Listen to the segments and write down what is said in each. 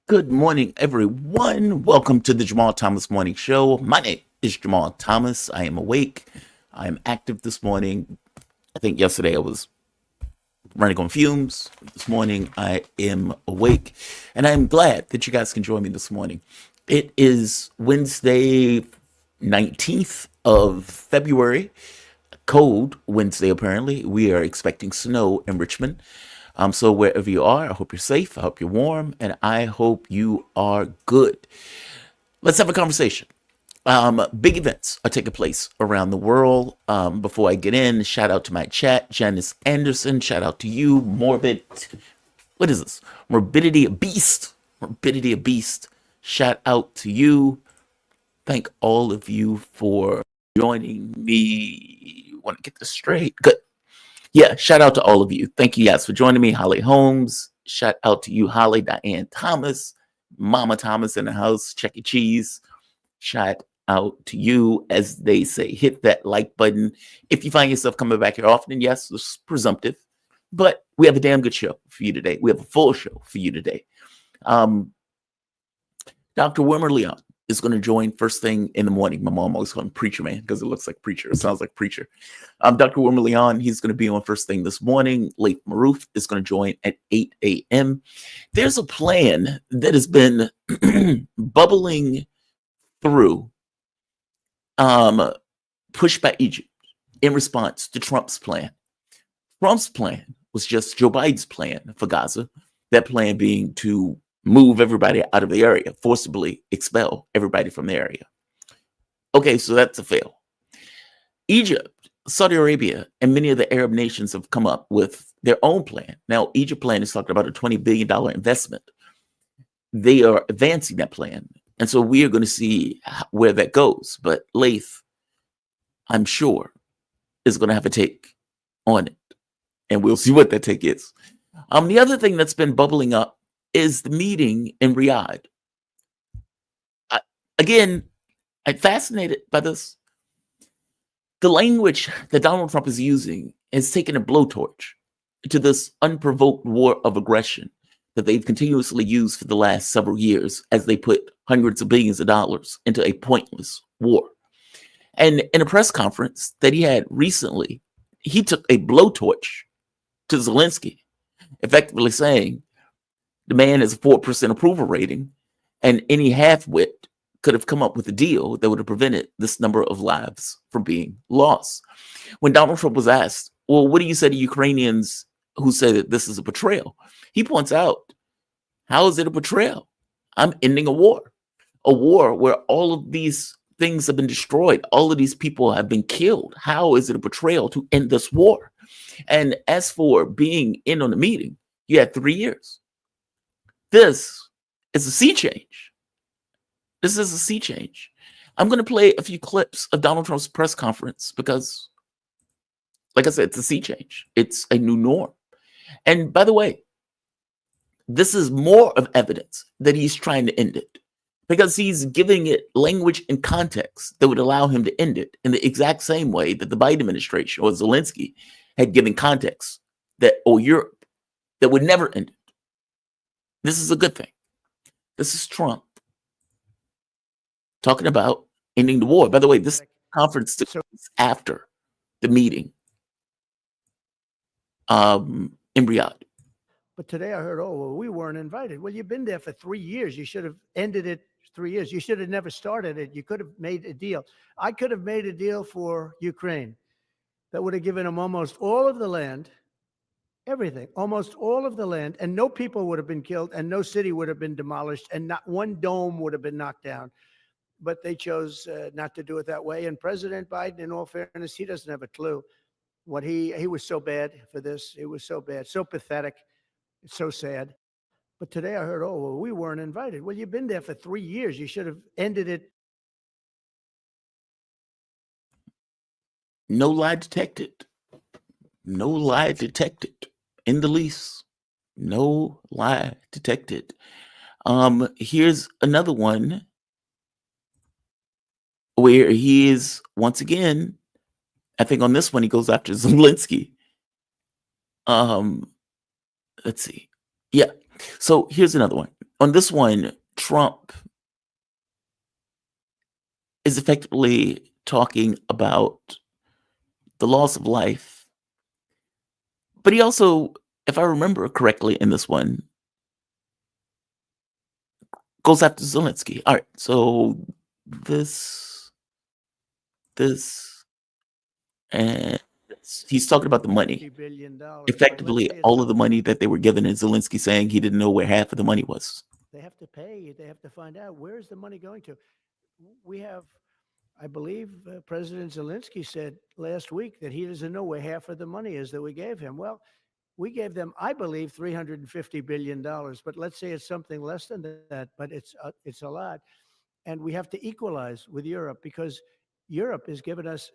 Good morning, everyone. Welcome to the Jamal Thomas Morning Show. My name is Jamal Thomas. I am awake. I am active this morning. I think yesterday I was running on fumes. This morning I am awake, and I am glad that you guys can join me this morning. It is Wednesday, 19th of February. Cold Wednesday, apparently. We are expecting snow in Richmond. So wherever you are, I hope you're safe. I hope you're warm, and I hope you are good. Let's have a conversation. Big events are taking place around the world. Before I get in, shout out to my chat, Janice Anderson. Shout out to you, Morbid. What is this? Morbidity a Beast. Morbidity a Beast. Shout out to you. Thank all of you for joining me. Want to get this straight? Good. Yeah, shout out to all of you. Thank you guys for joining me. Holly Holmes, shout out to you, Holly, Diane Thomas, Mama Thomas in the house, Chuck E. Cheese. Shout out to you, as they say, hit that like button. If you find yourself coming back here often, yes, it's presumptive, but we have a damn good show for you today. We have a full show for you today. Dr. Wilmer Leon is going to join first thing in the morning. My mom always called him Preacher Man because it looks like Preacher. It sounds like Preacher. Dr. Wilmer Leon, he's going to be on first thing this morning. Michael Maloof is going to join at 8 a.m. There's a plan that has been bubbling through, pushed by Egypt in response to Trump's plan. Trump's plan was just Joe Biden's plan for Gaza, that plan being to move everybody out of the area, forcibly expel everybody from the area. Okay, so that's a fail. Egypt, Saudi Arabia, and many of the Arab nations have come up with their own plan. Now, Egypt plan is talking about a $20 billion investment. They are advancing that plan. And so we are going to see where that goes. But Laith, I'm sure, is going to have a take on it. And we'll see what that take is. The other thing that's been bubbling up is the meeting in Riyadh. I'm fascinated by this. The language that Donald Trump is using has taken a blowtorch to this unprovoked war of aggression that they've continuously used for the last several years as they put hundreds of billions of dollars into a pointless war. And in a press conference that he had recently, he took a blowtorch to Zelensky, effectively saying, the man has a 4% approval rating, and any half-wit could have come up with a deal that would have prevented this number of lives from being lost. When Donald Trump was asked, well, what do you say to Ukrainians who say that this is a betrayal? He points out, how is it a betrayal? I'm ending a war where all of these things have been destroyed. All of these people have been killed. How is it a betrayal to end this war? And as for being in on the meeting, you had 3 years. This is a sea change. This is a sea change. I'm going to play a few clips of Donald Trump's press conference because, like I said, it's a sea change. It's a new norm. And by the way, this is more of evidence that he's trying to end it because he's giving it language and context that would allow him to end it in the exact same way that the Biden administration or Zelensky had given context or Europe that would never end it. This is a good thing. This is Trump talking about ending the war. By the way, this conference took place after the meeting in Riyadh. But today I heard, well, we weren't invited. Well, you've been there for 3 years. You should have ended it 3 years. You should have never started it. You could have made a deal. I could have made a deal for Ukraine that would have given them almost all of the land. Everything, almost all of the land, and no people would have been killed, and no city would have been demolished, and not one dome would have been knocked down. But they chose not to do it that way. And President Biden, in all fairness, he doesn't have a clue. What he was so bad for this. It was so bad, so pathetic, it's so sad. But today I heard, well, we weren't invited. Well, you've been there for 3 years. You should have ended it. No lie detected. No lie detected. In the lease, no lie detected. Here's another one where he is, once again, I think on this one, he goes after Zelensky. Let's see. Yeah. So here's another one. On this one, Trump is effectively talking about the loss of life, but he also, if I remember correctly in this one, goes after Zelensky. All right, so this, and he's talking about the money. $50 billion. Effectively, all of the money that they were given, and Zelensky saying he didn't know where half of the money was. They have to pay. They have to find out where's the money going to. We have, I believe, President Zelensky said last week that he doesn't know where half of the money is that we gave him. Well, we gave them, I believe, $350 billion, but let's say it's something less than that, but it's a lot. And we have to equalize with Europe because Europe has given us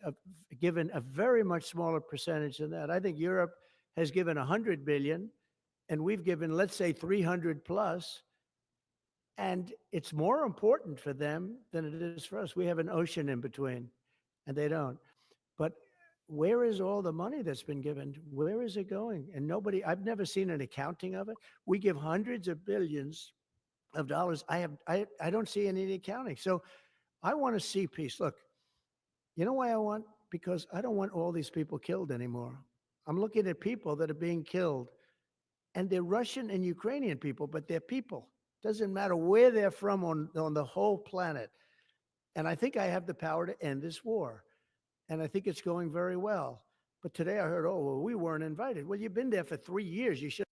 given a very much smaller percentage than that. I think Europe has given 100 billion and we've given, let's say, 300 plus. And it's more important for them than it is for us. We have an ocean in between and they don't. But where is all the money that's been given? Where is it going? And nobody, I've never seen an accounting of it. We give hundreds of billions of dollars. I don't see any accounting. So I want to see peace. Look, you know why I want? Because I don't want all these people killed anymore. I'm looking at people that are being killed and they're Russian and Ukrainian people, but they're people. Doesn't matter where they're from on the whole planet. And I think I have the power to end this war. And I think it's going very well. But today I heard, oh, well, we weren't invited. Well, you've been there for 3 years. You should.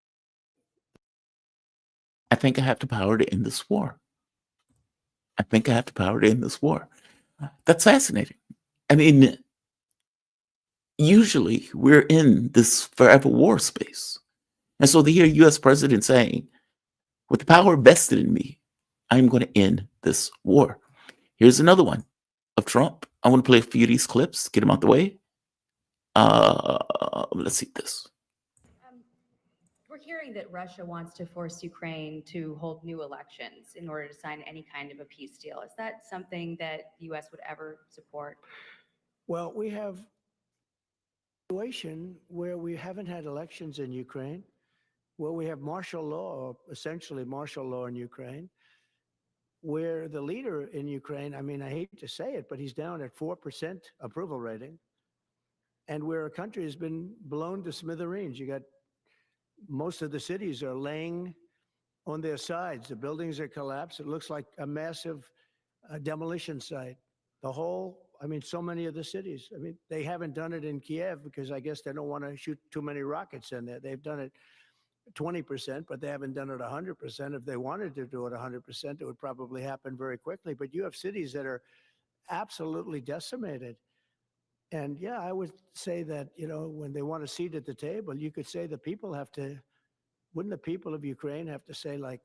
I think I have the power to end this war. I think I have the power to end this war. That's fascinating. I mean, usually we're in this forever war space. And so to hear U.S. president saying, with the power vested in me, I'm going to end this war. Here's another one of Trump. I want to play a few of these clips, get them out the way. Let's see this. We're hearing that Russia wants to force Ukraine to hold new elections in order to sign any kind of a peace deal. Is that something that the U.S. would ever support? Well, we have a situation where we haven't had elections in Ukraine, where we have martial law, or essentially martial law in Ukraine, where the leader in Ukraine, I mean, I hate to say it, but he's down at 4% approval rating, and where a country has been blown to smithereens. You got most of the cities are laying on their sides. The buildings are collapsed. It looks like a massive demolition site. The whole, I mean, so many of the cities. I mean, they haven't done it in Kiev because I guess they don't want to shoot too many rockets in there. They've done it 20%, but they haven't done it 100%. If they wanted to do it 100%, it would probably happen very quickly. But you have cities that are absolutely decimated. And yeah, I would say that, you know, when they want a seat at the table, you could say the people have to, wouldn't the people of Ukraine have to say, like,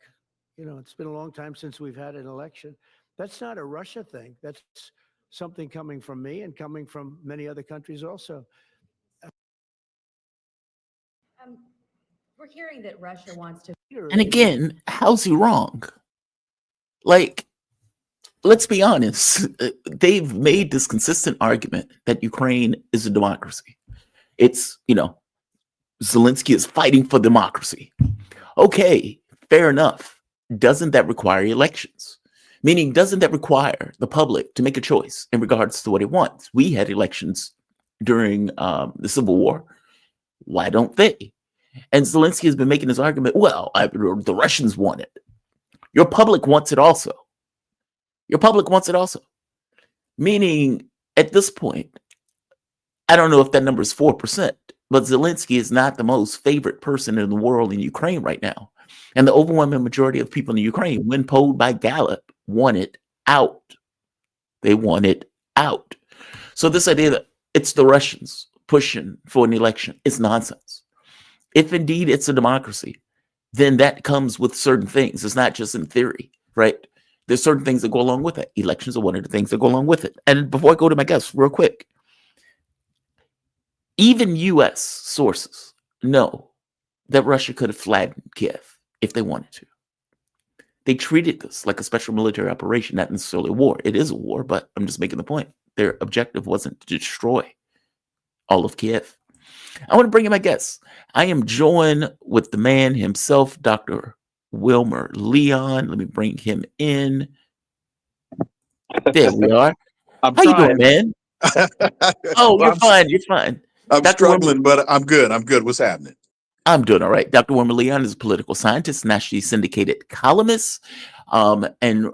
you know, it's been a long time since we've had an election. That's not a Russia thing. That's something coming from me and coming from many other countries also. We're hearing that Russia wants to. And again, how's he wrong? Like, let's be honest. They've made this consistent argument that Ukraine is a democracy. It's, you know, Zelensky is fighting for democracy. Okay, fair enough. Doesn't that require elections? Meaning, doesn't that require the public to make a choice in regards to what it wants? We had elections during the Civil War. Why don't they? And Zelensky has been making this argument, well, the Russians want it. Your public wants it also. Your public wants it also. Meaning, at this point, I don't know if that number is 4%, but Zelensky is not the most favorite person in the world in Ukraine right now. And the overwhelming majority of people in Ukraine, when polled by Gallup, want it out. They want it out. So this idea that it's the Russians pushing for an election is nonsense. If indeed it's a democracy, then that comes with certain things. It's not just in theory, right? There's certain things that go along with it. Elections are one of the things that go along with it. And before I go to my guests, real quick, even U.S. sources know that Russia could have flattened Kiev if they wanted to. They treated this like a special military operation, not necessarily a war. It is a war, but I'm just making the point. Their objective wasn't to destroy all of Kiev. I want to bring in my guests. I am joined with the man himself, Dr. Wilmer Leon. Let me bring him in. There we are. I'm How you doing, trying. man? Oh, Well, you're fine. You're fine. I'm Dr. Wilmer, struggling, but I'm good. I'm good. What's happening? I'm doing all right. Dr. Wilmer Leon is a political scientist, nationally syndicated columnist, and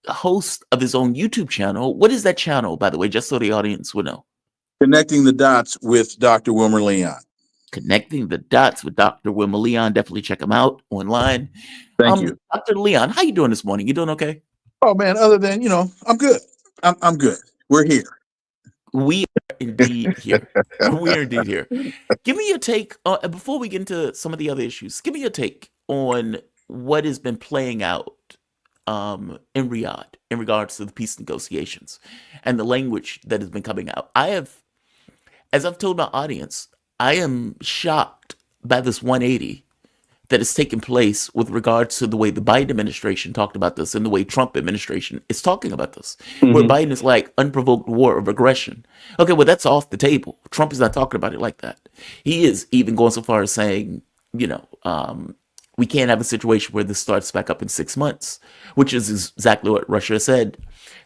host of his own YouTube channel. What is that channel, by the way, just so the audience will know? Connecting the Dots with Dr. Wilmer Leon. Connecting the Dots with Dr. Wilmer Leon. Definitely check him out online. Thank you. Dr. Leon, how you doing this morning? You doing okay? Oh man, other than I'm good. I'm good. We're here. We are indeed here. We are indeed here. Give me your take before we get into some of the other issues. Give me your take on what has been playing out in Riyadh in regards to the peace negotiations and the language that has been coming out. As I've told my audience, I am shocked by this 180 that has taken place with regards to the way the Biden administration talked about this and the way Trump administration is talking about this, where Biden is like unprovoked war of aggression. Okay, well, that's off the table. Trump is not talking about it like that. He is even going so far as saying, we can't have a situation where this starts back up in 6 months, which is exactly what Russia said.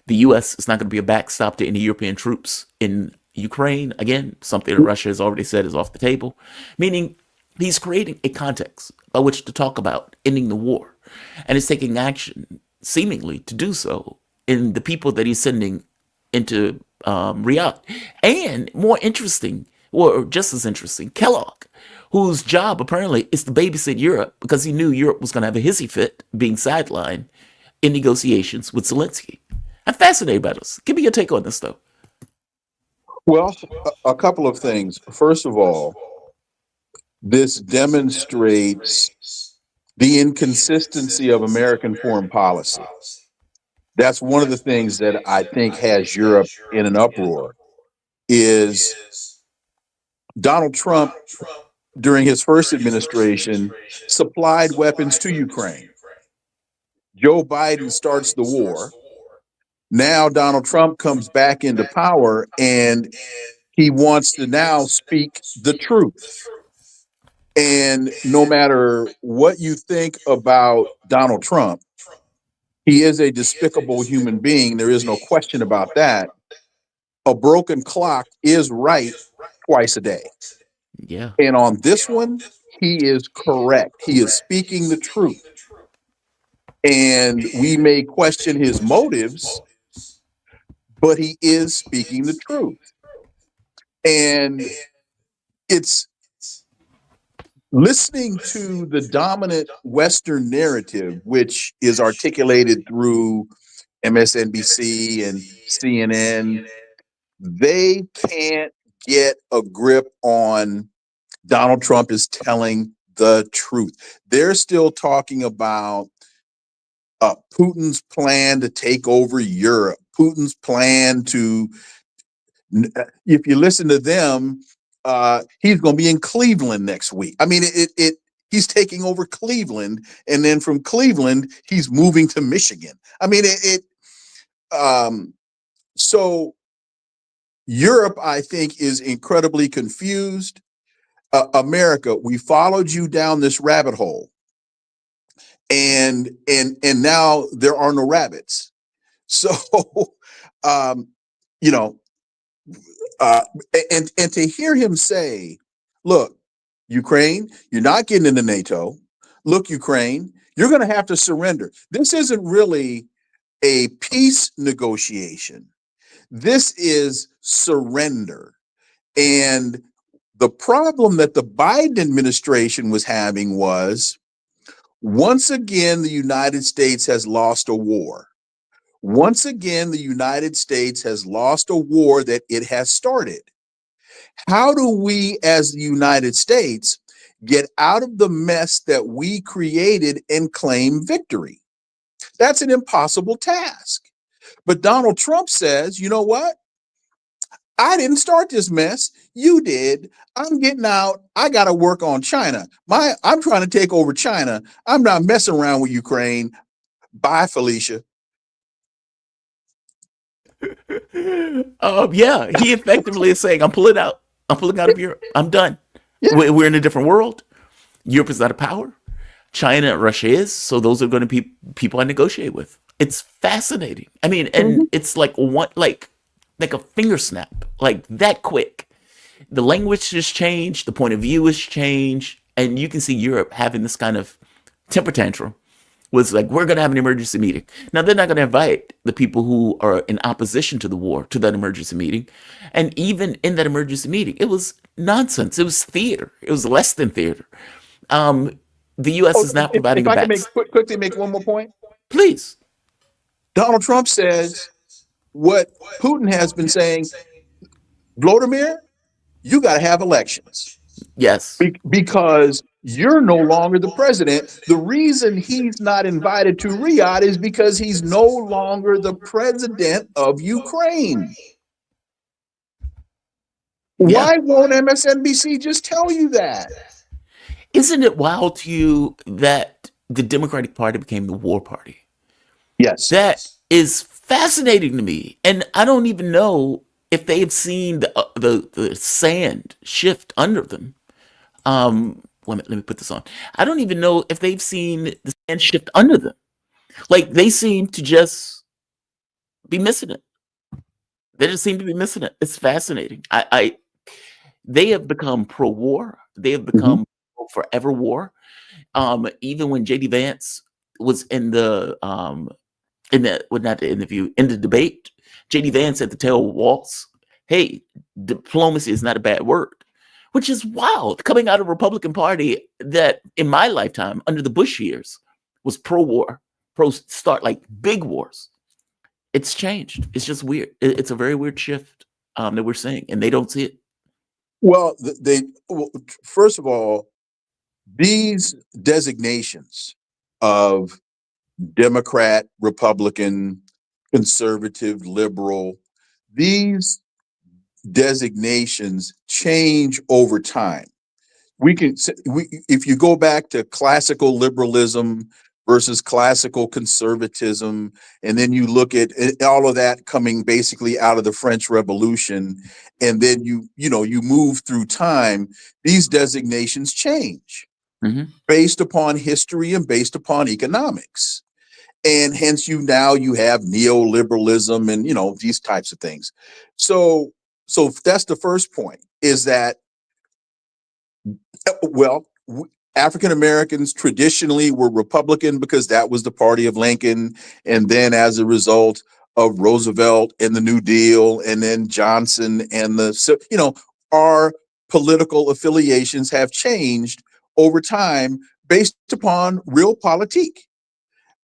The U.S. is not going to be a backstop to any European troops in Ukraine. Again, something that Russia has already said is off the table, meaning he's creating a context by which to talk about ending the war, and is taking action, seemingly, to do so in the people that he's sending into Riyadh. And more interesting, or just as interesting, Kellogg, whose job apparently is to babysit Europe because he knew Europe was going to have a hissy fit being sidelined in negotiations with Zelensky. I'm fascinated by this. Give me your take on this, though. Well, a couple of things. First of all, this demonstrates the inconsistency of American foreign policy. That's one of the things that I think has Europe in an uproar. Is Donald Trump, during his first administration, supplied weapons to Ukraine. Joe Biden starts the war. Now Donald Trump comes back into power, and he wants to now speak the truth. And no matter what you think about Donald Trump, he is a despicable human being. There is no question about that. A broken clock is right twice a day. Yeah. And on this one, he is correct. He is speaking the truth. And we may question his motives, but he is speaking the truth. And it's listening to the dominant Western narrative, which is articulated through MSNBC and CNN. They can't get a grip on Donald Trump is telling the truth. They're still talking about Putin's plan to take over Europe, Putin's plan to, if you listen to them, he's going to be in Cleveland next week. I mean, he's taking over Cleveland, and then from Cleveland, he's moving to Michigan. I mean, so Europe, I think, is incredibly confused. America, we followed you down this rabbit hole, and now there are no rabbits. So, you know, and to hear him say, "Look, Ukraine, you're not getting into NATO. Look, Ukraine, you're going to have to surrender." This isn't really a peace negotiation. This is surrender. And the problem that the Biden administration was having was, once again, the United States has lost a war. Once again, the United States has lost a war that it has started. How do we, as the United States, get out of the mess that we created and claim victory? That's an impossible task. But Donald Trump says, you know what? I didn't start this mess. You did. I'm getting out. I got to work on China. I'm trying to take over China. I'm not messing around with Ukraine. Bye, Felicia. Yeah, he effectively is saying, I'm pulling out. I'm pulling out of Europe. I'm done. Yeah. We're in a different world. Europe is not a power. China and Russia is, so those are going to be people I negotiate with. It's fascinating. I mean, and it's like a finger snap, like that quick. The language has changed, the point of view has changed, and you can see Europe having this kind of temper tantrum. Was like, we're going to have an emergency meeting. Now, they're not going to invite the people who are in opposition to the war to that emergency meeting. And even in that emergency meeting, it was nonsense. It was theater. It was less than theater. The U.S. is not providing if a I can back. quickly make one more point. Please. Donald Trump says what Putin has been saying, Vladimir, you got to have elections. Yes. Because you're no longer the president. The reason he's not invited to Riyadh is because he's no longer the president of Ukraine. Yeah. Why won't MSNBC just tell you that? Isn't it wild to you that the Democratic Party became the war party? Yes. That is fascinating to me. And I don't even know if they've seen the sand shift under them. Let me put this on. I don't even know if they've seen the sand shift under them. Like, they seem to just be missing it. They just seem to be missing it. It's fascinating. They have become pro-war. They have become forever war. Even when JD Vance was in the not the interview, in the debate, JD Vance had to tell Waltz, hey, diplomacy is not a bad word, which is wild coming out of the Republican Party that in my lifetime under the Bush years was pro-war, pro-start like big wars. It's changed. It's just weird. It's a very weird shift that we're seeing, and they don't see it. Well, first of all, these designations of Democrat, Republican, conservative, liberal, these designations change over time. If you go back to classical liberalism versus classical conservatism, and then you look at all of that coming basically out of the French Revolution, and then you move through time, these designations change based upon history and based upon economics. And hence you have neoliberalism and these types of things. So that's the first point, is that African Americans traditionally were Republican because that was the party of Lincoln. And then as a result of Roosevelt and the New Deal, and then Johnson and our political affiliations have changed over time based upon realpolitik.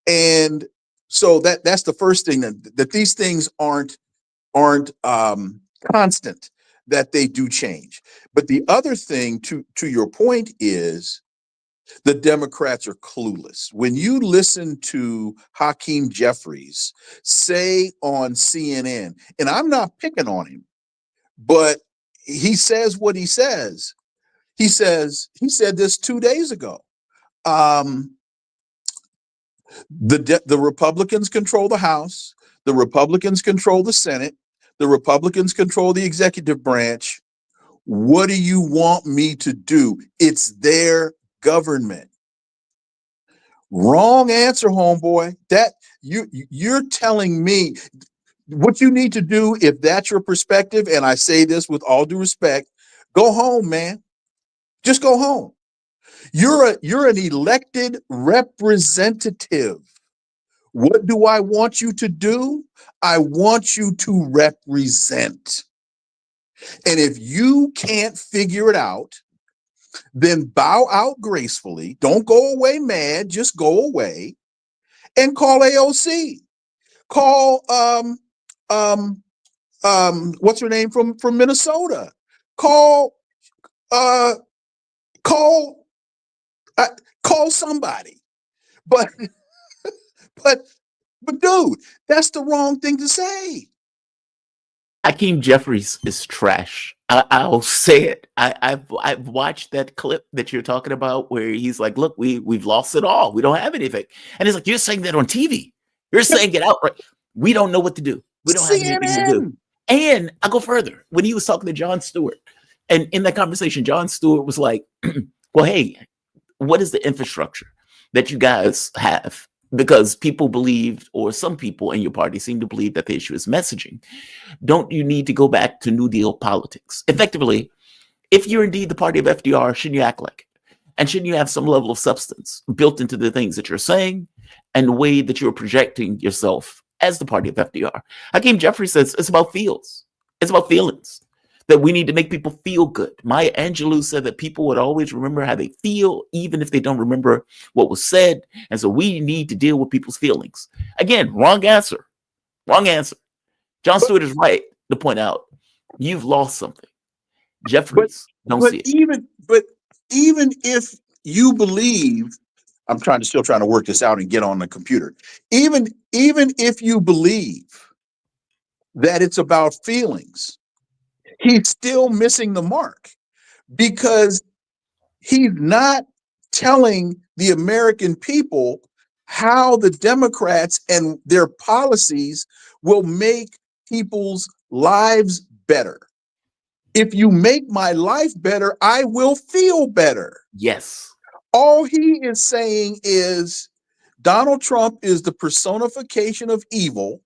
And so that's the first thing, that these things aren't constant, that they do change. But the other thing to your point is the Democrats are clueless. When you listen to Hakeem Jeffries say on CNN, and I'm not picking on him, but he says what he says. He said this 2 days ago. The Republicans control the House. The Republicans control the Senate. The Republicans control the executive branch. What do you want me to do? It's their government. Wrong answer, homeboy. That you're telling me what you need to do, if that's your perspective, and I say this with all due respect, go home, man. Just go home. You're an elected representative. What do I want you to do? I want you to represent. And if you can't figure it out, then bow out gracefully. Don't go away mad. Just go away and call AOC. Call what's her name from Minnesota? Call somebody. But dude, that's the wrong thing to say. Hakeem Jeffries is trash. I'll say it. I've watched that clip that you're talking about where he's like, "Look, we've lost it all. We don't have anything." And he's like, "You're saying that on TV. You're saying it outright. We don't know what to do. We don't have anything to do." And I'll go further. When he was talking to Jon Stewart, and in that conversation, Jon Stewart was like, "Well, hey, what is the infrastructure?" that you guys have, because people believed, or some people in your party seem to believe, that the issue is messaging. Don't you need to go back to New Deal politics? Effectively, if you're indeed the party of FDR, shouldn't you act like it? And shouldn't you have some level of substance built into the things that you're saying and the way that you're projecting yourself as the party of FDR? Hakeem Jeffrey says it's about feels. It's about feelings, that we need to make people feel good. Maya Angelou said that people would always remember how they feel, even if they don't remember what was said. And so we need to deal with people's feelings. Again, wrong answer. Wrong answer. John Stewart is right to point out you've lost something. Jeffries, don't see it. But even if you believe, I'm still trying to work this out and get on the computer. Even if you believe that it's about feelings, he's still missing the mark, because he's not telling the American people how the Democrats and their policies will make people's lives better. If you make my life better, I will feel better. Yes. All he is saying is Donald Trump is the personification of evil,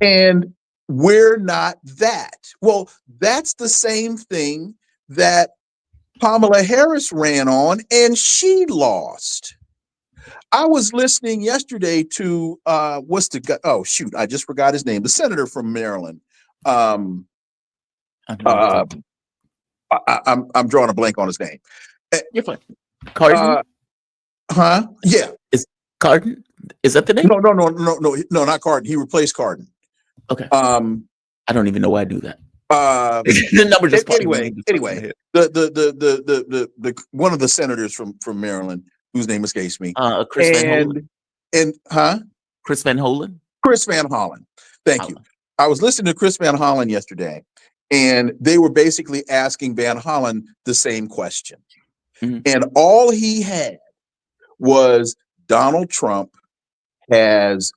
and we're not that. Well, that's the same thing that Kamala Harris ran on, and she lost. I was listening yesterday to what's the guy? Oh shoot, I just forgot his name. The senator from Maryland. I'm drawing a blank on his name. You're fine. Cardin? Yeah. Is Cardin? Is that the name? No, not Cardin. He replaced Cardin. Okay. I don't even know why I do that. The number just anyway. The one of the senators from Maryland, whose name escapes me. Chris Van Hollen. Chris Van Hollen. Chris Van Hollen. Thank you. I was listening to Chris Van Hollen yesterday, and they were basically asking Van Hollen the same question. Mm-hmm. And all he had was Donald Trump is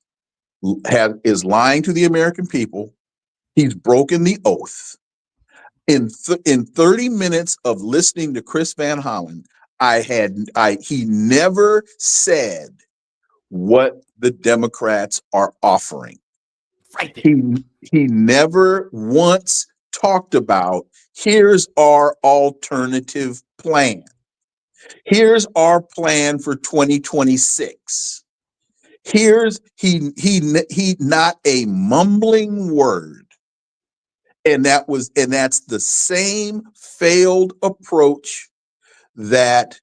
lying to the American people. He's broken the oath. In 30 minutes of listening to Chris Van Hollen, he never said what the Democrats are offering. Right there. He never once talked about, here's our alternative plan. Here's our plan for 2026. He not a mumbling word. And that's the same failed approach that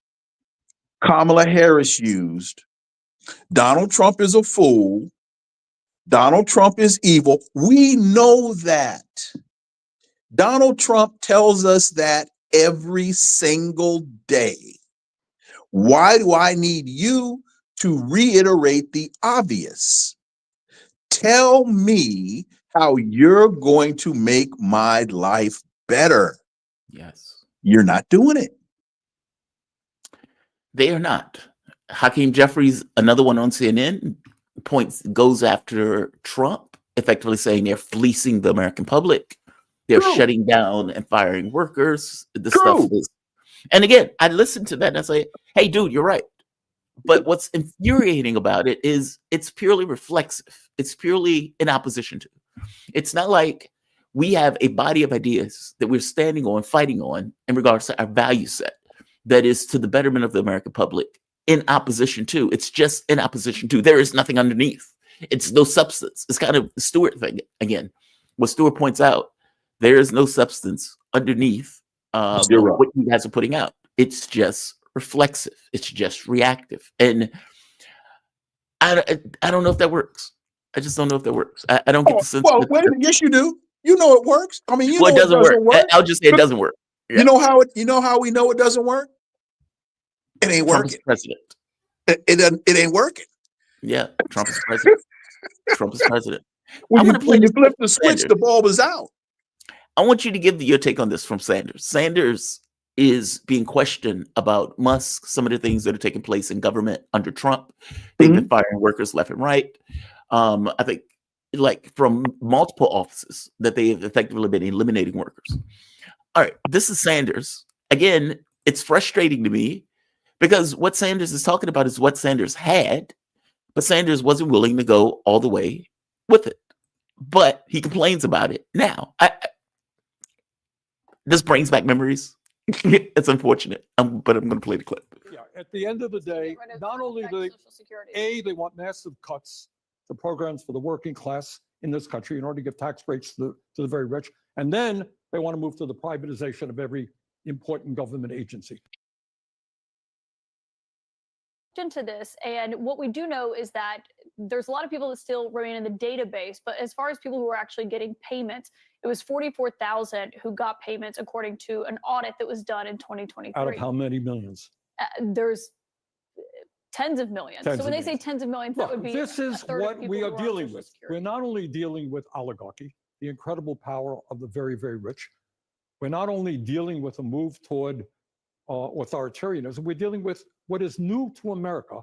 Kamala Harris used. Donald Trump is a fool. Donald Trump is evil. We know that. Donald Trump tells us that every single day. Why do I need you to reiterate the obvious? Tell me how you're going to make my life better. Yes. You're not doing it. They are not. Hakeem Jeffries, another one on CNN, goes after Trump, effectively saying they're fleecing the American public. They're shutting down and firing workers. The stuff is. And again, I listened to that and I say, hey, dude, you're right. But what's infuriating about it is it's purely reflexive. It's purely in opposition to. It's not like we have a body of ideas that we're standing on, fighting on in regards to our value set that is to the betterment of the American public in opposition to. It's just in opposition to. There is nothing underneath. It's no substance. It's kind of the Stewart thing again. What Stewart points out, there is no substance underneath what you guys are putting out. It's just reflexive. It's just reactive. And I don't know if that works. I just don't know if that works. I don't get the sense. Well, wait a minute. Yes, you do. You know it works. I mean, it doesn't work. I'll just say it doesn't work. Yeah. You know how we know it doesn't work? It ain't Trump working. Is president. It ain't working. Yeah, Trump is president. Trump is president. When you flip the switch, the bulb is out. I want you to give your take on this from Sanders. Sanders is being questioned about Musk, some of the things that are taking place in government under Trump. They've been firing workers left and right. I think like from multiple offices that they have effectively been eliminating workers. All right, this is Sanders. Again, it's frustrating to me Because what Sanders is talking about is what Sanders had, but Sanders wasn't willing to go all the way with it. But he complains about it now. This brings back memories. It's unfortunate, but I'm going to play the clip. Yeah, at the end of the day, not only do they want massive cuts to programs for the working class in this country in order to give tax breaks to the very rich, and then they want to move to the privatization of every important government agency. Into this, and what we do know is that there's a lot of people that still remain in the database, but as far as people who are actually getting payments, it was 44,000 who got payments according to an audit that was done in 2023. Out of how many millions? There's tens of millions. Tens so when of they say millions. tens of millions, Look, that would be this is a third of what people we who are on dealing Social with. Security. We're not only dealing with oligarchy, the incredible power of the very, very rich. We're not only dealing with a move toward authoritarianism, we're dealing with what is new to America.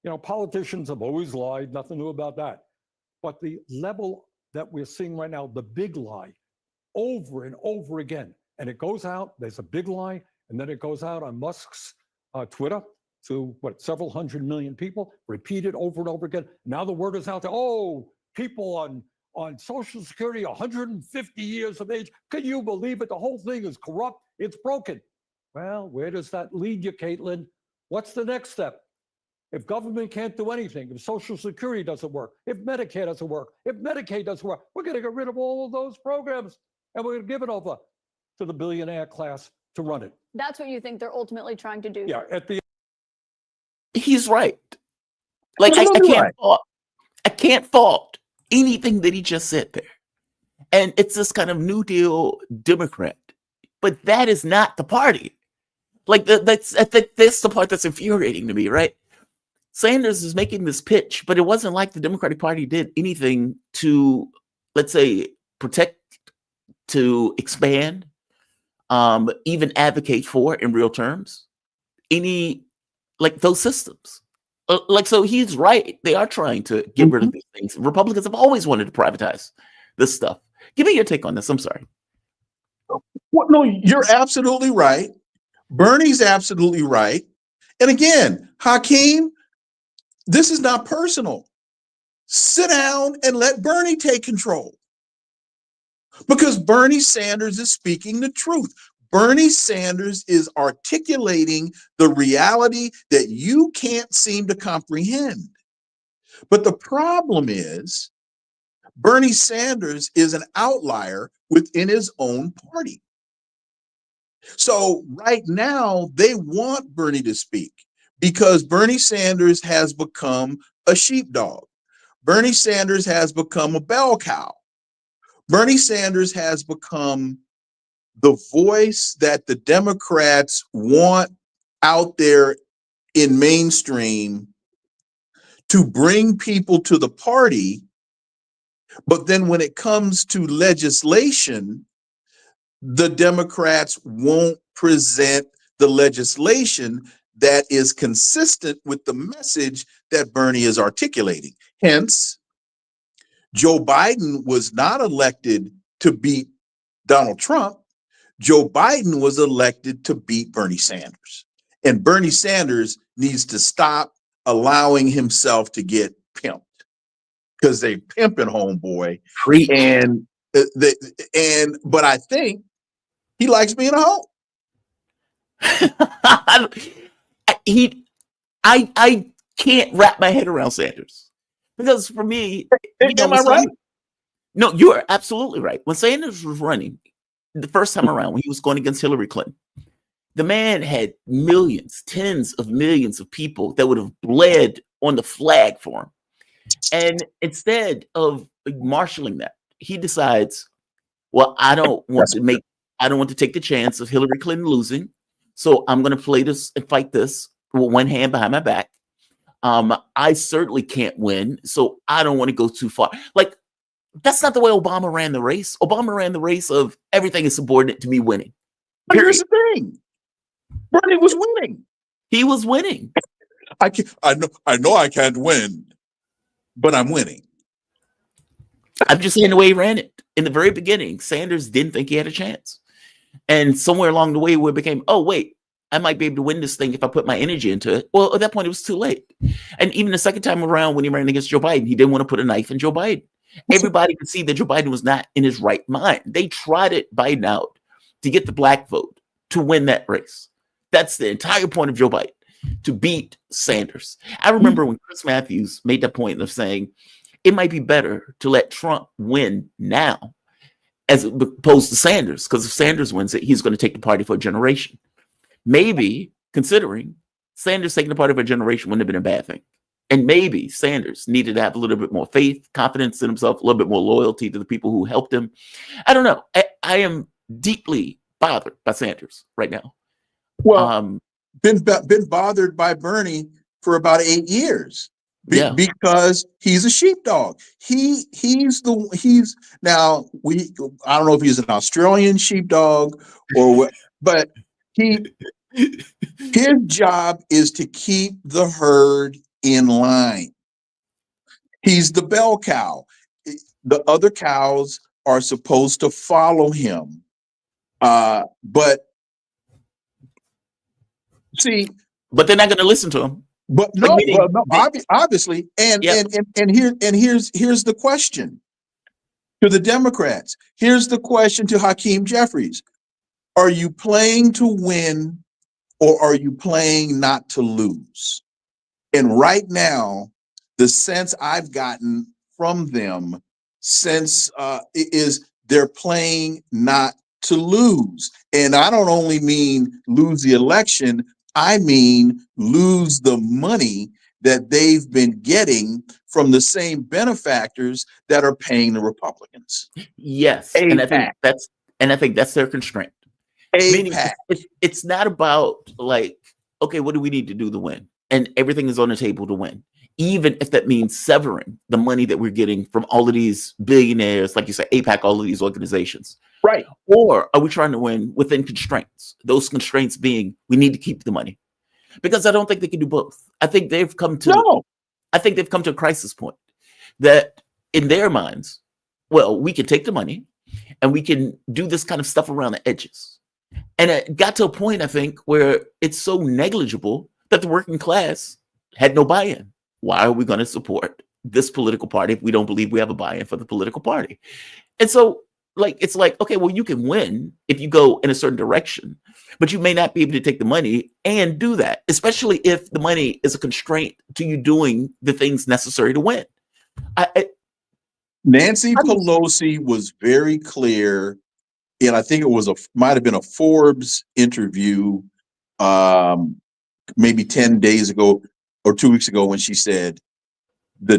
You know, politicians have always lied, nothing new about that. But the level that we're seeing right now, the big lie, over and over again, and it goes out, there's a big lie, and then it goes out on Musk's Twitter to several hundred million people, repeated over and over again. Now the word is out there, oh, people on Social Security, 150 years of age. Can you believe it? The whole thing is corrupt. It's broken. Well, where does that lead you, Caitlin? What's the next step? If government can't do anything, if Social Security doesn't work, if Medicare doesn't work, if Medicaid doesn't work, we're going to get rid of all of those programs and we're going to give it over to the billionaire class to run it. That's what you think they're ultimately trying to do. Yeah, at the He's right. Like I can't fault anything that he just said there. And it's this kind of New Deal Democrat, but that is not the party. Like that's the part that's infuriating to me, right? Sanders is making this pitch, but it wasn't like the Democratic Party did anything to, let's say, protect, to expand, even advocate for in real terms, any like those systems. So he's right. They are trying to get rid of these things. Republicans have always wanted to privatize this stuff. Give me your take on this. I'm sorry. Well, no, you're absolutely right. Bernie's absolutely right. And again, Hakeem, this is not personal. Sit down and let Bernie take control. Because Bernie Sanders is speaking the truth. Bernie Sanders is articulating the reality that you can't seem to comprehend. But the problem is, Bernie Sanders is an outlier within his own party. So right now, they want Bernie to speak because Bernie Sanders has become a sheepdog. Bernie Sanders has become a bell cow. Bernie Sanders has become the voice that the Democrats want out there in mainstream to bring people to the party. But then when it comes to legislation, the Democrats won't present the legislation that is consistent with the message that Bernie is articulating. Hence, Joe Biden was not elected to beat Donald Trump. Joe Biden was elected to beat Bernie Sanders. And Bernie Sanders needs to stop allowing himself to get pimped because they pimping homeboy. Preach. But I think he likes being a hoe. I can't wrap my head around Sanders because for me, Am I right? No, you're absolutely right. When Sanders was running the first time around, when he was going against Hillary Clinton, the man had millions, tens of millions of people that would have bled on the flag for him. And instead of marshaling that, he decides, well, I don't want to take the chance of Hillary Clinton losing. So I'm going to play this and fight this with one hand behind my back. I certainly can't win, so I don't want to go too far. Like, that's not the way Obama ran the race. Obama ran the race of everything is subordinate to me winning. But here's the thing. Bernie was winning. He was winning. I know I can't win, but I'm winning. I'm just saying the way he ran it. In the very beginning, Sanders didn't think he had a chance. And somewhere along the way where it became, oh, wait, I might be able to win this thing if I put my energy into it. Well, at that point, it was too late. And even the second time around when he ran against Joe Biden, he didn't want to put a knife in Joe Biden. Everybody could see that Joe Biden was not in his right mind. They trotted Biden out to get the black vote to win that race. That's the entire point of Joe Biden, to beat Sanders. I remember when Chris Matthews made that point of saying it might be better to let Trump win now as opposed to Sanders, because if Sanders wins it, he's going to take the party for a generation. Maybe, considering Sanders taking the party for a generation wouldn't have been a bad thing. And maybe Sanders needed to have a little bit more faith, confidence in himself, a little bit more loyalty to the people who helped him. I don't know. I am deeply bothered by Sanders right now. Well, been bothered by Bernie for about 8 years. Because he's a sheepdog. He's now I don't know if he's an Australian sheepdog or what, but his job is to keep the herd in line. He's the bell cow. The other cows are supposed to follow him. But they're not going to listen to him. But obviously, and here's the question to the Democrats. Here's the question to Hakeem Jeffries: are you playing to win, or are you playing not to lose? And right now, the sense I've gotten from them is they're playing not to lose, and I don't only mean lose the election. I mean, lose the money that they've been getting from the same benefactors that are paying the Republicans. Yes, and I think that's their constraint. Meaning it's not about like, okay, what do we need to do to win? And everything is on the table to win, even if that means severing the money that we're getting from all of these billionaires, like you said, AIPAC, all of these organizations. Right. Or are we trying to win within constraints? Those constraints being we need to keep the money. Because I don't think they can do both. I think they've come to a crisis point that in their minds, well, we can take the money and we can do this kind of stuff around the edges. And it got to a point, I think, where it's so negligible that the working class had no buy-in. Why are we going to support this political party if we don't believe we have a buy-in for the political party? And so it's like, okay, well, you can win if you go in a certain direction, but you may not be able to take the money and do that, especially if the money is a constraint to you doing the things necessary to win. Nancy Pelosi was very clear, and I think it might have been a Forbes interview, maybe 10 days ago or 2 weeks ago, when she said the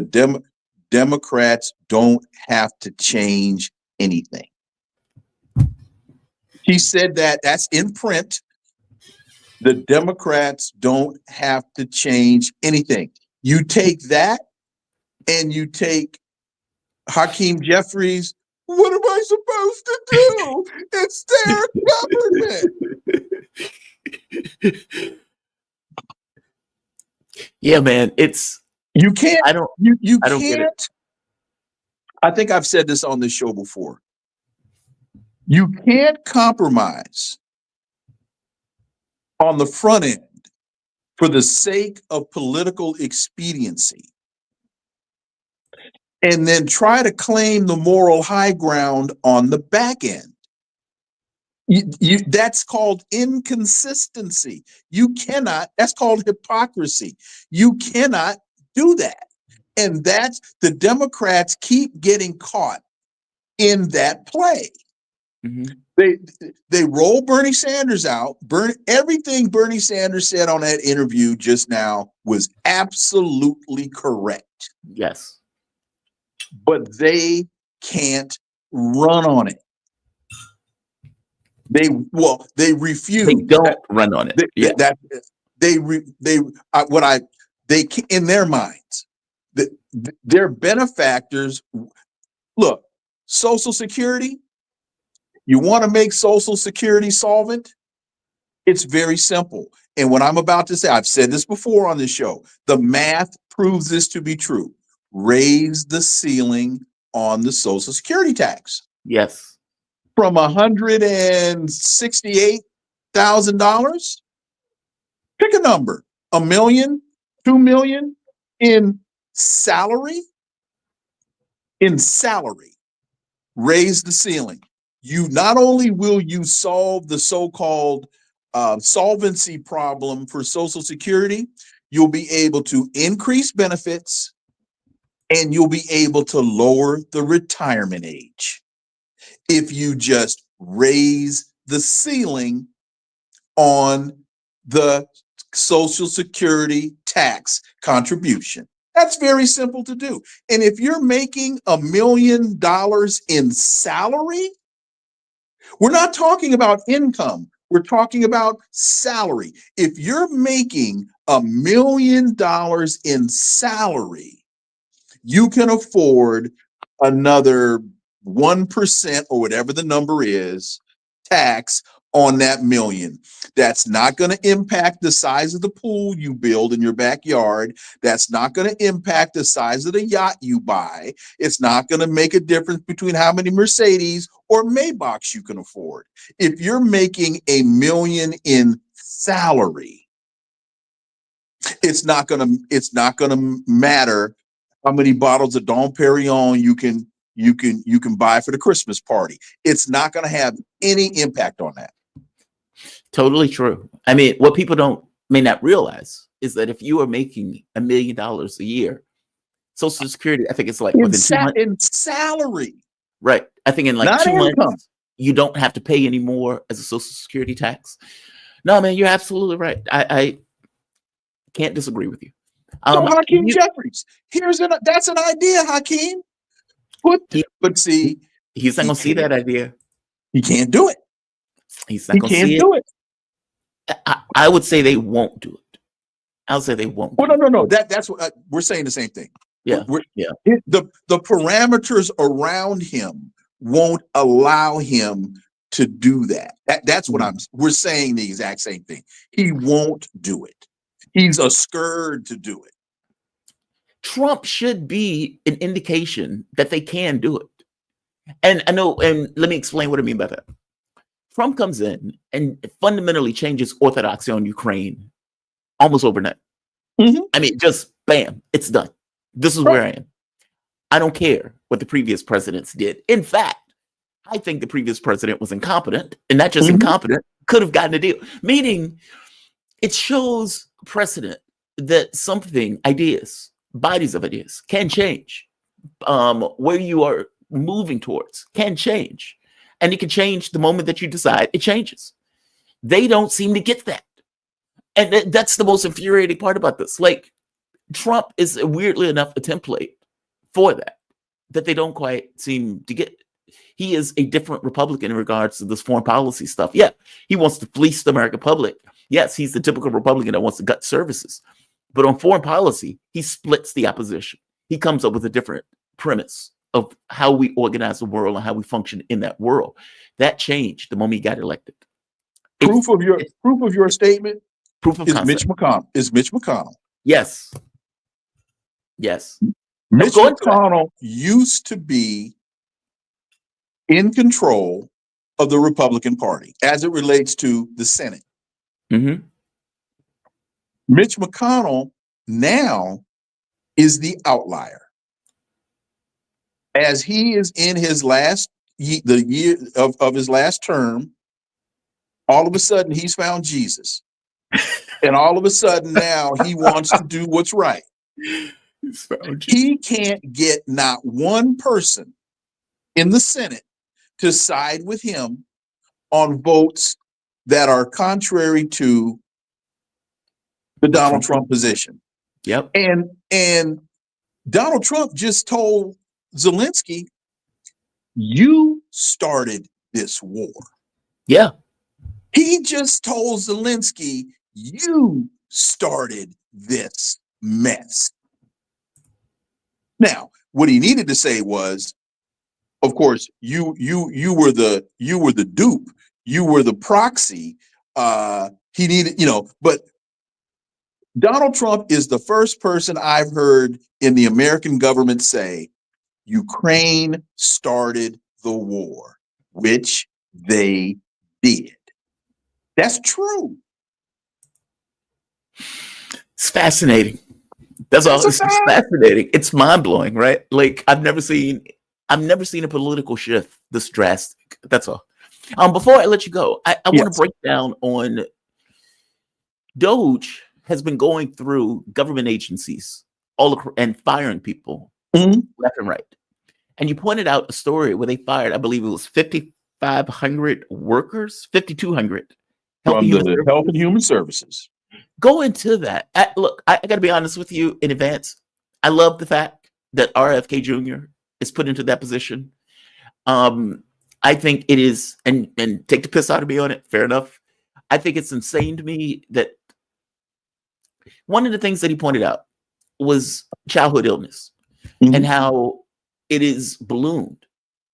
Democrats don't have to change anything. He said that's in print. The Democrats don't have to change anything. You take that and you take Hakeem Jeffries. What am I supposed to do? It's their government. Yeah, man. You can't. I don't can't. get it. I think I've said this on this show before. You can't compromise on the front end for the sake of political expediency and then try to claim the moral high ground on the back end. That's called inconsistency. That's called hypocrisy. You cannot do that. And the Democrats keep getting caught in that play. Mm-hmm. They roll Bernie Sanders out. Everything Bernie Sanders said on that interview just now was absolutely correct. Yes. But they can't run on it. They refuse. They don't run on it. In their minds, their benefactors. Look, Social Security. You want to make Social Security solvent? It's very simple. And what I'm about to say, I've said this before on this show. The math proves this to be true. Raise the ceiling on the Social Security tax. Yes. From $168,000 Pick a number, 1 million, 2 million in salary, raise the ceiling. You not only will you solve the so-called solvency problem for Social Security, you'll be able to increase benefits and you'll be able to lower the retirement age if you just raise the ceiling on the Social Security tax contribution. That's very simple to do. And if you're making $1 million in salary, we're not talking about income. We're talking about salary. If you're making $1 million in salary, you can afford another 1% or whatever the number is tax on that million. That's not going to impact the size of the pool you build in your backyard. That's not going to impact the size of the yacht you buy. It's not going to make a difference between how many Mercedes or Maybachs you can afford. If you're making $1 million in salary, it's not going to matter how many bottles of Dom Perignon you can buy for the Christmas party. It's not going to have any impact on that. Totally true. I mean, what people may not realize is that if you are making $1 million a year, Social Security, I think it's like within 2 months. In salary. Right. I think in like Not 2 income. months, you don't have to pay any more as a Social Security tax. No, man, you're absolutely right. I can't disagree with you. So Hakeem Jeffries, that's an idea, Hakeem. But see, he's not going to see that idea. He can't do it. He's not going to see it. I would say they won't do it. I'll say they won't. Well, no. That's what we're saying. The same thing. Yeah. The parameters around him won't allow him to do that. That's what we're saying. The exact same thing. He won't do it. He's scared to do it. Trump should be an indication that they can do it. And I know, and let me explain what I mean by that. Trump comes in and fundamentally changes orthodoxy on Ukraine almost overnight. Mm-hmm. I mean, just bam, it's done. This is where I am. I don't care what the previous presidents did. In fact, I think the previous president was incompetent, and not just incompetent, could have gotten a deal. Meaning, it shows precedent that ideas, bodies of ideas can change. Where you are moving towards can change. And it can change the moment that you decide it changes. They don't seem to get that. And that's the most infuriating part about this. Like, Trump is weirdly enough a template for that they don't quite seem to get. He is a different Republican in regards to this foreign policy stuff. Yeah, he wants to fleece the American public. Yes, he's the typical Republican that wants to gut services. But on foreign policy, he splits the opposition. He comes up with a different premise of how we organize the world and how we function in that world. That changed the moment he got elected. Proof of your statement. Proof of concept. Mitch McConnell. Yes. Mitch McConnell used to be in control of the Republican Party as it relates to the Senate. Mm-hmm. Mitch McConnell now is the outlier. As he is in his the year of his last term, all of a sudden he's found Jesus. And all of a sudden now he wants to do what's right. He can't get not one person in the Senate to side with him on votes that are contrary to the Donald Trump position. Yep. And Donald Trump just told Zelensky, you started this war. Yeah. He just told Zelensky, you started this mess. Now, what he needed to say was, of course, you were the dupe, you were the proxy. He needed, but Donald Trump is the first person I've heard in the American government say, Ukraine started the war, which they did. That's true. It's fascinating. That's all. That's a It's just fact. fascinating. It's mind blowing, right? Like I've never seen a political shift this drastic. That's all. Before I let you go, I want to Yes. break down on Doge has been going through government agencies and firing people Mhm. left and right. And you pointed out a story where they fired, I believe it was 5,500 workers, 5,200 health and From human the Health and services. Human Services. Go into that. Look, I got to be honest with you in advance. I love the fact that RFK Jr. is put into that position. I think it is, and take the piss out of me on it. Fair enough. I think it's insane to me that one of the things that he pointed out was childhood illness and Mhm. how it is ballooned.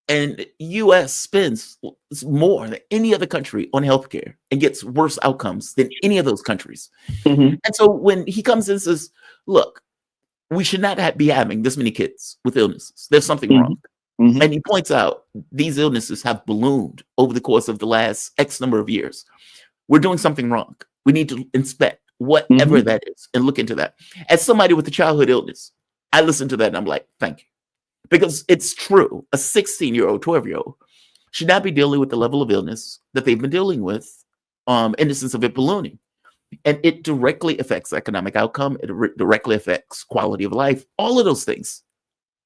And U.S. spends more than any other country on healthcare and gets worse outcomes than any of those countries. Mhm. And so when he comes in and says, look, we should not be having this many kids with illnesses. There's something wrong. Mhm. And he points out these illnesses have ballooned over the course of the last X number of years. We're doing something wrong. We need to inspect whatever Mhm. that is and look into that. As somebody with a childhood illness, I listen to that and I'm like, thank you. Because it's true. A 16-year-old, 12-year-old should not be dealing with the level of illness that they've been dealing with in the sense of it ballooning. And it directly affects economic outcome. It directly affects quality of life, all of those things.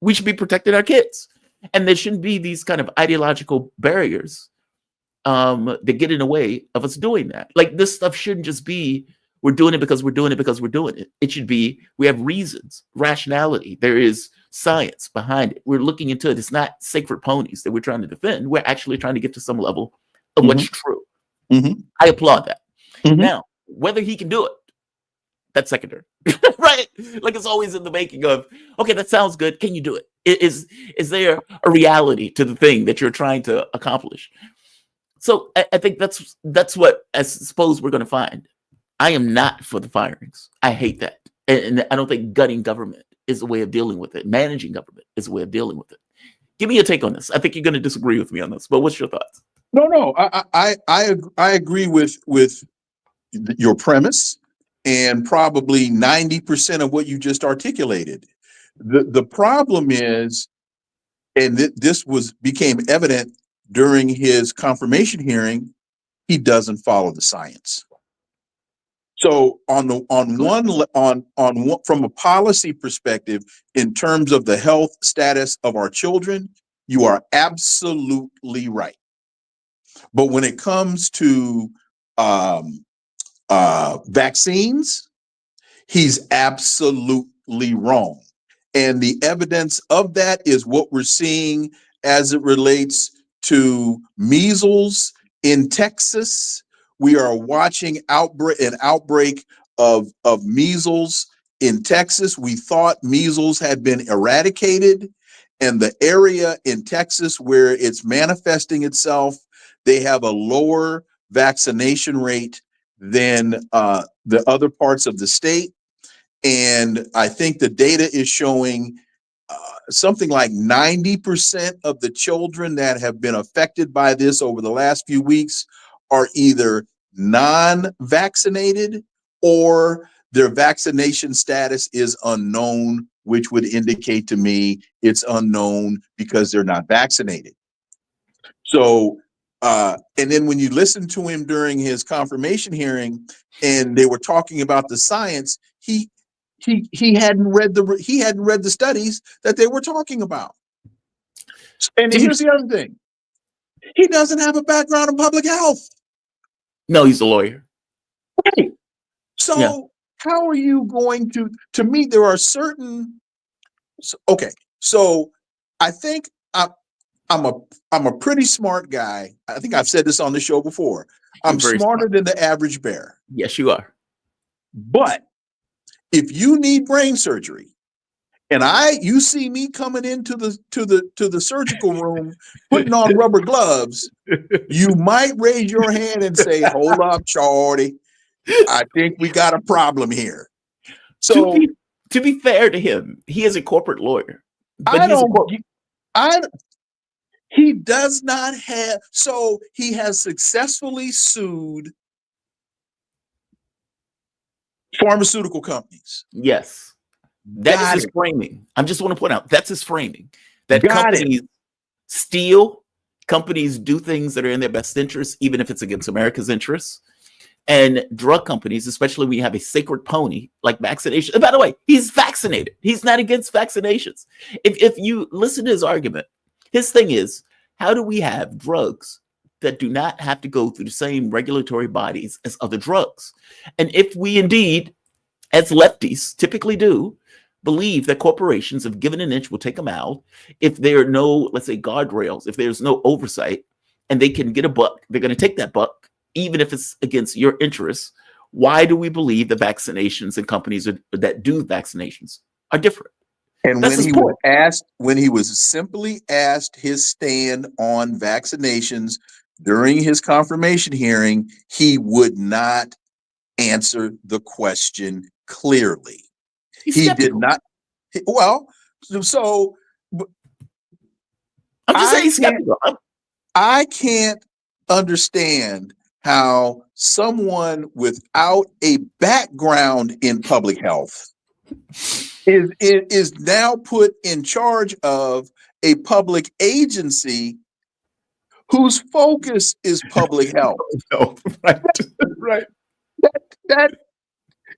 We should be protecting our kids. And there shouldn't be these kind of ideological barriers that get in the way of us doing that. Like this stuff shouldn't just be we're doing it because we're doing it because we're doing it. It should be we have reasons, rationality. There is science behind it. We're looking into it. It's not sacred ponies that we're trying to defend. We're actually trying to get to some level of what's true. Mhm. I applaud that. Mhm. Now, whether he can do it, that's secondary, right? Like it's always in the making of, okay, that sounds good. Can you do it? Is there a reality to the thing that you're trying to accomplish? So I think that's what I suppose we're going to find. I am not for the firings. I hate that, and I don't think gutting government is a way of dealing with it. Managing government is a way of dealing with it. Give me your take on this. I think you're going to disagree with me on this, but what's your thoughts? No. I agree with your premise and probably 90% of what you just articulated. The problem is, and this became evident during his confirmation hearing, he doesn't follow the science. So from a policy perspective, in terms of the health status of our children, you are absolutely right. But when it comes to vaccines, he's absolutely wrong. And the evidence of that is what we're seeing as it relates to measles in Texas. We are watching an outbreak of measles in Texas. We thought measles had been eradicated, and the area in Texas where it's manifesting itself, they have a lower vaccination rate than the other parts of the state. And I think the data is showing something like 90% of the children that have been affected by this over the last few weeks are either non-vaccinated or their vaccination status is unknown, which would indicate to me it's unknown because they're not vaccinated. So, and then when you listen to him during his confirmation hearing, and they were talking about the science, he hadn't read the studies that they were talking about. And To be, here's the other thing: he doesn't have a background in public health. no, he's a lawyer. Right. So Yeah. how are you going to? To me, there are certain. Okay, so I think I'm a pretty smart guy. I think I've said this on the show before. You're I'm very smarter smart. than the average bear. Yes, you are. But if you need brain surgery, and you see me coming into the surgical room putting on rubber gloves, you might raise your hand and say, "Hold up, Charlie. I think we got a problem here." to So be to be fair to him, he is a corporate lawyer, but I he's a don't. corporate. He does not have. So he has successfully sued. Pharmaceutical companies. Yes. That Got is his it. framing. I just want to point out that's his framing. That Got it. companies steal, companies do things that are in their best interests, even if it's against America's interests. And drug companies, especially when you have a sacred pony like vaccination. And by the way, he's vaccinated. He's not against vaccinations. If you listen to his argument, his thing is, how do we have drugs that do not have to go through the same regulatory bodies as other drugs? And if we indeed, as lefties typically do, believe that corporations, if given an inch, will take them out, if there are no, let's say, guardrails, if there's no oversight, and they can get a buck, they're going to take that buck, even if it's against your interests. Why do we believe that vaccinations and companies that do vaccinations are different? And That's when his he point. was asked, when he was simply asked his stand on vaccinations during his confirmation hearing, he would not answer the question clearly. He's He did skeptical. not. Well, so I'm just I saying he's can't- skeptical. I can't understand how someone without a background in public health is now put in charge of a public agency whose focus is public health. No, right, right. That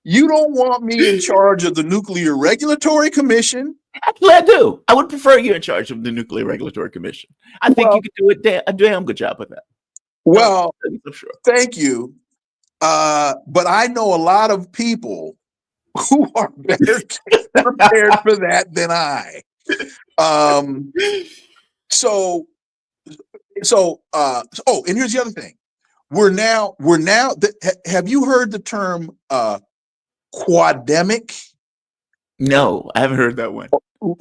you don't want me in charge of the Nuclear Regulatory Commission. Actually, I do. I would prefer you in charge of the Nuclear Regulatory Commission. I think Well- you could do a damn good job with that. Well, I'm sure. thank you. But I know a lot of people who are better prepared for that than I. So, and here's the other thing. Have you heard the term quademic? No, I haven't heard that one.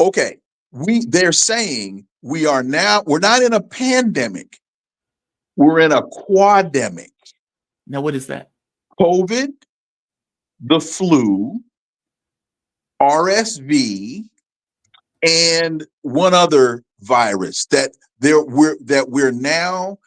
Okay. They're saying we're not in a pandemic. We're in a quademic. Now, what is that? COVID, the flu, RSV, and one other virus that we're now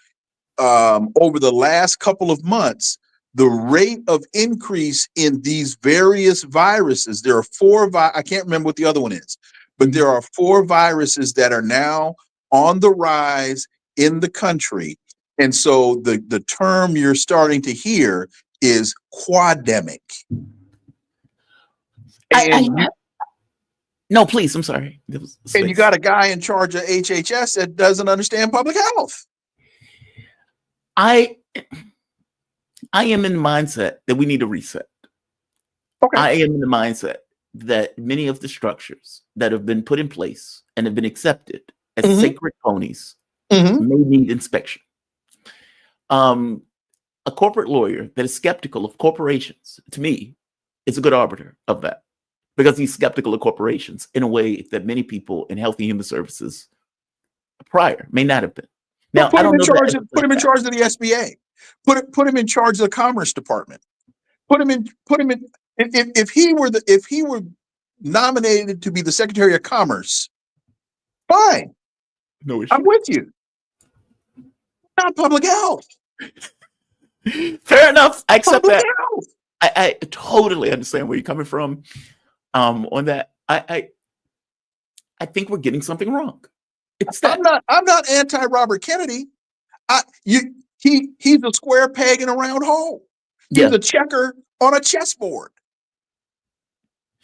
over the last couple of months, the rate of increase in these various viruses. There are four. I can't remember what the other one is, but there are four viruses that are now on the rise in the country. And so the term you're starting to hear is quademic. No, please. I'm sorry. And you got a guy in charge of HHS that doesn't understand public health. I am in the mindset that we need a reset. Okay. I am in the mindset that many of the structures that have been put in place and have been accepted as sacred ponies may need inspection. A corporate lawyer that is skeptical of corporations, to me, is a good arbiter of that, because he's skeptical of corporations in a way that many people in health and human services prior may not have been. Now, put I don't him in know charge. Put him in charge of the SBA. Put him in charge of the Commerce Department. Put him in. If he were nominated to be the Secretary of Commerce, fine. No issue. I'm with you. Not public health. Fair enough. I accept Public that. health. I totally understand where you're coming from on that. I think we're getting something wrong. It's that. I'm not anti-Robert Kennedy. He's a square peg in a round hole. He's a checker on a chessboard.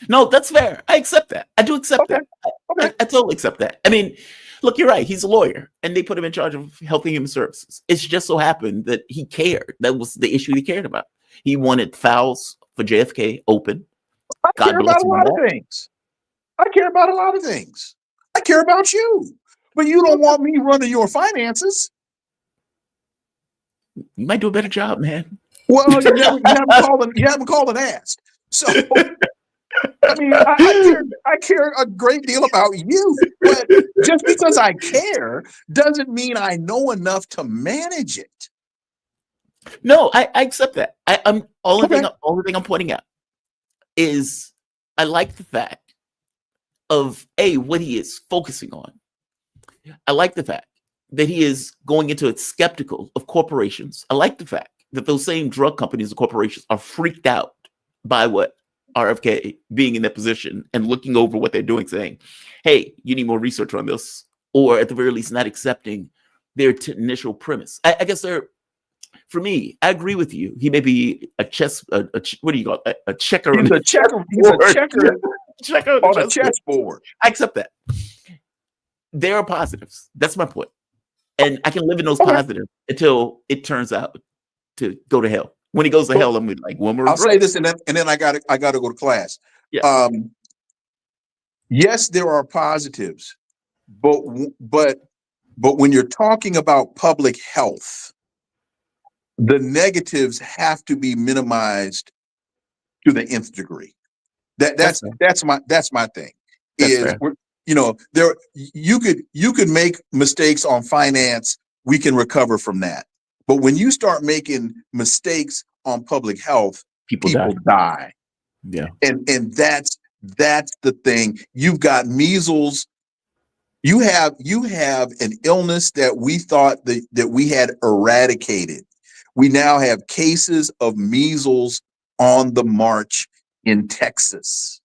No, that's fair. I accept that. I do accept that. Okay. I totally accept that. I mean, look, you're right. He's a lawyer, and they put him in charge of health and human services. It's just so happened that he cared. That was the issue he cared about. He wanted files for JFK open. I care about a lot of things. I care about a lot of things. I care about you, but you don't want me running your finances. You might do a better job, man. Well, you haven't called and asked. So, I mean, I care a great deal about you, but just because I care doesn't mean I know enough to manage it. No, I accept that. I'm only thing I'm pointing out is I like the fact of what he is focusing on. I like the fact that he is going into it skeptical of corporations. I like the fact that those same drug companies and corporations are freaked out by what RFK being in that position and looking over what they're doing, saying, hey, you need more research on this, or at the very least not accepting their initial premise. I guess for me, I agree with you. He may be a what do you call it? A checker. He's a checker. He's a checker checker on a chessboard. I accept that. There are positives. That's my point. And I can live in those Okay. positives until it turns out to go to hell. When he goes to hell, I'm gonna be like, Wilmer. I'll say this, and then I gotta go to class. Yeah. Yes, there are positives, but when you're talking about public health, the negatives have to be minimized to the nth degree. That's my thing. That's fair. You could make mistakes on finance. We can recover from that. But when you start making mistakes on public health, people die. Yeah. And that's the thing. You've got measles. You have an illness that we thought that we had eradicated. We now have cases of measles on the march in Texas.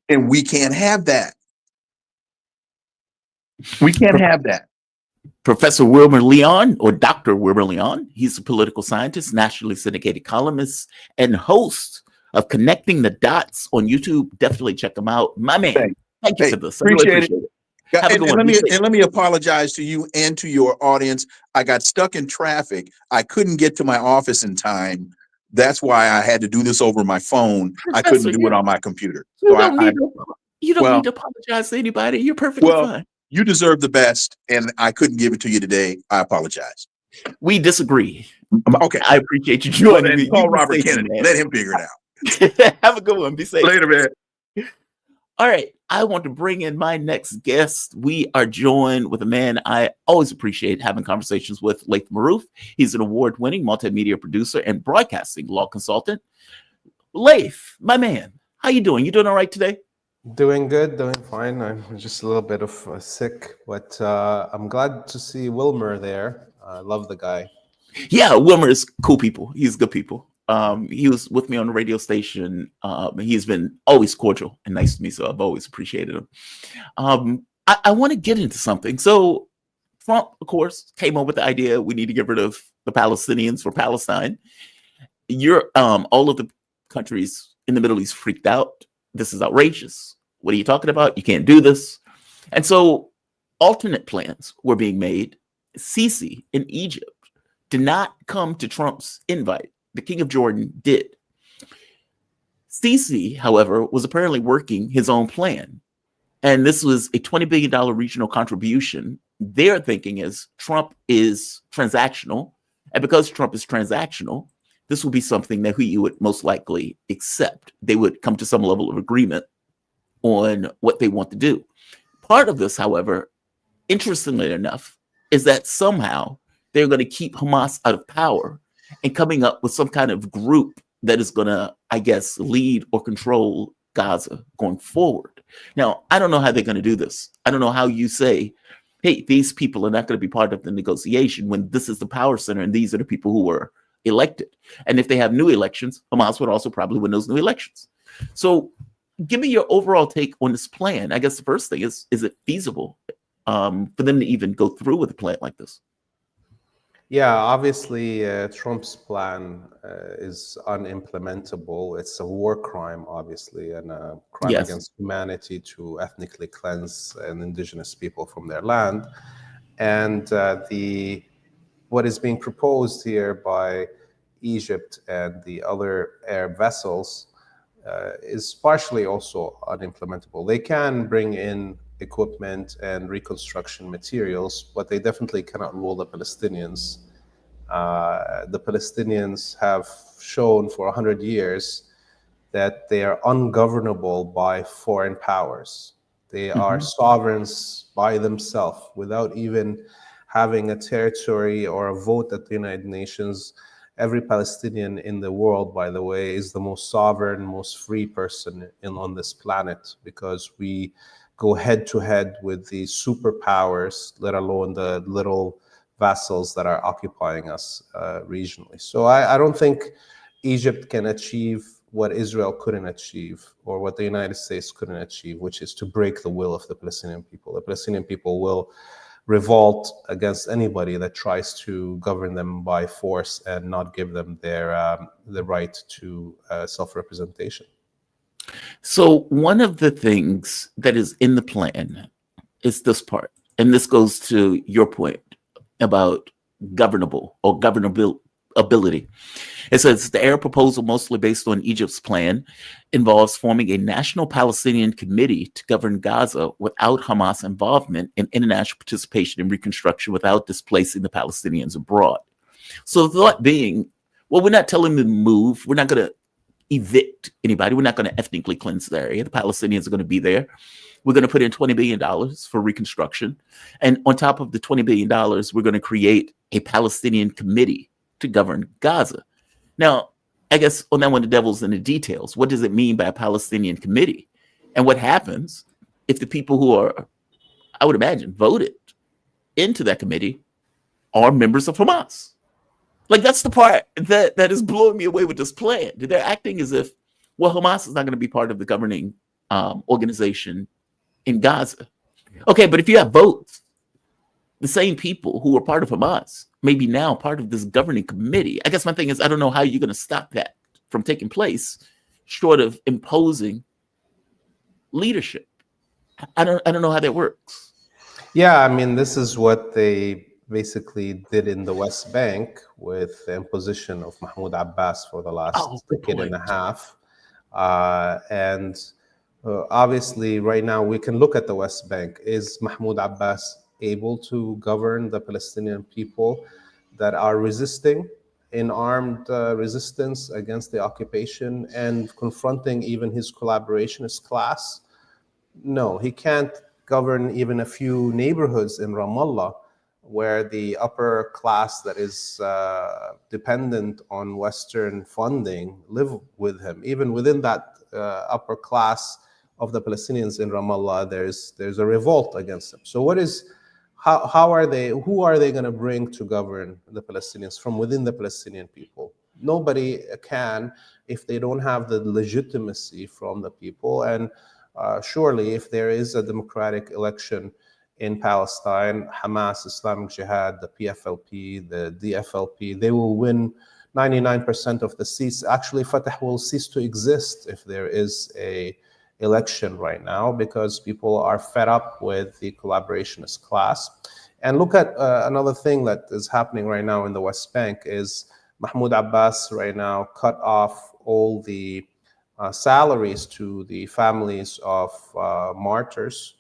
And we can't have that. We can't have that. Professor Wilmer Leon, or Dr. Wilmer Leon, he's a political scientist, nationally syndicated columnist, and host of Connecting the Dots on YouTube. Definitely check him out. My man, thank you for this. I really appreciate it. And let me apologize to you and to your audience. I got stuck in traffic. I couldn't get to my office in time. That's why I had to do this over my phone. I couldn't do it on my computer. You don't need to apologize to anybody. You're perfectly fine. You deserve the best, and I couldn't give it to you today. I apologize. We disagree. Okay. I appreciate you joining me. Call Robert Kennedy. Let him figure it out. Have a good one. Be safe. Later, man. All right. I want to bring in my next guest. We are joined with a man I always appreciate having conversations with, Latham Maloof. He's an award-winning multimedia producer and broadcasting law consultant. Lath, my man, how you doing? You doing all right today? Doing good, doing fine. I'm just a little bit of sick, but I'm glad to see Wilmer there. I love the guy. Yeah, Wilmer is cool people. He's good people. He was with me on the radio station. He's been always cordial and nice to me, so I've always appreciated him. I want to get into something. So Trump, of course, came up with the idea we need to get rid of the Palestinians for Palestine. All of the countries in the Middle East freaked out. This is outrageous. What are you talking about? You can't do this. And so alternate plans were being made. Sisi in Egypt did not come to Trump's invite. The King of Jordan did. Sisi, however, was apparently working his own plan. And this was a $20 billion regional contribution. Their thinking is Trump is transactional. And because Trump is transactional, this will be something that he would most likely accept. They would come to some level of agreement on what they want to do. Part of this, however, interestingly enough, is that somehow they're going to keep Hamas out of power and coming up with some kind of group that is going to, I guess, lead or control Gaza going forward. Now, I don't know how they're going to do this. I don't know how you say, hey, these people are not going to be part of the negotiation when this is the power center and these are the people who were elected. And if they have new elections, Hamas would also probably win those new elections. So give me your overall take on this plan. I guess the first thing is it feasible for them to even go through with a plan like this? Yeah, obviously, Trump's plan is unimplementable. It's a war crime, obviously, and a crime against humanity to ethnically cleanse an indigenous people from their land. And what is being proposed here by Egypt and the other Arab vessels is partially also unimplementable. They can bring in equipment and reconstruction materials, but they definitely cannot rule the Palestinians. The Palestinians have shown for 100 years that they are ungovernable by foreign powers. They are sovereigns by themselves without even having a territory or a vote at the United Nations. Every Palestinian in the world, by the way, is the most sovereign, most free person on this planet, because we go head to head with the superpowers, let alone the little vassals that are occupying us regionally. So I don't think Egypt can achieve what Israel couldn't achieve, or what the United States couldn't achieve, which is to break the will of the Palestinian people. The Palestinian people will revolt against anybody that tries to govern them by force and not give them their the right to self-representation. So one of the things that is in the plan is this part, and this goes to your point about governable or governability. It says the Arab proposal, mostly based on Egypt's plan, involves forming a national Palestinian committee to govern Gaza without Hamas involvement and international participation in reconstruction without displacing the Palestinians abroad. So the thought being, well, we're not telling them to move. We're not going to evict anybody. We're not going to ethnically cleanse the area. The Palestinians are going to be there. We're going to put in $20 billion for reconstruction. And on top of the $20 billion, we're going to create a Palestinian committee to govern Gaza. Now, I guess on that one, the devil's in the details. What does it mean by a Palestinian committee? And what happens if the people who are, I would imagine, voted into that committee are members of Hamas? Like, that's the part that is blowing me away with this plan. They're acting as if, well, Hamas is not going to be part of the governing organization in Gaza. Okay, but if you have votes, the same people who are part of Hamas may be now part of this governing committee. I guess my thing is, I don't know how you're going to stop that from taking place, short of imposing leadership. I don't know how that works. Yeah, I mean, this is what they basically did in the West Bank with the imposition of Mahmoud Abbas for the last decade and a half. Obviously, right now, we can look at the West Bank. Is Mahmoud Abbas able to govern the Palestinian people that are resisting in armed resistance against the occupation and confronting even his collaborationist class? No, he can't govern even a few neighborhoods in Ramallah where the upper class that is dependent on Western funding live with him. Even within that upper class of the Palestinians in Ramallah, there's a revolt against them. So who are they going to bring to govern the Palestinians from within the Palestinian people? Nobody can if they don't have the legitimacy from the people. And surely if there is a democratic election in Palestine, Hamas, Islamic Jihad, the PFLP, the DFLP, they will win 99% of the seats. Actually, Fatah will cease to exist if there is a election right now, because people are fed up with the collaborationist class. And look at another thing that is happening right now in the West Bank is Mahmoud Abbas right now cut off all the salaries to the families of martyrs,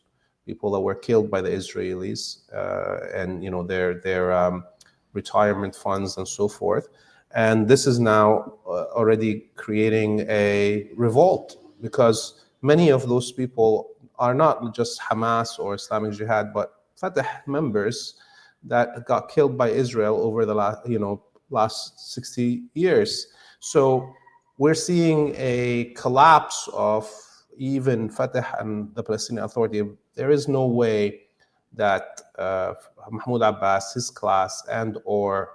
people that were killed by the Israelis, and their retirement funds and so forth. And this is now already creating a revolt, because many of those people are not just Hamas or Islamic Jihad, but Fatah members that got killed by Israel over the last 60 years. So we're seeing a collapse of even Fatah and the Palestinian Authority. There is no way that Mahmoud Abbas, his class, and or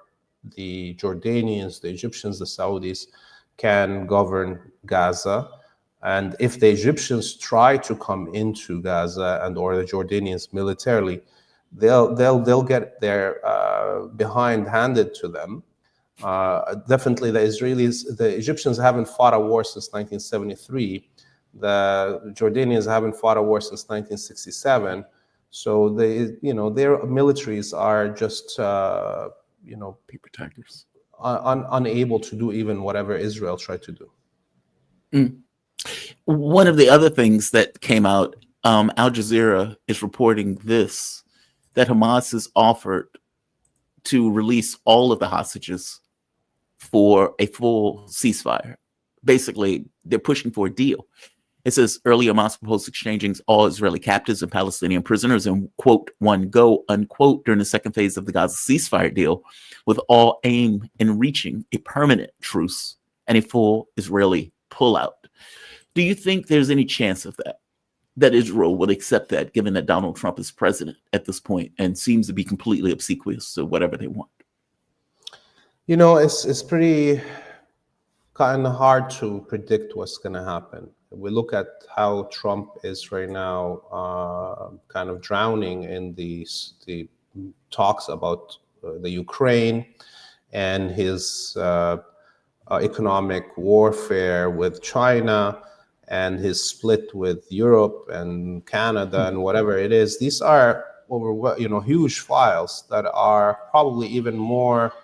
the Jordanians, the Egyptians, the Saudis can govern Gaza. And if the Egyptians try to come into Gaza and or the Jordanians militarily, they'll get their behind handed to them. Definitely, the Egyptians haven't fought a war since 1973. The Jordanians haven't fought a war since 1967. So their militaries are just paper tigers, unable to do even whatever Israel tried to do. One of the other things that came out, Al Jazeera is reporting this, that Hamas has offered to release all of the hostages for a full ceasefire. Basically, they're pushing for a deal. It says earlier Hamas proposed exchanging all Israeli captives and Palestinian prisoners in, quote, one go, unquote, during the second phase of the Gaza ceasefire deal, with all aim in reaching a permanent truce and a full Israeli pullout. Do you think there's any chance of that Israel would accept that, given that Donald Trump is president at this point and seems to be completely obsequious to whatever they want? It's pretty kind of hard to predict what's going to happen. We look at how Trump is right now, kind of drowning in the talks about the Ukraine and his economic warfare with China and his split with Europe and Canada and whatever it is. These are huge files that are probably even more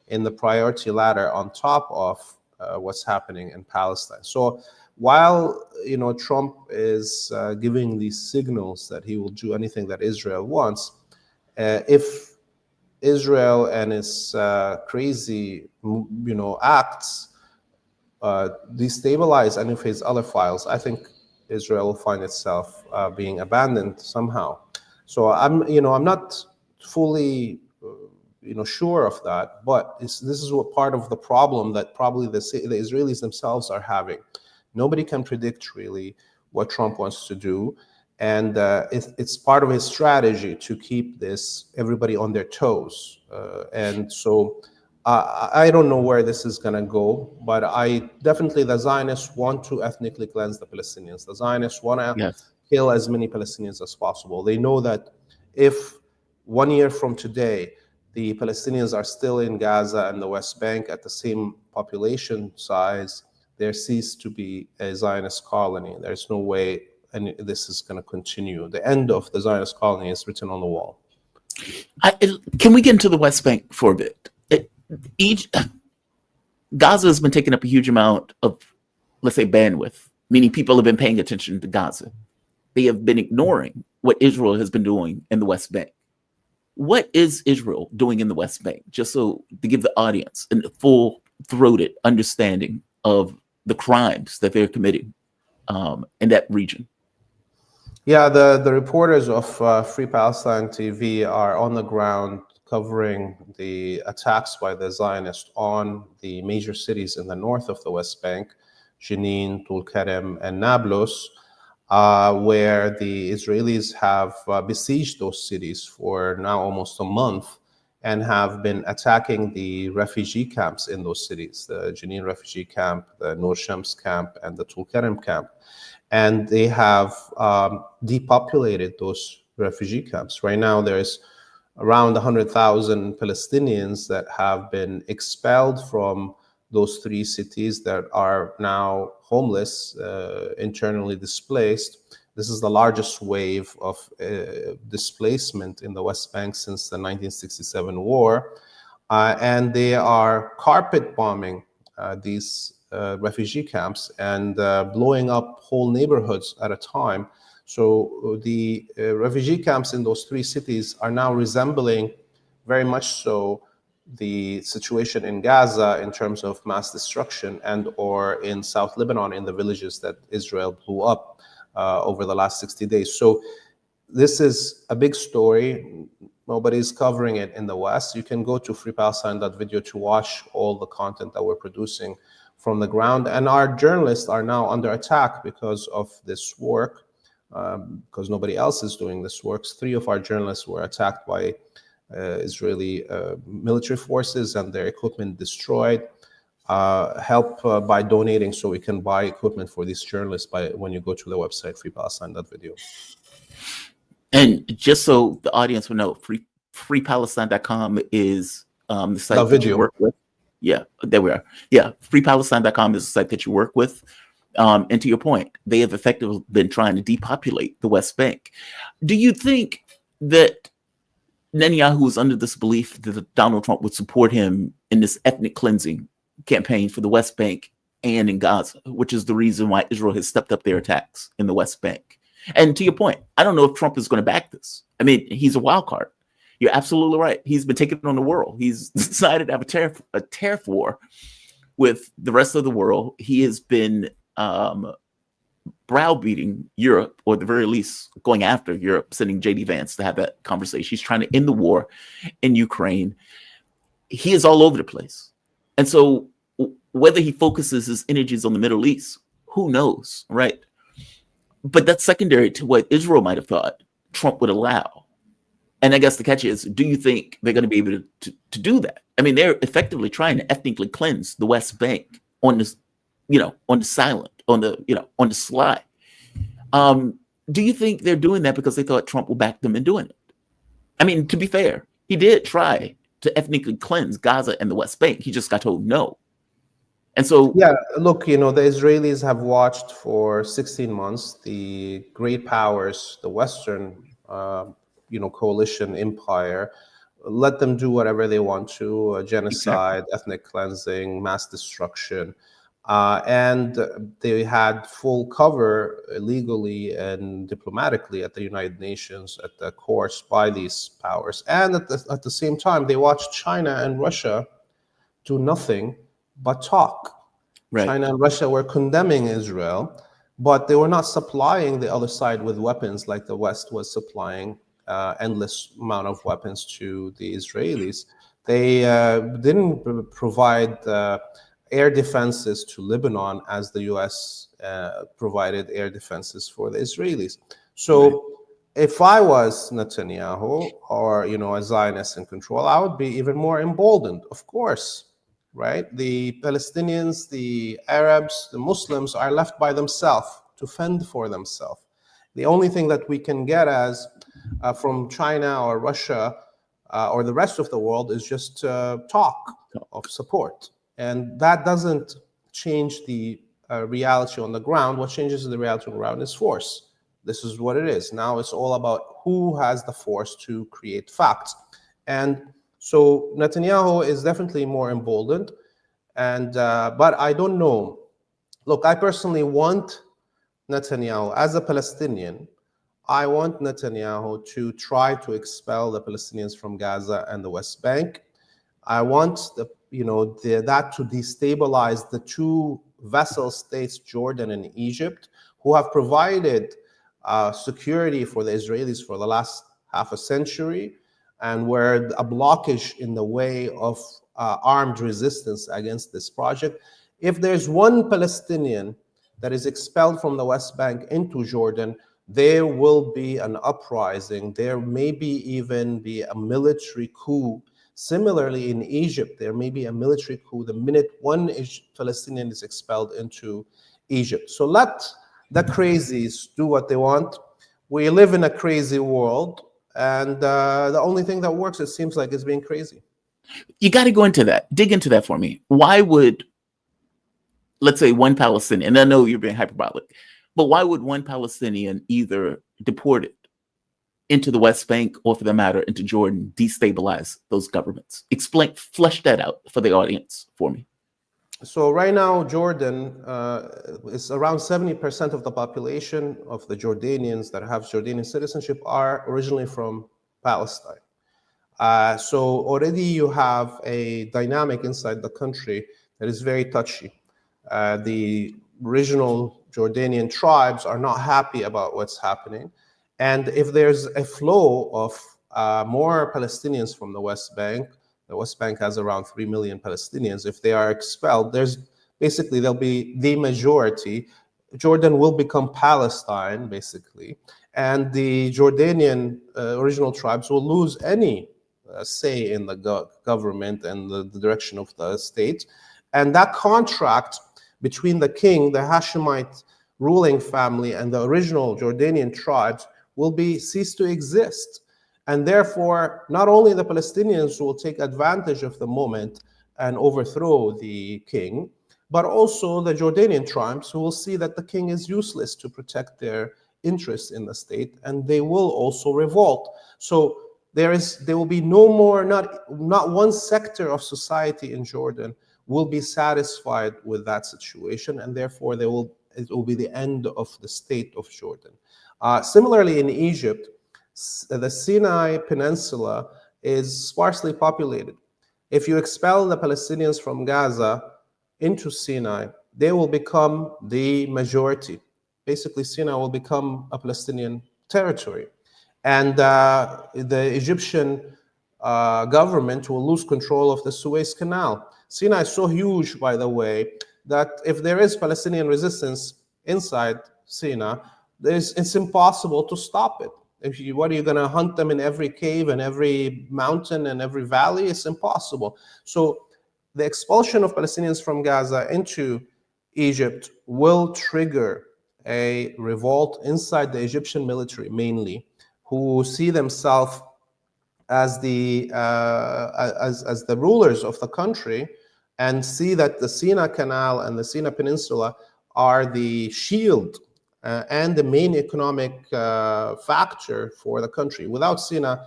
in the priority ladder on top of what's happening in Palestine. So while Trump is giving these signals that he will do anything that Israel wants, if Israel and its crazy acts destabilize any of his other files, I think Israel will find itself being abandoned somehow. So I'm not fully sure of that, but this is what part of the problem that probably the Israelis themselves are having. Nobody can predict really what Trump wants to do, and it's part of his strategy to keep everybody on their toes. And so I don't know where this is going to go, but the Zionists want to ethnically cleanse the Palestinians. The Zionists want to kill as many Palestinians as possible. They know that if 1 year from today, the Palestinians are still in Gaza and the West Bank at the same population size, there ceases to be a Zionist colony. There's no way this is going to continue. The end of the Zionist colony is written on the wall. Can we get into the West Bank for a bit? Gaza has been taking up a huge amount of, let's say, bandwidth, meaning people have been paying attention to Gaza. They have been ignoring what Israel has been doing in the West Bank. What is Israel doing in the West Bank? Just so to give the audience a full-throated understanding of the crimes that they're committing in that region. Yeah, the reporters of Free Palestine TV are on the ground covering the attacks by the Zionists on the major cities in the north of the West Bank, Jenin, Tulkarem, and Nablus, where the Israelis have besieged those cities for now almost a month and have been attacking the refugee camps in those cities, the Jenin refugee camp, the Nur Shams camp, and the Tulkarem camp. And they have depopulated those refugee camps. Right now, there's around 100,000 Palestinians that have been expelled from those three cities that are now homeless, internally displaced. This is the largest wave of displacement in the West Bank since the 1967 war. And they are carpet bombing these refugee camps and blowing up whole neighborhoods at a time. So the refugee camps in those three cities are now resembling very much so the situation in Gaza in terms of mass destruction, and or in South Lebanon in the villages that Israel blew up over the last 60 days. So this is a big story. Nobody's covering it in the West. You can go to freepalestine.video to watch all the content that we're producing from the ground. And our journalists are now under attack because of this work, because nobody else is doing this work. 3 of our journalists were attacked by Israeli military forces and their equipment destroyed. Help by donating so we can buy equipment for these journalists when you go to the website freepalestine.video. And just so the audience will know, freepalestine.com is the site that you work with. Yeah, there we are. Yeah, freepalestine.com is the site that you work with. And to your point, they have effectively been trying to depopulate the West Bank. Do you think that Netanyahu is under this belief that Donald Trump would support him in this ethnic cleansing campaign for the West Bank and in Gaza, which is the reason why Israel has stepped up their attacks in the West Bank? And to your point, I don't know if Trump is going to back this. I mean, he's a wild card. You're absolutely right. He's been taking on the world. He's decided to have a tariff war with the rest of the world. He has been browbeating Europe, or at the very least going after Europe, sending J.D. Vance to have that conversation. He's trying to end the war in Ukraine. He is all over the place. And so whether he focuses his energies on the Middle East, who knows, right? But that's secondary to what Israel might have thought Trump would allow. And I guess the catch is, do you think they're going to be able to do that? I mean, they're effectively trying to ethnically cleanse the West Bank on this on the silent, on the slide. Do you think they're doing that because they thought Trump would back them in doing it? I mean, to be fair, he did try to ethnically cleanse Gaza and the West Bank. He just got told no. And so, yeah, look, the Israelis have watched for 16 months the great powers, the Western, coalition empire, let them do whatever they want to, genocide, ethnic cleansing, mass destruction. And they had full cover legally and diplomatically at the United Nations, at the courts by these powers. And at the same time, they watched China and Russia do nothing but talk. right, China and Russia were condemning Israel, but they were not supplying the other side with weapons like the West was supplying endless amount of weapons to the Israelis. They didn't provide air defenses to Lebanon as the U.S. Provided air defenses for the Israelis. So if I was Netanyahu or, a Zionist in control, I would be even more emboldened, of course, right? The Palestinians, the Arabs, the Muslims are left by themselves to fend for themselves. The only thing that we can get as from China or Russia or the rest of the world is just talk of support. And that doesn't change the reality on the ground. What changes the reality on the ground is force. This is what it is. Now it's all about who has the force to create facts. And so Netanyahu is definitely more emboldened. And but I don't know. Look, I personally want Netanyahu, as a Palestinian, I want Netanyahu to try to expel the Palestinians from Gaza and the West Bank. I want that to destabilize the two vassal states, Jordan and Egypt, who have provided security for the Israelis for the last half a century, and were a blockage in the way of armed resistance against this project. If there's one Palestinian that is expelled from the West Bank into Jordan, there will be an uprising. There may even be a military coup. Similarly, in Egypt, there may be a military coup the minute one Palestinian is expelled into Egypt. So let the crazies do what they want. We live in a crazy world, and the only thing that works, it seems like, is being crazy. You got to go into that. Dig into that for me. Why would, let's say, one Palestinian, and I know you're being hyperbolic, but why would one Palestinian either deported into the West Bank or, for the matter, into Jordan, destabilize those governments? Flesh that out for the audience for me. So right now, Jordan is around 70% of the population of the Jordanians that have Jordanian citizenship are originally from Palestine. So already you have a dynamic inside the country that is very touchy. The original Jordanian tribes are not happy about what's happening. And if there's a flow of more Palestinians from the West Bank has around 3 million Palestinians. If they are expelled, there'll be the majority. Jordan will become Palestine, basically. And the Jordanian original tribes will lose any say in the government and the direction of the state. And that contract between the king, the Hashemite ruling family, and the original Jordanian tribes will cease to exist. And therefore, not only the Palestinians will take advantage of the moment and overthrow the king, but also the Jordanian tribes who will see that the king is useless to protect their interests in the state, and they will also revolt. So there will be no more, not one sector of society in Jordan will be satisfied with that situation, and therefore it will be the end of the state of Jordan. Similarly, in Egypt, the Sinai Peninsula is sparsely populated. If you expel the Palestinians from Gaza into Sinai, they will become the majority. Basically, Sinai will become a Palestinian territory. And the Egyptian government will lose control of the Suez Canal. Sinai is so huge, by the way, that if there is Palestinian resistance inside Sinai, it's impossible to stop it. What are you going to hunt them in every cave and every mountain and every valley? It's impossible. So the expulsion of Palestinians from Gaza into Egypt will trigger a revolt inside the Egyptian military, mainly, who see themselves as the as the rulers of the country, and see that the Sinai Canal and the Sinai Peninsula are the shield and the main economic factor for the country. Without Sinai,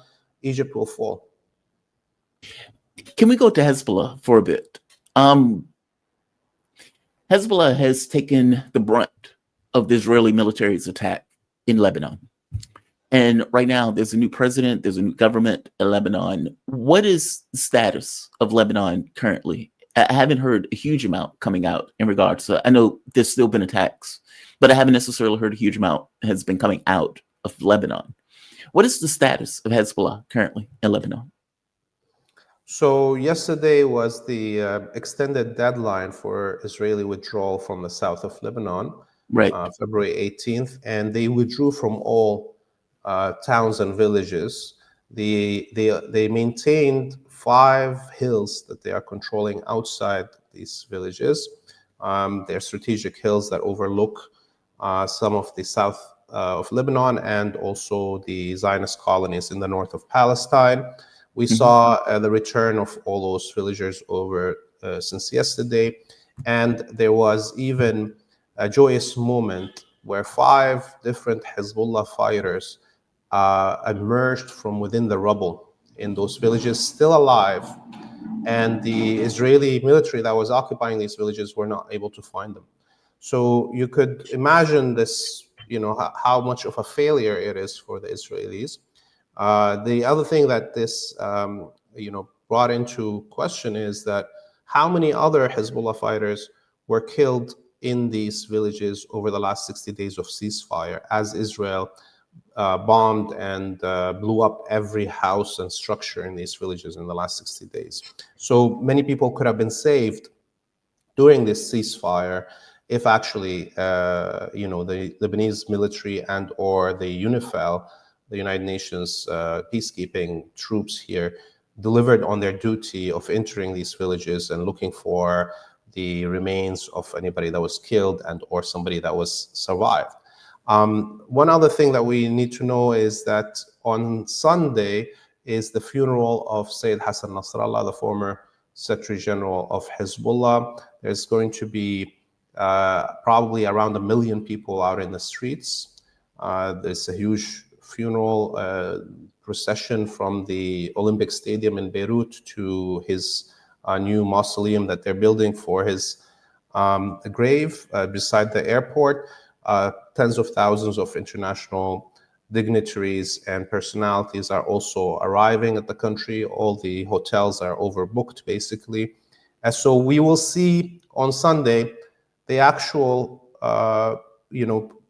Egypt will fall. Can we go to Hezbollah for a bit? Hezbollah has taken the brunt of the Israeli military's attack in Lebanon. And right now, there's a new president, there's a new government in Lebanon. What is the status of Lebanon currently? I haven't heard a huge amount coming out in regards to, I know there's still been attacks, but I haven't necessarily heard a huge amount has been coming out of Lebanon. What is the status of Hezbollah currently in Lebanon? So yesterday was the extended deadline for Israeli withdrawal from the south of Lebanon, Right. February 18th, and they withdrew from all towns and villages. They maintained 5 hills that they are controlling outside these villages. They're strategic hills that overlook some of the south of Lebanon and also the Zionist colonies in the north of Palestine. We saw the return of all those villagers over since yesterday, and there was even a joyous moment where 5 different Hezbollah fighters emerged from within the rubble in those villages, still alive, and the Israeli military that was occupying these villages were not able to find them. So you could imagine this, how much of a failure it is for the Israelis. The other thing that this, brought into question is that how many other Hezbollah fighters were killed in these villages over the last 60 days of ceasefire, as Israel bombed and blew up every house and structure in these villages in the last 60 days. So many people could have been saved during this ceasefire if actually, the Lebanese military and or the UNIFIL, the United Nations peacekeeping troops here, delivered on their duty of entering these villages and looking for the remains of anybody that was killed and or somebody that was survived. One other thing that we need to know is that on Sunday is the funeral of Sayyid Hassan Nasrallah, the former Secretary General of Hezbollah. There's going to be probably around 1 million people out in the streets. There's a huge funeral procession from the Olympic Stadium in Beirut to his new mausoleum that they're building for his grave beside the airport. Tens of thousands of international dignitaries and personalities are also arriving at the country. All the hotels are overbooked, basically. And so we will see on Sunday the actual,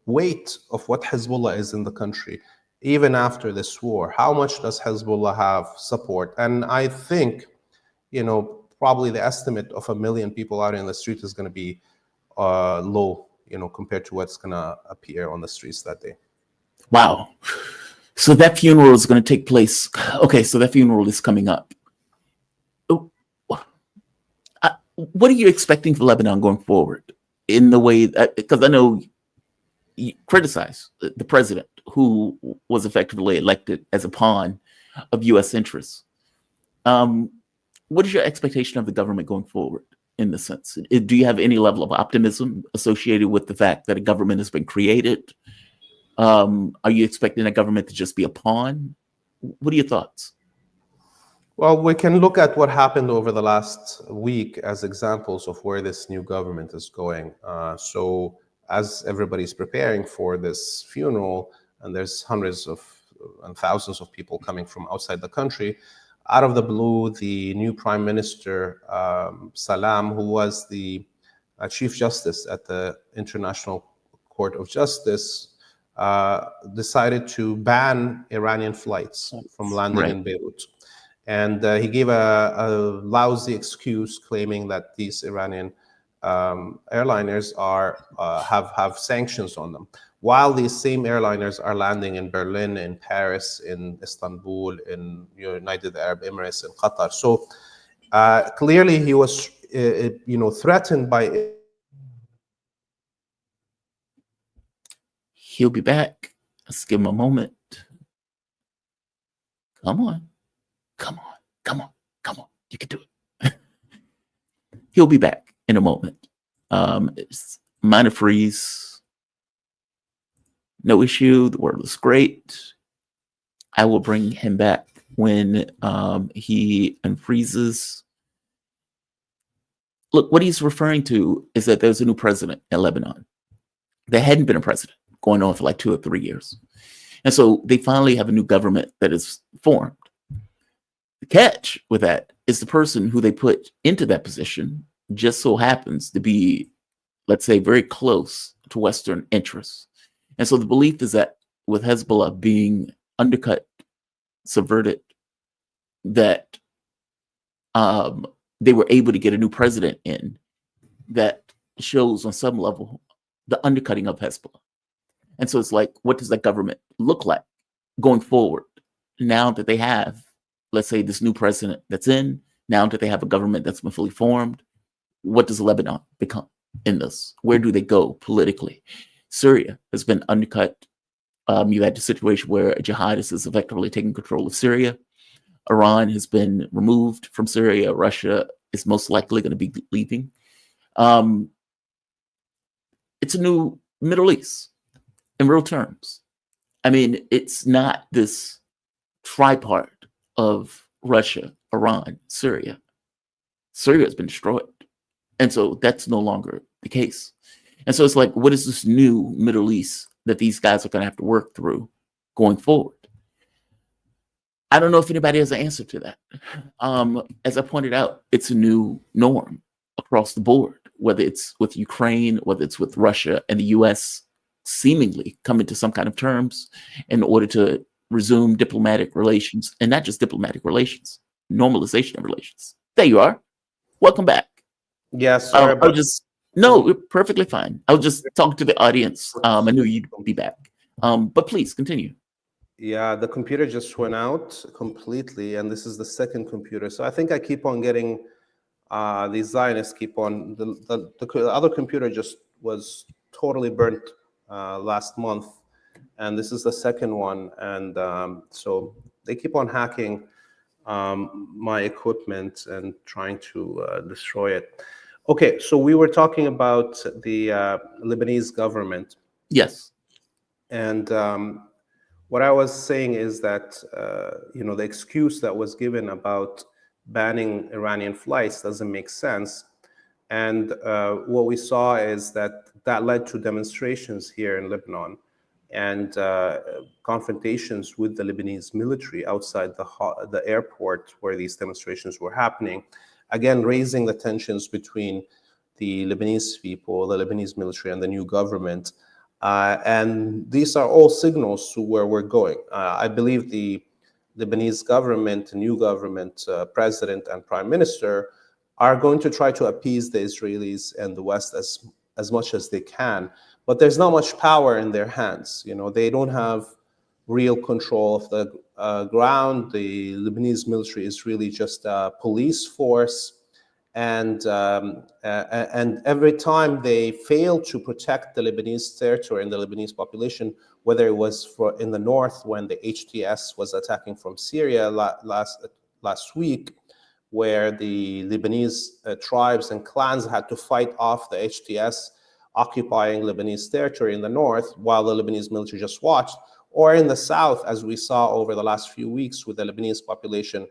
weight of what Hezbollah is in the country, even after this war. How much does Hezbollah have support? And I think, probably the estimate of 1 million people out in the street is going to be low, compared to what's going to appear on the streets that day. Wow. So that funeral is going to take place. Okay, so that funeral is coming up. What are you expecting for Lebanon going forward in the way that, because I know you criticize the president who was effectively elected as a pawn of U.S. interests. What is your expectation of the government going forward in this sense? Do you have any level of optimism associated with the fact that a government has been created? Are you expecting a government to just be a pawn? What are your thoughts? Well, we can look at what happened over the last week as examples of where this new government is going. So as everybody's preparing for this funeral, and there's hundreds of and thousands of people coming from outside the country, out of the blue, the new Prime Minister, Salam, who was the Chief Justice at the International Court of Justice, decided to ban Iranian flights from landing in Beirut. And he gave a lousy excuse, claiming that these Iranian airliners have sanctions on them, while these same airliners are landing in Berlin, in Paris, in Istanbul, in United Arab Emirates, in Qatar. So clearly he was, threatened by He'll be back. Let's give him a moment. Come on. Come on. Come on. Come on. You can do it. He'll be back in a moment. It's minor freeze. No issue. The world is great. I will bring him back when he unfreezes. Look, what he's referring to is that there's a new president in Lebanon. There hadn't been a president going on for like 2 or 3 years. And so they finally have a new government that is formed. The catch with that is the person who they put into that position just so happens to be, let's say, very close to Western interests. And so the belief is that with Hezbollah being undercut, subverted, that they were able to get a new president in that shows on some level the undercutting of Hezbollah. And so it's like, what does that government look like going forward now that they have, let's say, this new president that's in, now that they have a government that's been fully formed? What does Lebanon become in this? Where do they go politically? Syria has been undercut. You had the situation where jihadists is effectively taking control of Syria. Iran has been removed from Syria. Russia is most likely going to be leaving. It's a new Middle East in real terms. I mean, it's not this tripart of Russia, Iran, Syria. Syria has been destroyed. And so that's no longer the case. And so it's like, what is this new Middle East that these guys are going to have to work through going forward? I don't know if anybody has an answer to that. As I pointed out, it's a new norm across the board, whether it's with Ukraine, whether it's with Russia and the US seemingly coming to some kind of terms in order to resume diplomatic relations, and not just diplomatic relations, normalization of relations. There you are. Welcome back. Yes, sorry, No, you're perfectly fine. I'll just talk to the audience. I knew you'd be back. But please continue. Yeah, the computer just went out completely, and this is the second computer. So I think I keep on getting these Zionists keep on. The other computer just was totally burnt last month, and this is the second one. And so they keep on hacking my equipment and trying to destroy it. Okay, so we were talking about the Lebanese government. Yes. And what I was saying is that, the excuse that was given about banning Iranian flights doesn't make sense. And what we saw is that led to demonstrations here in Lebanon and confrontations with the Lebanese military outside the airport where these demonstrations were happening. Again, raising the tensions between the Lebanese people, the Lebanese military, and the new government. And these are all signals to where we're going. I believe the Lebanese government, new government, president and prime minister are going to try to appease the Israelis and the West as much as they can. But there's not much power in their hands. They don't have real control of the ground. The Lebanese military is really just a police force. And every time they fail to protect the Lebanese territory and the Lebanese population, whether it was in the north when the HTS was attacking from Syria last week, where the Lebanese tribes and clans had to fight off the HTS occupying Lebanese territory in the north while the Lebanese military just watched, or in the south, as we saw over the last few weeks with the Lebanese population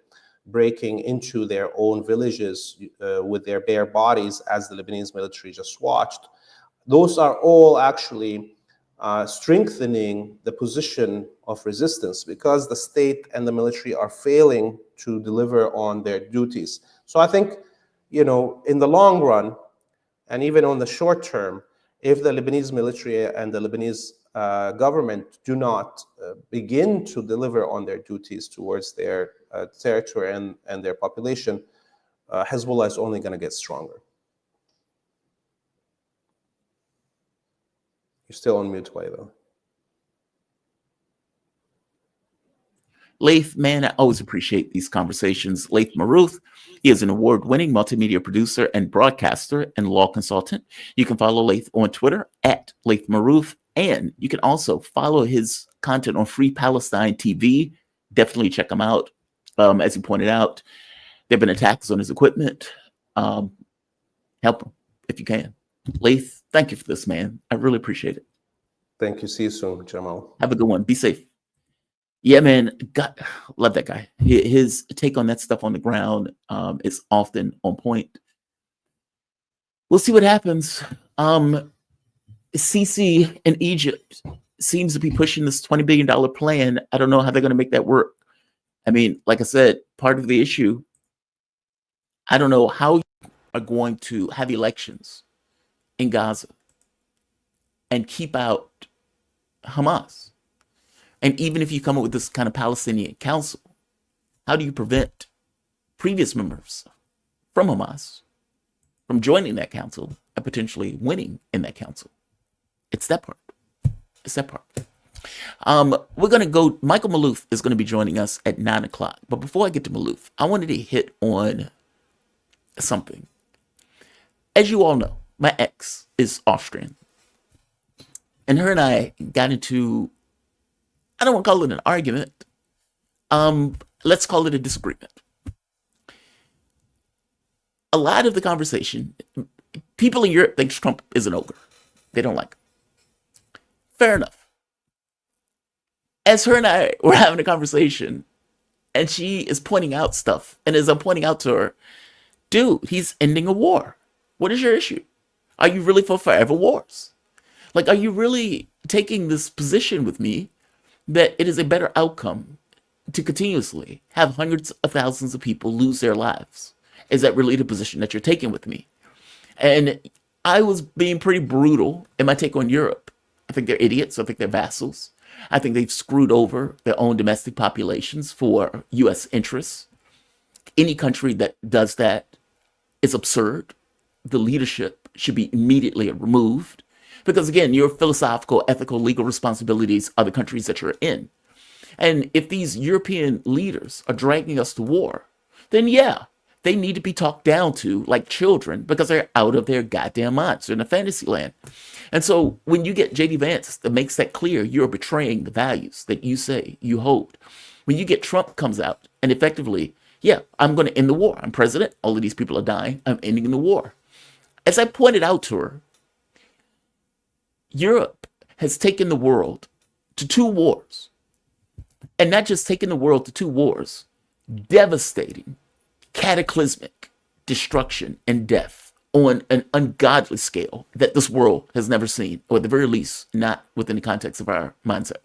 breaking into their own villages with their bare bodies as the Lebanese military just watched. Those are all actually strengthening the position of resistance because the state and the military are failing to deliver on their duties. So I think, in the long run, and even on the short term, if the Lebanese military and the Lebanese government do not begin to deliver on their duties towards their territory and their population, Hezbollah is only going to get stronger. You're still on mute, Waylo. Laith, man, I always appreciate these conversations. Laith Maloof, he is an award-winning multimedia producer and broadcaster and law consultant. You can follow Laith on Twitter at Laith Maloof, And you can also follow his content on Free Palestine TV. Definitely check him out. As you pointed out, there have been attacks on his equipment. Help him if you can. Laith, thank you for this, man. I really appreciate it. Thank you. See you soon, Jamal. Have a good one. Be safe. Yeah, man. God, love that guy. His take on that stuff on the ground is often on point. We'll see what happens. Sisi in Egypt seems to be pushing this $20 billion plan. I don't know how they're going to make that work. I mean, like I said, part of the issue, I don't know how you are going to have elections in Gaza and keep out Hamas. And even if you come up with this kind of Palestinian council, how do you prevent previous members from Hamas from joining that council and potentially winning in that council? It's that part. It's that part. We're going to go. Michael Maloof is going to be joining us at 9 o'clock. But before I get to Maloof, I wanted to hit on something. As you all know, my ex is Austrian. And her and I got into, I don't want to call it an argument. Let's call it a disagreement. A lot of the conversation, people in Europe think Trump is an ogre. They don't like him. Fair enough. As her and I were having a conversation, and she is pointing out stuff, and as I'm pointing out to her, dude, he's ending a war. What is your issue? Are you really for forever wars? Like, are you really taking this position with me that it is a better outcome to continuously have hundreds of thousands of people lose their lives? Is that really the position that you're taking with me? And I was being pretty brutal in my take on Europe. I think they're idiots. I think they're vassals. I think they've screwed over their own domestic populations for U.S. interests. Any country that does that is absurd. The leadership should be immediately removed. Because again, your philosophical, ethical, legal responsibilities are the countries that you're in. And if these European leaders are dragging us to war, then yeah, they need to be talked down to like children because they're out of their goddamn minds. They're in a fantasy land. And so when you get J.D. Vance that makes that clear, you're betraying the values that you say you hold. When you get Trump comes out and effectively, yeah, I'm going to end the war. I'm president. All of these people are dying. I'm ending the war. As I pointed out to her, Europe has taken the world to 2 wars. And not just taken the world to 2 wars, devastating, cataclysmic destruction and death on an ungodly scale that this world has never seen, or at the very least, not within the context of our mindset.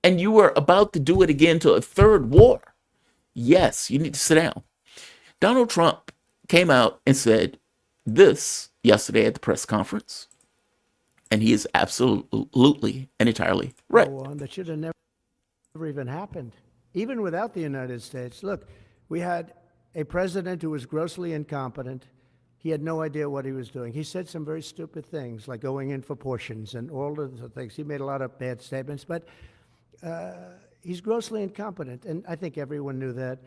And you were about to do it again to a 3rd war. Yes, you need to sit down. Donald Trump came out and said this yesterday at the press conference, and he is absolutely and entirely right. That should have never even happened, even without the United States. Look, we had a president who was grossly incompetent. He had no idea what he was doing. He said some very stupid things, like going in for portions and all of the things. He made a lot of bad statements, but he's grossly incompetent, and I think everyone knew that.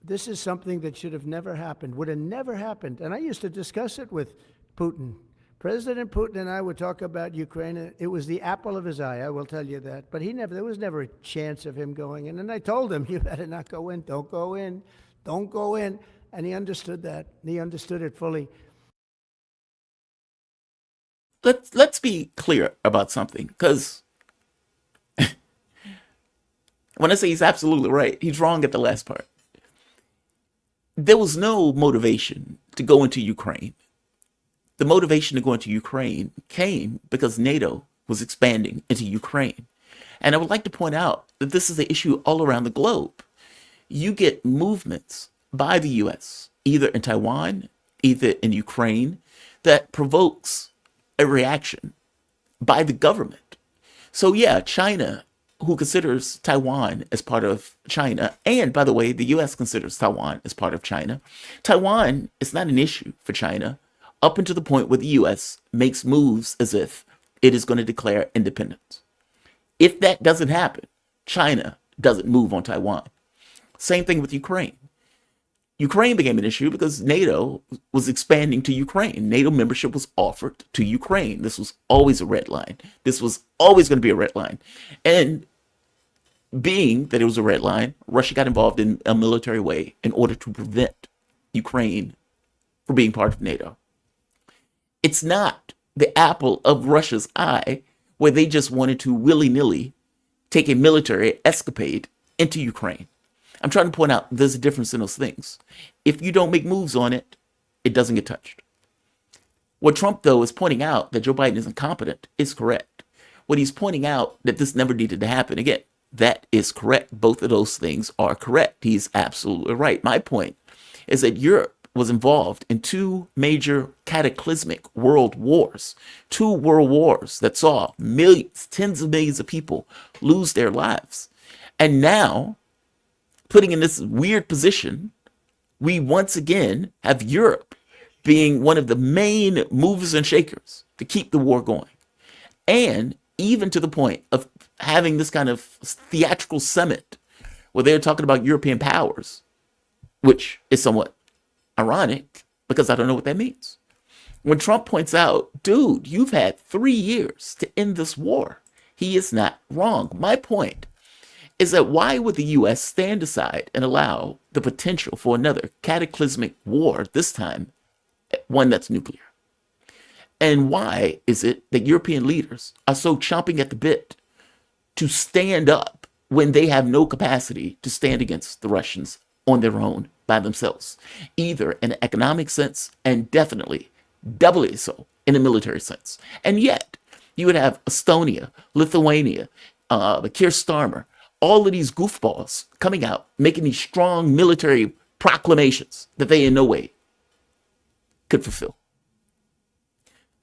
This is something that should have never happened, would have never happened. And I used to discuss it with Putin. President Putin and I would talk about Ukraine. It was the apple of his eye, I will tell you that. But there was never a chance of him going in. And I told him, you better not go in. Don't go in. Don't go in. And he understood that. He understood it fully. Let's be clear about something, because when I say he's absolutely right, he's wrong at the last part. There was no motivation to go into Ukraine. The motivation to go into Ukraine came because NATO was expanding into Ukraine. And I would like to point out that this is an issue all around the globe. You get movements by the U.S., either in Taiwan, either in Ukraine, that provokes a reaction by the government. So yeah, China, who considers Taiwan as part of China, and by the way, the U.S. considers Taiwan as part of China. Taiwan is not an issue for China up until the point where the U.S. makes moves as if it is going to declare independence. If that doesn't happen, China doesn't move on Taiwan. Same thing with Ukraine. Ukraine became an issue because NATO was expanding to Ukraine. NATO membership was offered to Ukraine. This was always a red line. This was always going to be a red line. And being that it was a red line, Russia got involved in a military way in order to prevent Ukraine from being part of NATO. It's not the apple of Russia's eye where they just wanted to willy-nilly take a military escapade into Ukraine. I'm trying to point out there's a difference in those things. If you don't make moves on it, it doesn't get touched. What Trump, though, is pointing out that Joe Biden is incompetent is correct. What he's pointing out that this never needed to happen, again, that is correct. Both of those things are correct. He's absolutely right. My point is that Europe was involved in two major cataclysmic world wars, two world wars that saw millions, tens of millions of people lose their lives. And now, putting in this weird position, we once again have Europe being one of the main movers and shakers to keep the war going. And even to the point of having this kind of theatrical summit where they're talking about European powers, which is somewhat ironic because I don't know what that means. When Trump points out, dude, you've had 3 years to end this war, he is not wrong. My point is that why would the U.S. stand aside and allow the potential for another cataclysmic war, this time one that's nuclear? And why is it that European leaders are so chomping at the bit to stand up when they have no capacity to stand against the Russians on their own by themselves, either in an economic sense and definitely doubly so in a military sense? And yet you would have Estonia, Lithuania, Keir Starmer, all of these goofballs coming out, making these strong military proclamations that they in no way could fulfill.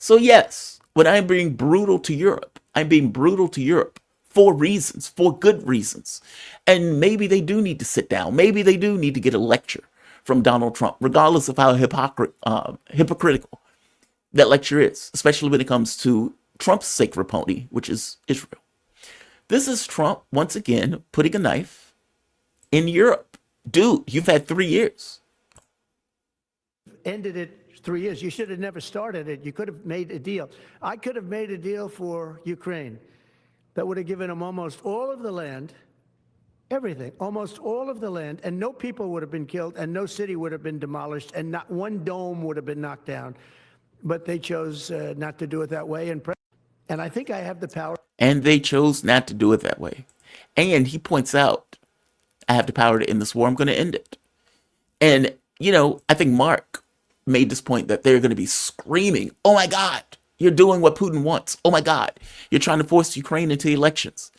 So yes, when I'm being brutal to Europe, I'm being brutal to Europe for reasons, for good reasons. And maybe they do need to sit down. Maybe they do need to get a lecture from Donald Trump, regardless of how hypocritical that lecture is, especially when it comes to Trump's sacred pony, which is Israel. This is Trump, once again, putting a knife in Europe. Dude, you've had 3 years. Ended it 3 years. You should have never started it. You could have made a deal. I could have made a deal for Ukraine that would have given them almost all of the land, everything, almost all of the land, and no people would have been killed, and no city would have been demolished, and not one dome would have been knocked down. But they chose not to do it that way. And I think I have the power. And they chose not to do it that way. And he points out, I have the power to end this war. I'm going to end it. And, you know, I think Mark made this point that they're going to be screaming, oh my God, you're doing what Putin wants. Oh my God, you're trying to force Ukraine into elections.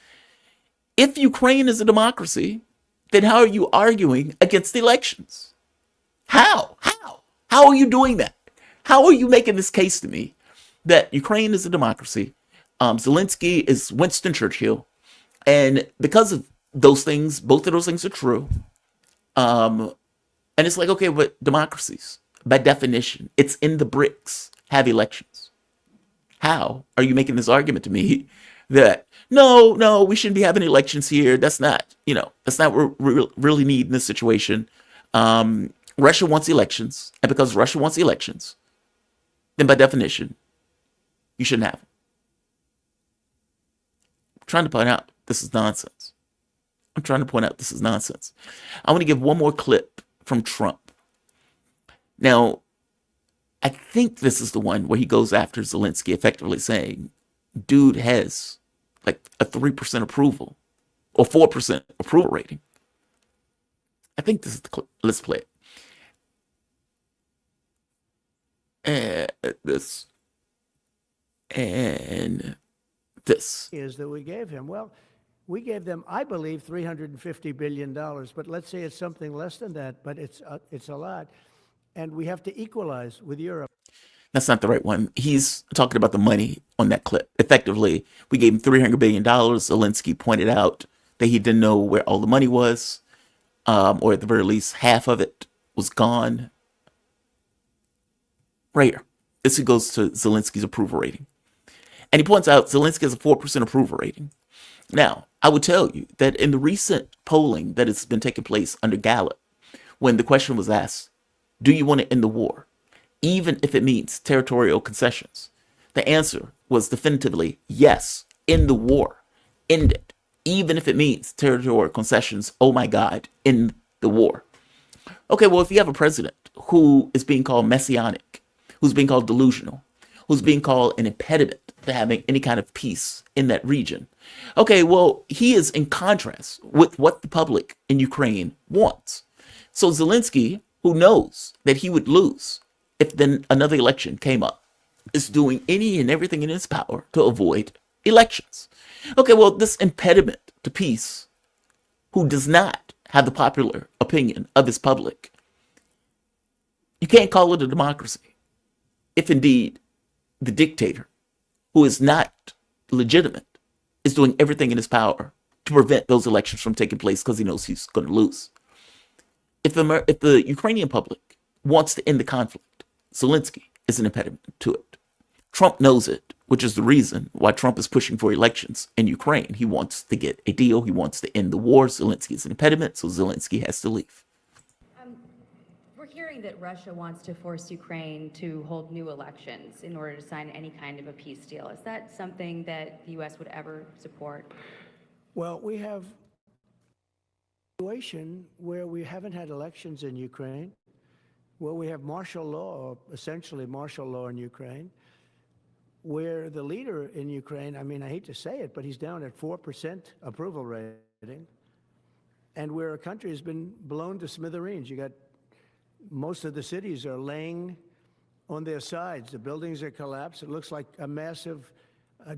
If Ukraine is a democracy, then how are you arguing against elections? How are you doing that? How are you making this case to me that Ukraine is a democracy? Zelensky is Winston Churchill. And because of those things, both of those things are true. And it's like, okay, but democracies, by definition, it's in the bricks, have elections. How are you making this argument to me that, no, we shouldn't be having elections here? That's not, that's not what we really need in this situation. Russia wants elections. And because Russia wants elections, then by definition, you shouldn't have them. I'm trying to point out this is nonsense. I want to give one more clip from Trump. Now, I think this is the one where he goes after Zelensky, effectively saying, dude has like a 3% approval or 4% approval rating. I think this is the clip. Let's play it. And this. Is that we gave him. Well, we gave them, I believe, $350 billion, but let's say it's something less than that, but it's a lot. And we have to equalize with Europe. That's not the right one. He's talking about the money on that clip. Effectively, we gave him $300 billion. Zelensky pointed out that he didn't know where all the money was, or at the very least, half of it was gone. Right here. This goes to Zelensky's approval rating. And he points out Zelensky has a 4% approval rating. Now, I would tell you that in the recent polling that has been taking place under Gallup, when the question was asked, do you want to end the war, even if it means territorial concessions? The answer was definitively yes, end the war, end it, even if it means territorial concessions. Oh my God, end the war. Okay, well, if you have a president who is being called messianic, who's being called delusional, who's being called an impediment to having any kind of peace in that region, okay, well, he is in contrast with what the public in Ukraine wants. So Zelensky, who knows that he would lose if then another election came up, is doing any and everything in his power to avoid elections. Okay, well, this impediment to peace, who does not have the popular opinion of his public, you can't call it a democracy if indeed the dictator, who is not legitimate, is doing everything in his power to prevent those elections from taking place because he knows he's going to lose. If the Ukrainian public wants to end the conflict, Zelensky is an impediment to it. Trump knows it, which is the reason why Trump is pushing for elections in Ukraine. He wants to get a deal. He wants to end the war. Zelensky is an impediment, so Zelensky has to leave. We're hearing that Russia wants to force Ukraine to hold new elections in order to sign any kind of a peace deal. Is that something that the U.S. would ever support? Well, we have a situation where we haven't had elections in Ukraine, where we have martial law, or essentially martial law in Ukraine, where the leader in Ukraine, I mean, I hate to say it, but he's down at 4% approval rating, and where a country has been blown to smithereens. You got most of the cities are laying on their sides. The buildings are collapsed. It looks like a massive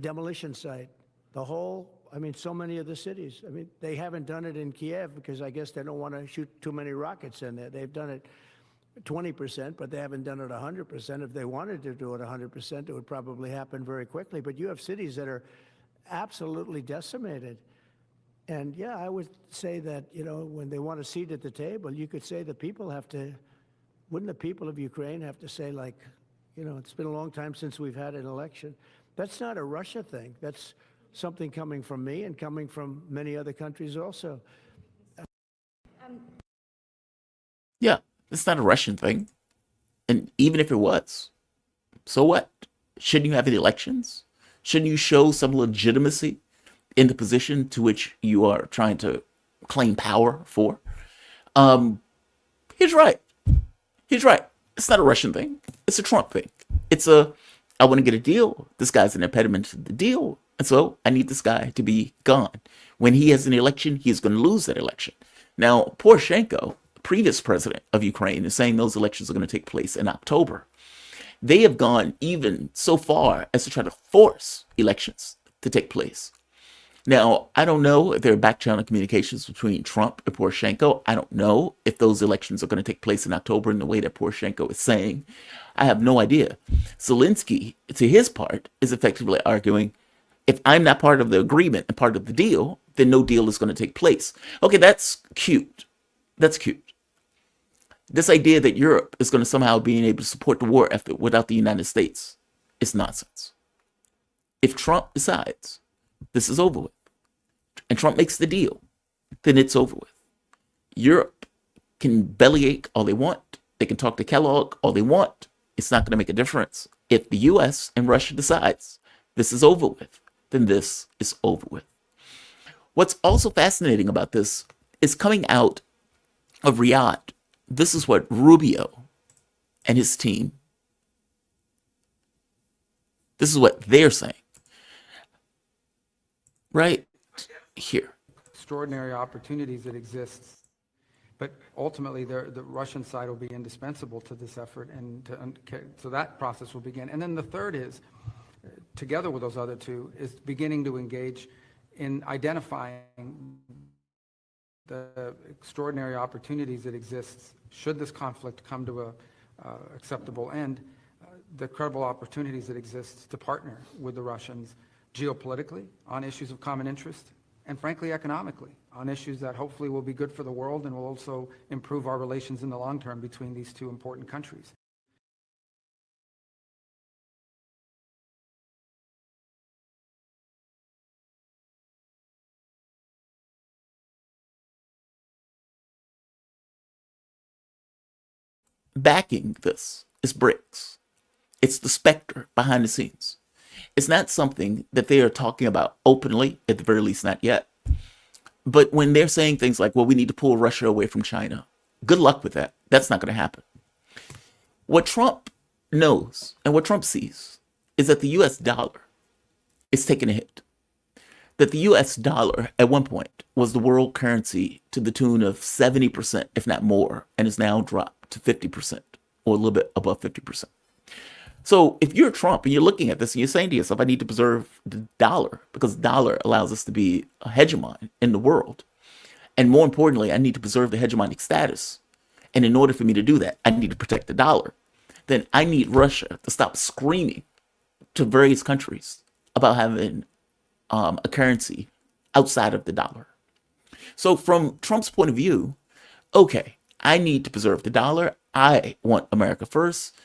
demolition site. The whole, I mean, so many of the cities. I mean, they haven't done it in Kiev because I guess they don't want to shoot too many rockets in there. They've done it 20%, but they haven't done it 100%. If they wanted to do it 100%, it would probably happen very quickly. But you have cities that are absolutely decimated. And yeah, I would say that, you know, when they want a seat at the table, you could say the people have to, wouldn't the people of Ukraine have to say, like, you know, it's been a long time since we've had an election. That's not a Russia thing. That's something coming from me and coming from many other countries also. Yeah, it's not a Russian thing. And even if it was, so what? Shouldn't you have the elections? Shouldn't you show some legitimacy in the position to which you are trying to claim power for? He's right. He's right. It's not a Russian thing. It's a Trump thing. It's a, I want to get a deal. This guy's an impediment to the deal. And so I need this guy to be gone. When he has an election, he's going to lose that election. Now, Poroshenko, previous president of Ukraine, is saying those elections are going to take place in October. They have gone even so far as to try to force elections to take place. Now, I don't know if there are back-channel communications between Trump and Poroshenko. I don't know if those elections are going to take place in October in the way that Poroshenko is saying. I have no idea. Zelensky, to his part, is effectively arguing, if I'm not part of the agreement and part of the deal, then no deal is going to take place. Okay, that's cute. That's cute. This idea that Europe is going to somehow be able to support the war effort without the United States is nonsense. If Trump decides this is over with, and Trump makes the deal, then it's over with. Europe can bellyache all they want. They can talk to Kellogg all they want. It's not going to make a difference. If the U.S. and Russia decides this is over with, then this is over with. What's also fascinating about this is coming out of Riyadh. This is what Rubio and his team, this is what they're saying. Right here. Extraordinary opportunities that exist, but ultimately the Russian side will be indispensable to this effort, and so that process will begin. And then the third is, together with those other two, is beginning to engage in identifying the extraordinary opportunities that exist should this conflict come to a acceptable end, the credible opportunities that exist to partner with the Russians geopolitically on issues of common interest, and frankly economically on issues that hopefully will be good for the world and will also improve our relations in the long term between these two important countries. backing this is BRICS. It's the specter behind the scenes. It's not something that they are talking about openly, at the very least, not yet. But when they're saying things like, well, we need to pull Russia away from China, good luck with that. That's not going to happen. What Trump knows and what Trump sees is that the US dollar is taking a hit. That the US dollar at one point was the world currency to the tune of 70%, if not more, and has now dropped to 50% or a little bit above 50%. So if you're Trump and you're looking at this and you're saying to yourself, I need to preserve the dollar because the dollar allows us to be a hegemon in the world. And more importantly, I need to preserve the hegemonic status. And in order for me to do that, I need to protect the dollar. Then I need Russia to stop screaming to various countries about having a currency outside of the dollar. So from Trump's point of view, okay, I need to preserve the dollar. I want America first.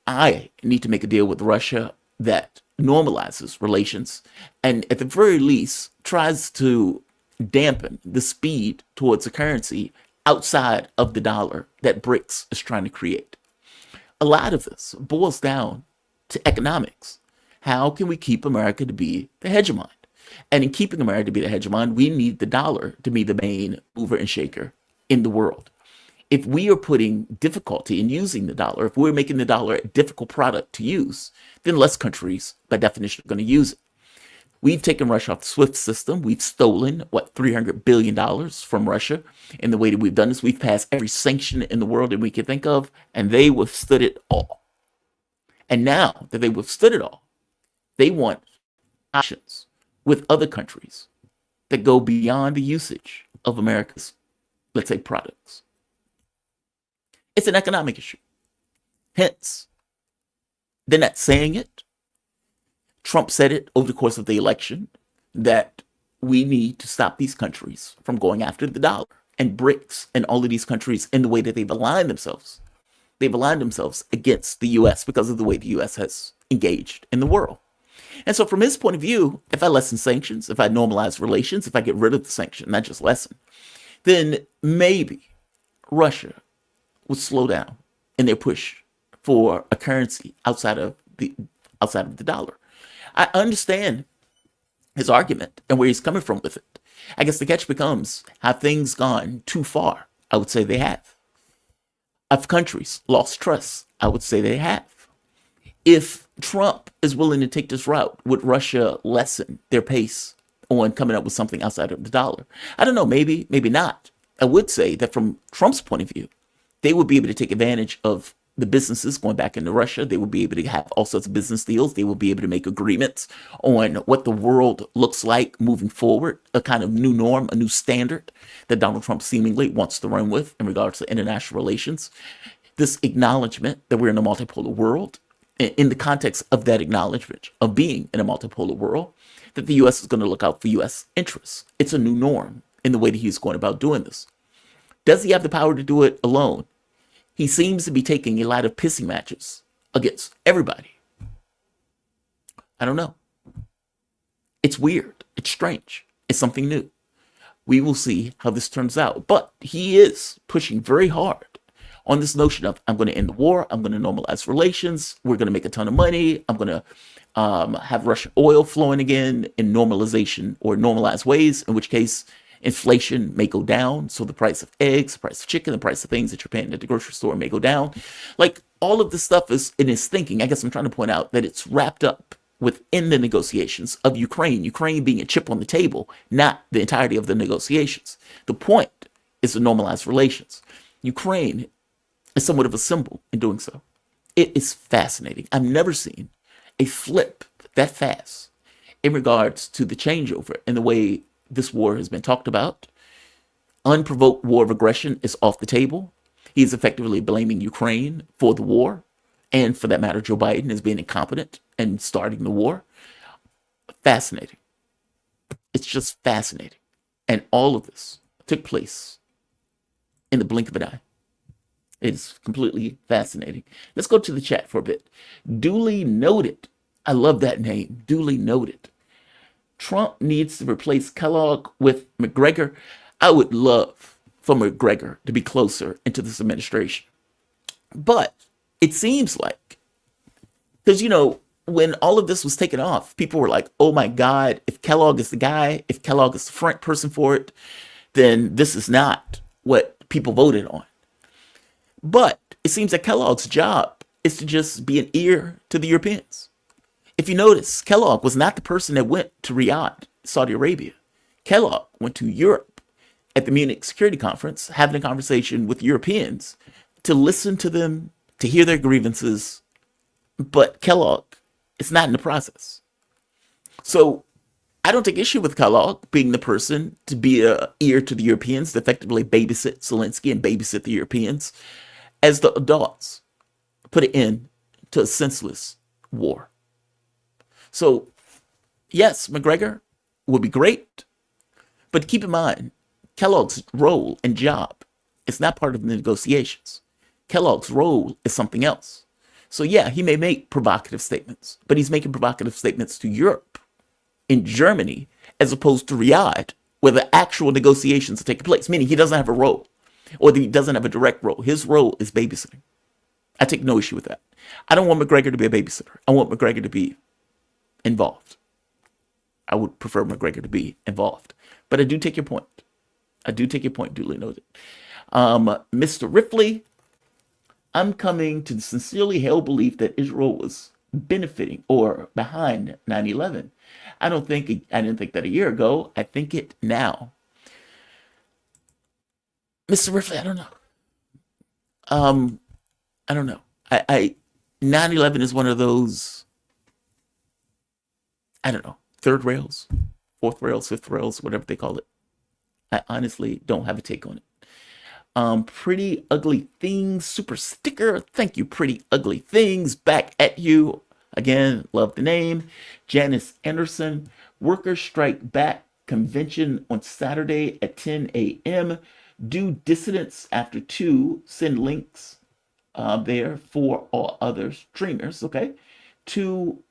I need to make a deal with Russia that normalizes relations and at the very least tries to dampen the speed towards a currency outside of the dollar that BRICS is trying to create. A lot of this boils down to economics. How can we keep America to be the hegemon? And in keeping America to be the hegemon, we need the dollar to be the main mover and shaker in the world. If we are putting difficulty in using the dollar, if we're making the dollar a difficult product to use, then less countries, by definition, are going to use it. We've taken Russia off the SWIFT system. We've stolen, $300 billion from Russia. And the way that we've done this, we've passed every sanction in the world that we can think of, and they withstood it all. And now that they withstood it all, they want options with other countries that go beyond the usage of America's, let's say, products. It's an economic issue. Hence, they're not saying it. Trump said it over the course of the election that we need to stop these countries from going after the dollar and BRICS and all of these countries in the way that they've aligned themselves. They've aligned themselves against the US because of the way the US has engaged in the world. And so from his point of view, if I lessen sanctions, if I normalize relations, if I get rid of the sanction, not just lessen, then maybe Russia would slow down in their push for a currency outside of the dollar. I understand his argument and where he's coming from with it. I guess the catch becomes, have things gone too far? I would say they have. Have countries lost trust? I would say they have. If Trump is willing to take this route, would Russia lessen their pace on coming up with something outside of the dollar? I don't know, maybe, maybe not. I would say that from Trump's point of view, they would be able to take advantage of the businesses going back into Russia. They would be able to have all sorts of business deals. They would be able to make agreements on what the world looks like moving forward, a kind of new norm, a new standard that Donald Trump seemingly wants to run with in regards to international relations. This acknowledgement that we're in a multipolar world, in the context of that acknowledgement of being in a multipolar world, that the U.S. is going to look out for U.S. interests. It's a new norm in the way that he's going about doing this. Does he have the power to do it alone? He seems to be taking a lot of pissing matches against everybody. I don't know. It's weird. It's strange. It's something new. We will see how this turns out. But he is pushing very hard on this notion of, I'm going to end the war. I'm going to normalize relations. We're going to make a ton of money. I'm going to have Russian oil flowing again in normalization or normalized ways, in which case inflation may go down. So the price of eggs, the price of chicken, the price of things that you're paying at the grocery store may go down. Like all of this stuff is in his thinking. I guess I'm trying to point out that it's wrapped up within the negotiations of Ukraine being a chip on the table, not the entirety of the negotiations. The point is to normalize relations. Ukraine is somewhat of a symbol in doing so. It is fascinating. I've never seen a flip that fast in regards to the changeover in the way this war has been talked about. Unprovoked war of aggression is off the table. He's effectively blaming Ukraine for the war. And for that matter, Joe Biden is being incompetent and starting the war. Fascinating. It's just fascinating. And all of this took place in the blink of an eye. It's completely fascinating. Let's go to the chat for a bit. Duly noted. I love that name. Duly noted. Trump needs to replace Kellogg with McGregor. I would love for McGregor to be closer into this administration. But it seems like, because, when all of this was taken off, people were like, oh my God, if Kellogg is the guy, if Kellogg is the front person for it, then this is not what people voted on. But it seems that Kellogg's job is to just be an ear to the Europeans. If you notice, Kellogg was not the person that went to Riyadh, Saudi Arabia. Kellogg went to Europe at the Munich Security Conference, having a conversation with Europeans to listen to them, to hear their grievances. But Kellogg is not in the process. So I don't take issue with Kellogg being the person to be an ear to the Europeans, to effectively babysit Zelensky and babysit the Europeans as the adults put an end to a senseless war. So, yes, McGregor would be great, but keep in mind, Kellogg's role and job is not part of the negotiations. Kellogg's role is something else. So, yeah, he may make provocative statements, but he's making provocative statements to Europe, in Germany, as opposed to Riyadh, where the actual negotiations are taking place, meaning he doesn't have a role, or he doesn't have a direct role. His role is babysitting. I take no issue with that. I don't want McGregor to be a babysitter. I want McGregor to be involved. I would prefer McGregor to be involved. But I do take your point. I do take your point, duly noted. Mr. Ripley, I'm coming to the sincerely held belief that Israel was benefiting or behind 9/11. I didn't think that a year ago. I think it now. Mr. Ripley, I don't know. I don't know. 9/11 is one of those, I don't know, third rails, fourth rails, fifth rails, whatever they call it. I honestly don't have a take on it. Pretty Ugly Things, super sticker. Thank you, Pretty Ugly Things. Back at you. Again, love the name. Janice Anderson. Workers strike back convention on Saturday at 10 a.m. Do dissidents after 2. Send links there for all other streamers. Okay. To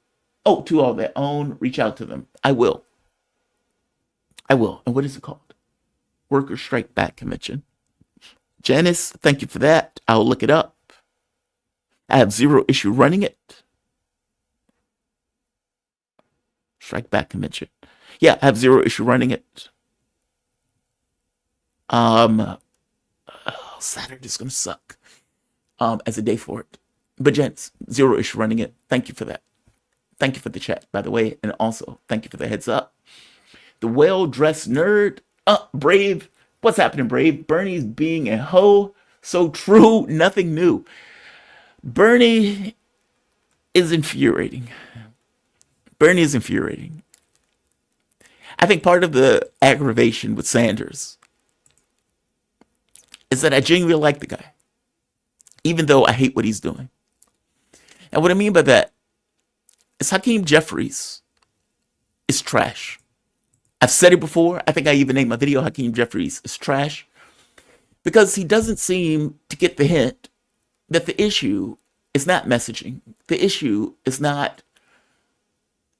all their own. Reach out to them. I will. And what is it called? Workers Strike Back Convention. Janice, thank you for that. I'll look it up. I have zero issue running it. Strike Back Convention. Yeah, I have zero issue running it. Saturday's gonna suck. As a day for it. But Janice, zero issue running it. Thank you for that. Thank you for the chat, by the way, and also thank you for the heads up. The well-dressed nerd. Brave. What's happening, Brave? Bernie's being a hoe. So true. Nothing new. Bernie is infuriating. Bernie is infuriating. I think part of the aggravation with Sanders is that I genuinely like the guy, even though I hate what he's doing. And what I mean by that is Hakeem Jeffries is trash. I've said it before. I think I even named my video Hakeem Jeffries is trash because he doesn't seem to get the hint that the issue is not messaging. The issue is not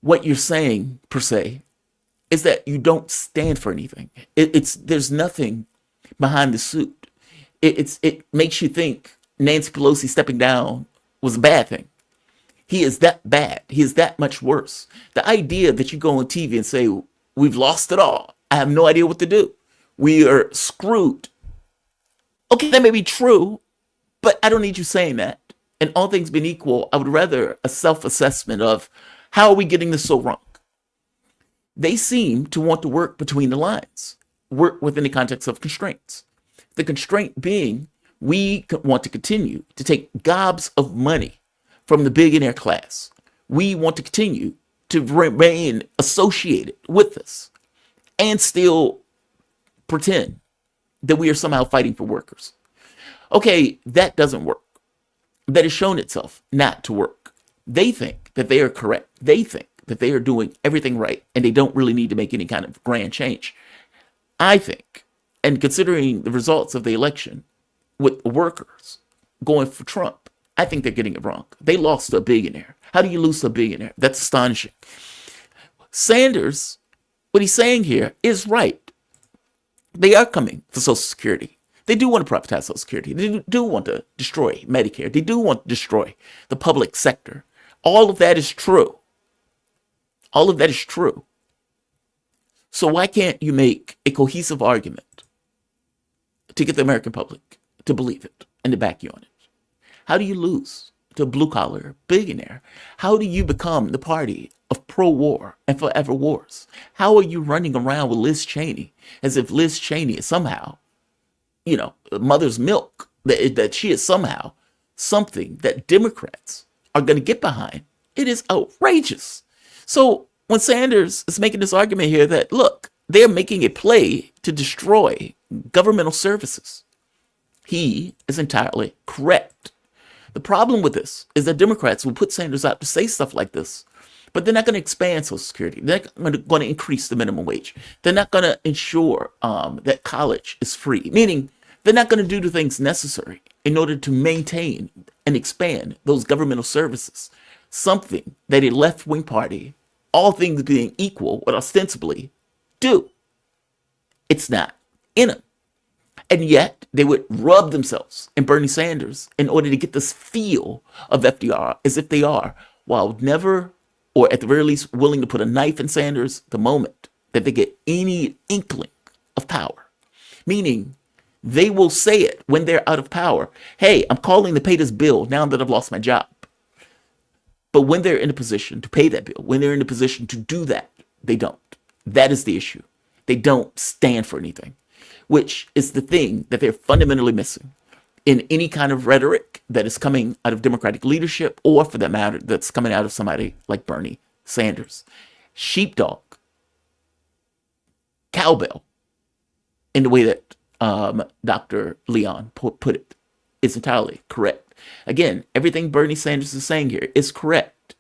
what you're saying per se. Is that you don't stand for anything. There's nothing behind the suit. It makes you think Nancy Pelosi stepping down was a bad thing. He is that bad. He is that much worse. The idea that you go on TV and say, we've lost it all. I have no idea what to do. We are screwed. Okay, that may be true, but I don't need you saying that. And all things being equal, I would rather a self-assessment of how are we getting this so wrong? They seem to want to work between the lines, work within the context of constraints. The constraint being we want to continue to take gobs of money from the billionaire class. We want to continue to remain associated with this and still pretend that we are somehow fighting for workers. Okay, that doesn't work. That has shown itself not to work. They think that they are correct. They think that they are doing everything right and they don't really need to make any kind of grand change. I think, and considering the results of the election with workers going for Trump, I think they're getting it wrong. They lost to a billionaire. How do you lose to a billionaire? That's astonishing. Sanders, what he's saying here is right. They are coming for Social Security. They do want to privatize Social Security. They do want to destroy Medicare. They do want to destroy the public sector. All of that is true. All of that is true. So why can't you make a cohesive argument to get the American public to believe it and to back you on it? How do you lose to a blue-collar billionaire? How do you become the party of pro-war and forever wars? How are you running around with Liz Cheney as if Liz Cheney is somehow, mother's milk, that she is somehow something that Democrats are going to get behind? It is outrageous. So when Sanders is making this argument here that, look, they're making a play to destroy governmental services, he is entirely correct. The problem with this is that Democrats will put Sanders out to say stuff like this, but they're not going to expand Social Security. They're not going to increase the minimum wage. They're not going to ensure that college is free, meaning they're not going to do the things necessary in order to maintain and expand those governmental services, something that a left-wing party, all things being equal, would ostensibly do. It's not in them. And yet they would rub themselves in Bernie Sanders in order to get this feel of FDR as if they are, while never, or at the very least, willing to put a knife in Sanders the moment that they get any inkling of power. Meaning they will say it when they're out of power. Hey, I'm calling to pay this bill now that I've lost my job. But when they're in a position to pay that bill, when they're in a position to do that, they don't. That is the issue. They don't stand for anything, which is the thing that they're fundamentally missing in any kind of rhetoric that is coming out of Democratic leadership, or for that matter, that's coming out of somebody like Bernie Sanders. Sheepdog, cowbell, in the way that Dr. Leon put it, is entirely correct. Again, everything Bernie Sanders is saying here is correct.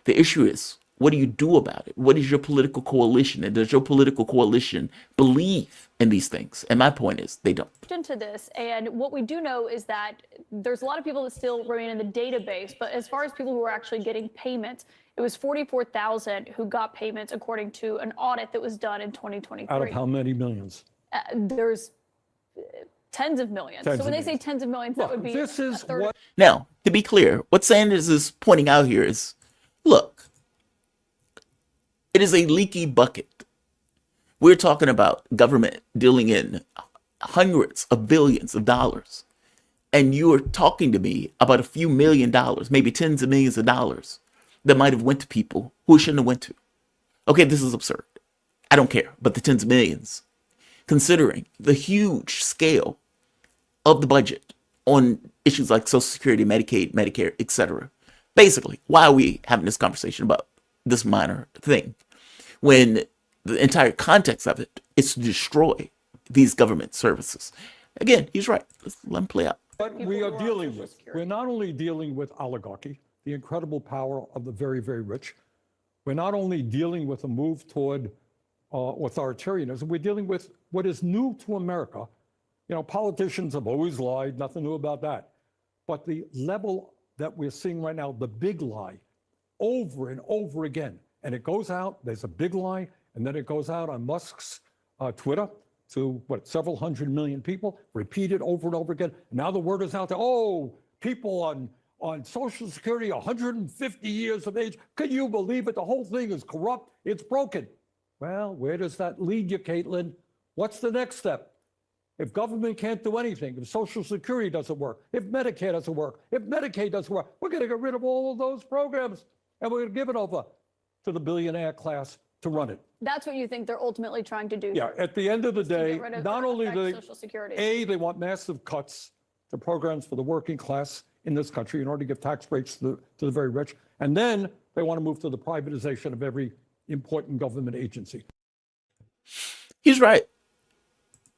The issue is, what do you do about it? What is your political coalition? And does your political coalition believe in these things? And my point is, they don't. Into this, and what we do know is that there's a lot of people that still remain in the database, but as far as people who are actually getting payments, it was 44,000 who got payments according to an audit that was done in 2023. Out of how many millions? There's tens of millions. So when they say tens of millions, that would be this is what. Now, to be clear, what Sanders is pointing out here is, look, it is a leaky bucket. We're talking about government dealing in hundreds of billions of dollars. And you are talking to me about a few $1 million, maybe tens of millions of dollars that might have went to people who shouldn't have went to. Okay, this is absurd. I don't care, but the tens of millions, considering the huge scale of the budget on issues like Social Security, Medicaid, Medicare, etc. Basically, why are we having this conversation about this minor thing when the entire context of it is to destroy these government services? Again, he's right. Let's let him play out. What we are dealing with, we're not only dealing with oligarchy, the incredible power of the very, very rich. We're not only dealing with a move toward authoritarianism, we're dealing with what is new to America. Politicians have always lied, nothing new about that. But the level that we're seeing right now, the big lie, over and over again, and it goes out, there's a big lie, and then it goes out on Musk's Twitter to several hundred million people, repeated over and over again. Now the word is out there, people on Social Security, 150 years of age. Can you believe it? The whole thing is corrupt. It's broken. Well, where does that lead you, Caitlin? What's the next step? If government can't do anything, if Social Security doesn't work, if Medicare doesn't work, if Medicaid doesn't work, we're going to get rid of all of those programs, and we're going to give it over to the billionaire class to run it. That's what you think they're ultimately trying to do. Yeah, at the end of the day, not only do Social Security. they want massive cuts to programs for the working class in this country in order to give tax breaks to the very rich, and then they want to move to the privatization of every important government agency. He's right.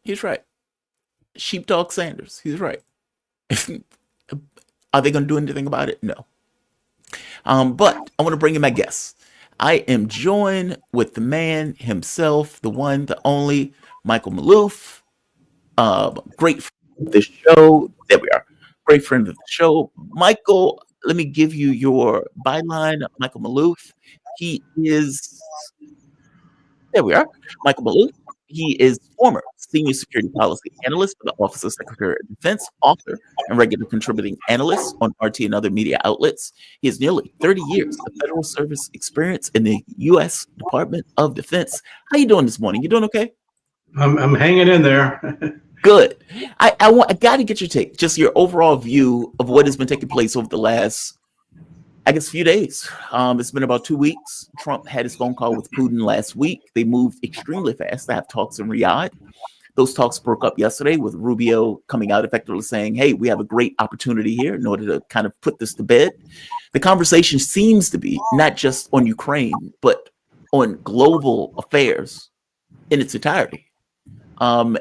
He's right. Sheepdog Sanders. He's right. Are they going to do anything about it? No. But I want to bring in my guests. I am joined with the man himself, the one, the only, Michael Maloof. Great friend of the show. There we are. Great friend of the show. Michael, let me give you your byline. Michael Maloof. He is, there we are. Michael Maloof He is former senior security policy analyst for the Office of Secretary of Defense, author, and regular contributing analyst on RT and other media outlets. He has nearly 30 years of federal service experience in the U.S. Department of Defense. How you doing this morning? You doing okay? I'm hanging in there. Good. I got to get your take, just your overall view of what has been taking place over the last, I guess, few days. It's been about 2 weeks. Trump had his phone call with Putin last week. They moved extremely fast to have talks in Riyadh. Those talks broke up yesterday with Rubio coming out effectively saying, hey, we have a great opportunity here in order to kind of put this to bed. The conversation seems to be not just on Ukraine, but on global affairs in its entirety, and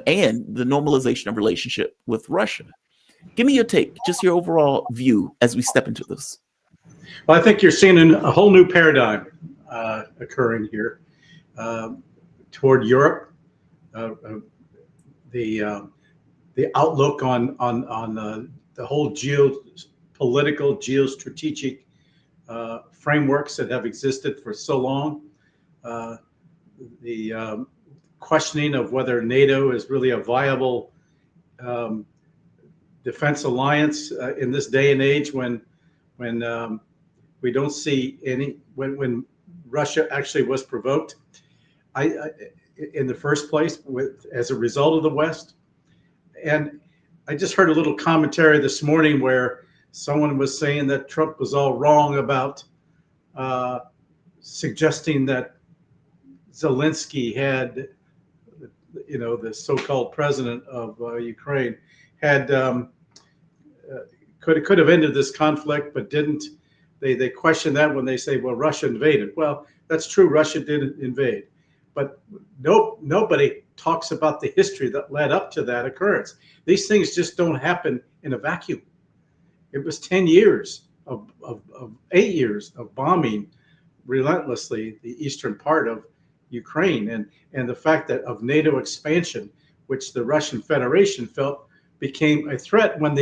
the normalization of relationship with Russia. Give me your take, just your overall view as we step into this. Well, I think you're seeing a whole new paradigm occurring here toward Europe. The outlook on the whole geopolitical, geostrategic frameworks that have existed for so long. The questioning of whether NATO is really a viable defense alliance in this day and age when we don't see any, when Russia actually was provoked in the first place as a result of the West. And I just heard a little commentary this morning where someone was saying that Trump was all wrong about suggesting that Zelensky had, the so-called president of Ukraine had could have ended this conflict, but didn't. They question that when they say, well, Russia invaded. Well, that's true. Russia did invade. But nobody talks about the history that led up to that occurrence. These things just don't happen in a vacuum. It was 10 years of 8 years of bombing relentlessly the eastern part of Ukraine, and the fact that of NATO expansion, which the Russian Federation felt became a threat when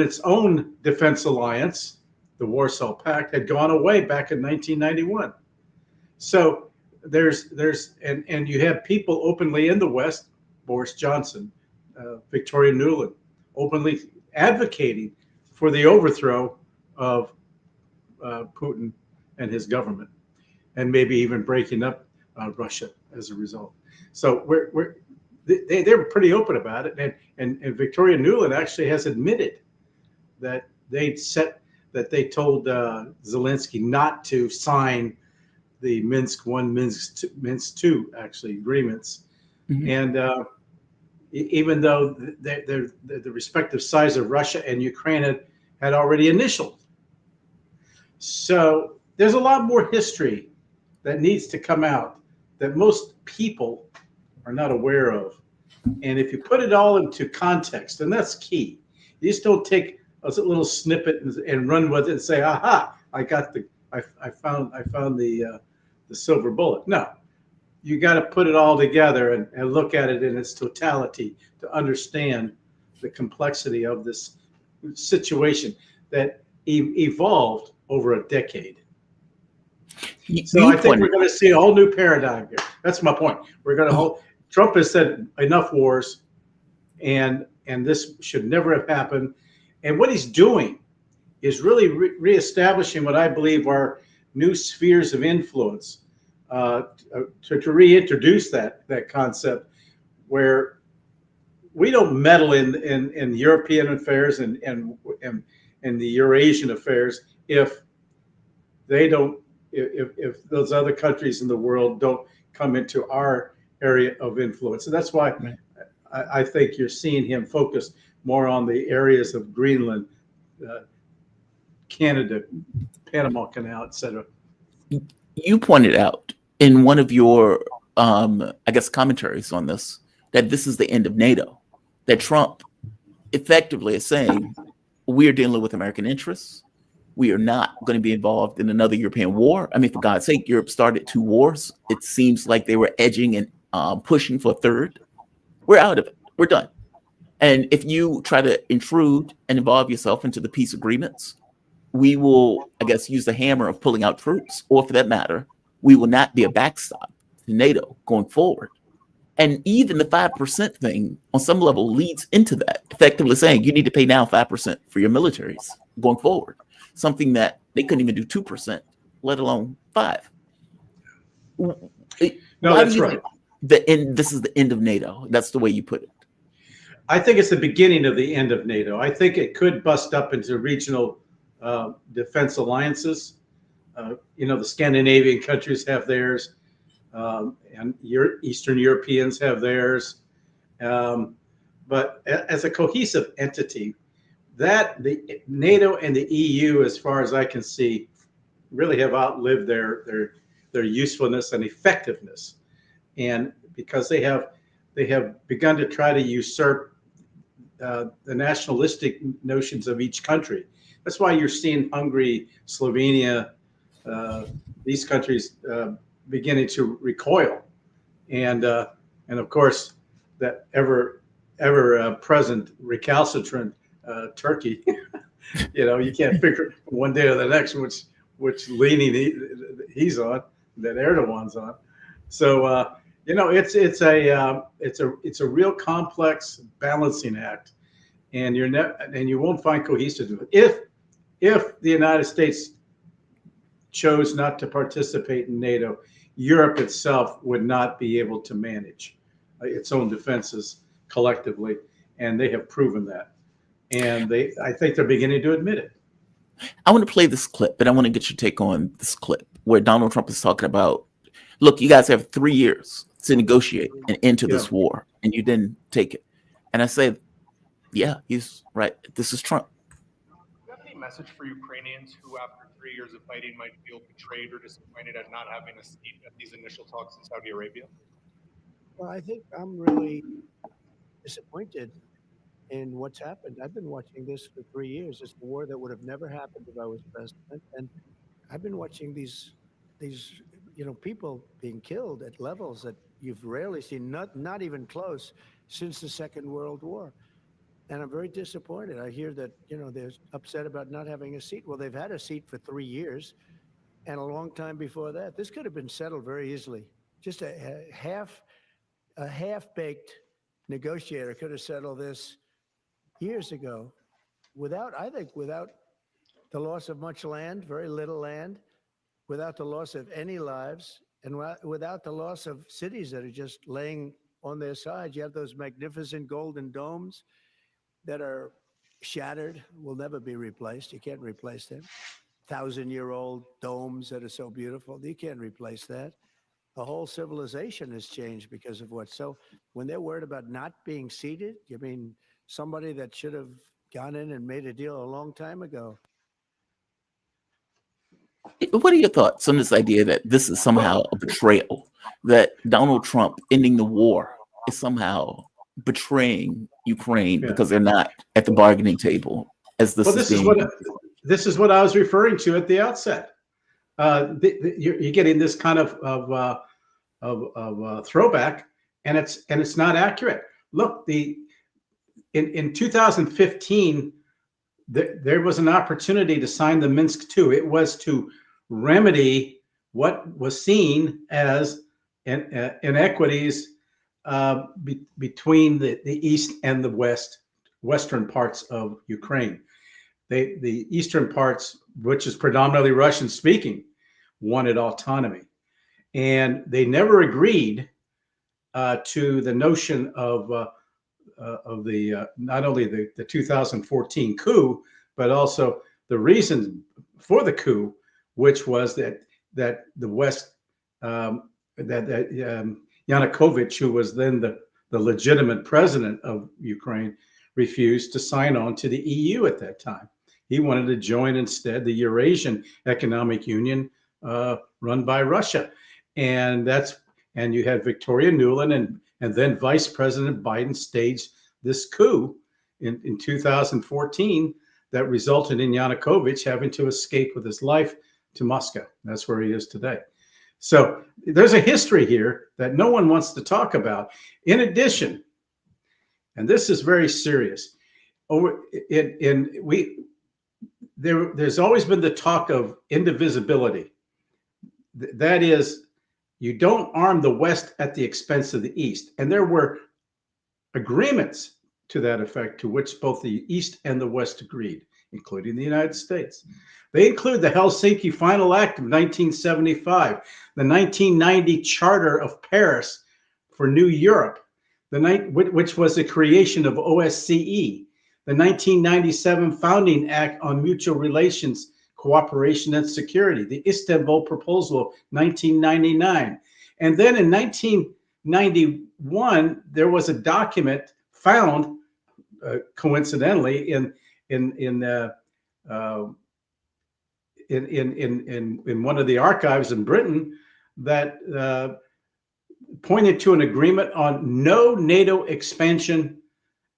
its own defense alliance, the Warsaw Pact, had gone away back in 1991. So and you have people openly in the West, Boris Johnson, Victoria Nuland, openly advocating for the overthrow of Putin and his government, and maybe even breaking up Russia as a result. So they're pretty open about it, and Victoria Nuland actually has admitted that they told Zelensky not to sign the Minsk I, Minsk II actually agreements, and even though the respective size of Russia and Ukraine had already initialed. So there's a lot more history that needs to come out that most people are not aware of. And if you put it all into context, and that's key, you just don't take a little snippet and run with it and say, aha, I found the silver bullet. No, you got to put it all together and look at it in its totality to understand the complexity of this situation that evolved over a decade. So I think we're going to see a whole new paradigm here. That's my point. We're going to Trump has said enough wars, and this should never have happened. And what he's doing is really reestablishing what I believe are new spheres of influence, to reintroduce that concept where we don't meddle in European affairs and the Eurasian affairs if those other countries in the world don't come into our area of influence. And that's why I think you're seeing him focus more on the areas of Greenland, Canada, Panama Canal, etc. You pointed out in one of your, I guess, commentaries on this, that this is the end of NATO, that Trump effectively is saying, we're dealing with American interests. We are not going to be involved in another European war. I mean, for God's sake, Europe started 2 wars. It seems like they were edging and pushing for a third. We're out of it. We're done. And if you try to intrude and involve yourself into the peace agreements, we will, I guess, use the hammer of pulling out troops, or for that matter, we will not be a backstop to NATO going forward. And even the 5% thing on some level leads into that, effectively saying you need to pay now 5% for your militaries going forward, something that they couldn't even do 2%, let alone 5. No, Why do that's you right. think the end? This is the end of NATO. That's the way you put it. I think it's the beginning of the end of NATO. I think it could bust up into regional defense alliances. The Scandinavian countries have theirs, and Eastern Europeans have theirs. But as a cohesive entity, that the NATO and the EU, as far as I can see, really have outlived their usefulness and effectiveness, and because they have begun to try to usurp the nationalistic notions of each country. That's why you're seeing Hungary, Slovenia, these countries beginning to recoil, and of course that ever present recalcitrant Turkey. You can't figure one day or the next which leaning he's on, that Erdogan's on. So it's a real complex balancing act, and you won't find cohesiveness if the United States chose not to participate in NATO. Europe itself would not be able to manage its own defenses collectively, and they have proven that. And I think they're beginning to admit it. I want to play this clip, but I want to get your take on this clip where Donald Trump is talking about, look, you guys have 3 years to negotiate and enter this war, and you didn't take it. And I say, yeah, he's right. This is Trump. Do you have any message for Ukrainians who, after 3 years of fighting, might feel betrayed or disappointed at not having a seat at these initial talks in Saudi Arabia? Well, I think I'm really disappointed in what's happened. I've been watching this for 3 years. It's a war that would have never happened if I was president. And I've been watching these people being killed at levels that you've rarely seen, not even close, since the Second World War. And I'm very disappointed. I hear that, they're upset about not having a seat. Well, they've had a seat for 3 years and a long time before that. This could have been settled very easily. Just a half-baked negotiator could have settled this years ago without the loss of much land, very little land, without the loss of any lives, and without the loss of cities that are just laying on their sides. You have those magnificent golden domes that are shattered, will never be replaced. You can't replace them. 1,000-year-old domes that are so beautiful, you can't replace that. The whole civilization has changed because of what. So when they're worried about not being seated, you mean somebody that should have gone in and made a deal a long time ago? What are your thoughts on this idea that this is somehow a betrayal, that Donald Trump ending the war is somehow betraying Ukraine because they're not at the bargaining table as this this is what I was referring to at the outset. You're getting this kind of throwback, and it's not accurate. Look, in 2015, there was an opportunity to sign the Minsk II. It was to remedy what was seen as inequities between the east and the western parts of Ukraine. The eastern parts, which is predominantly Russian speaking, wanted autonomy, and they never agreed to the notion of the not only the 2014 coup, but also the reason for the coup, which was that the West, Yanukovych, who was then the legitimate president of Ukraine, refused to sign on to the EU at that time. He wanted to join instead the Eurasian Economic Union run by Russia, and you had Victoria Nuland and then Vice President Biden staged this coup in 2014 that resulted in Yanukovych having to escape with his life to Moscow. That's where he is today. So there's a history here that no one wants to talk about. In addition, and this is very serious, there's always been the talk of indivisibility. That is, You don't arm the West at the expense of the East. And there were agreements to that effect, to which both the East and the West agreed, including the United States. They include the Helsinki Final Act of 1975, the 1990 Charter of Paris for New Europe, which was the creation of OSCE, the 1997 Founding Act on Mutual Relations, Cooperation and Security, the Istanbul Proposal of 1999. And then in 1991, there was a document found, coincidentally, in one of the archives in Britain that pointed to an agreement on no NATO expansion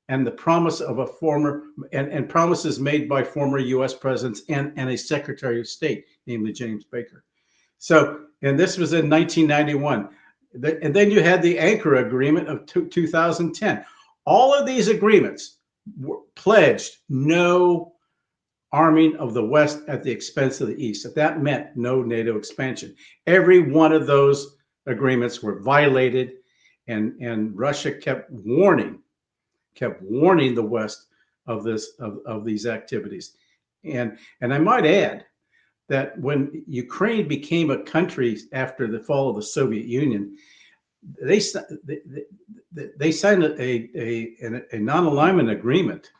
and the promise of a former and promises made by former U.S. presidents and a Secretary of State, namely James Baker. So, and this was in 1991. And then you had the Ankara Agreement of 2010. All of these agreements pledged no arming of the West at the expense of the East. If that meant no NATO expansion, every one of those agreements were violated, and Russia kept warning the West of these activities. And I might add that when Ukraine became a country after the fall of the Soviet Union, they signed a non-alignment agreement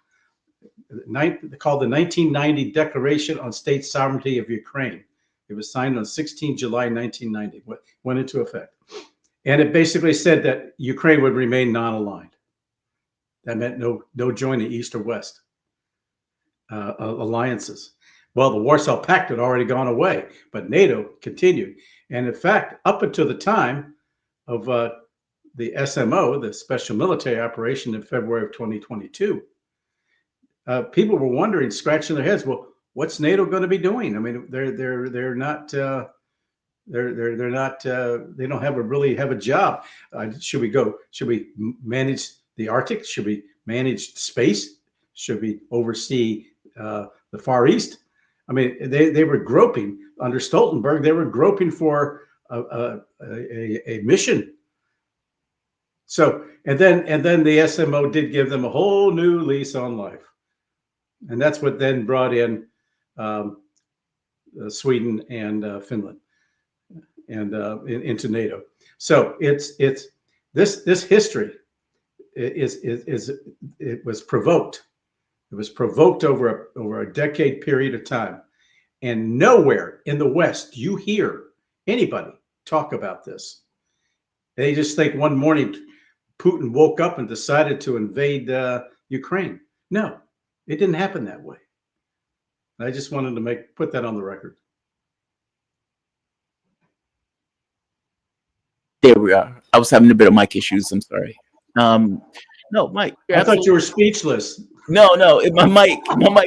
called the 1990 Declaration on State Sovereignty of Ukraine. It was signed on 16 July 1990, went into effect. And it basically said that Ukraine would remain non-aligned. That meant no joining East or West alliances. Well, the Warsaw Pact had already gone away, but NATO continued. And in fact, up until the time of the SMO, the Special Military Operation in February of 2022, people were wondering, scratching their heads, well, what's NATO going to be doing? I mean, they're not they don't really have a job. Should we manage the Arctic? Should we manage space? Should we oversee the Far East? I mean, they were groping under Stoltenberg. They were groping for a mission. So, and then the SMO did give them a whole new lease on life, and that's what then brought in Sweden and Finland and into NATO. So it's this history it was provoked. It was provoked over a decade period of time, and nowhere in the West you hear anybody talk about this. They just think one morning Putin woke up and decided to invade Ukraine. No, it didn't happen that way. I just wanted to put that on the record. There we are. I was having a bit of mic issues. I'm sorry. No, Mike. I thought you were speechless. No, my mic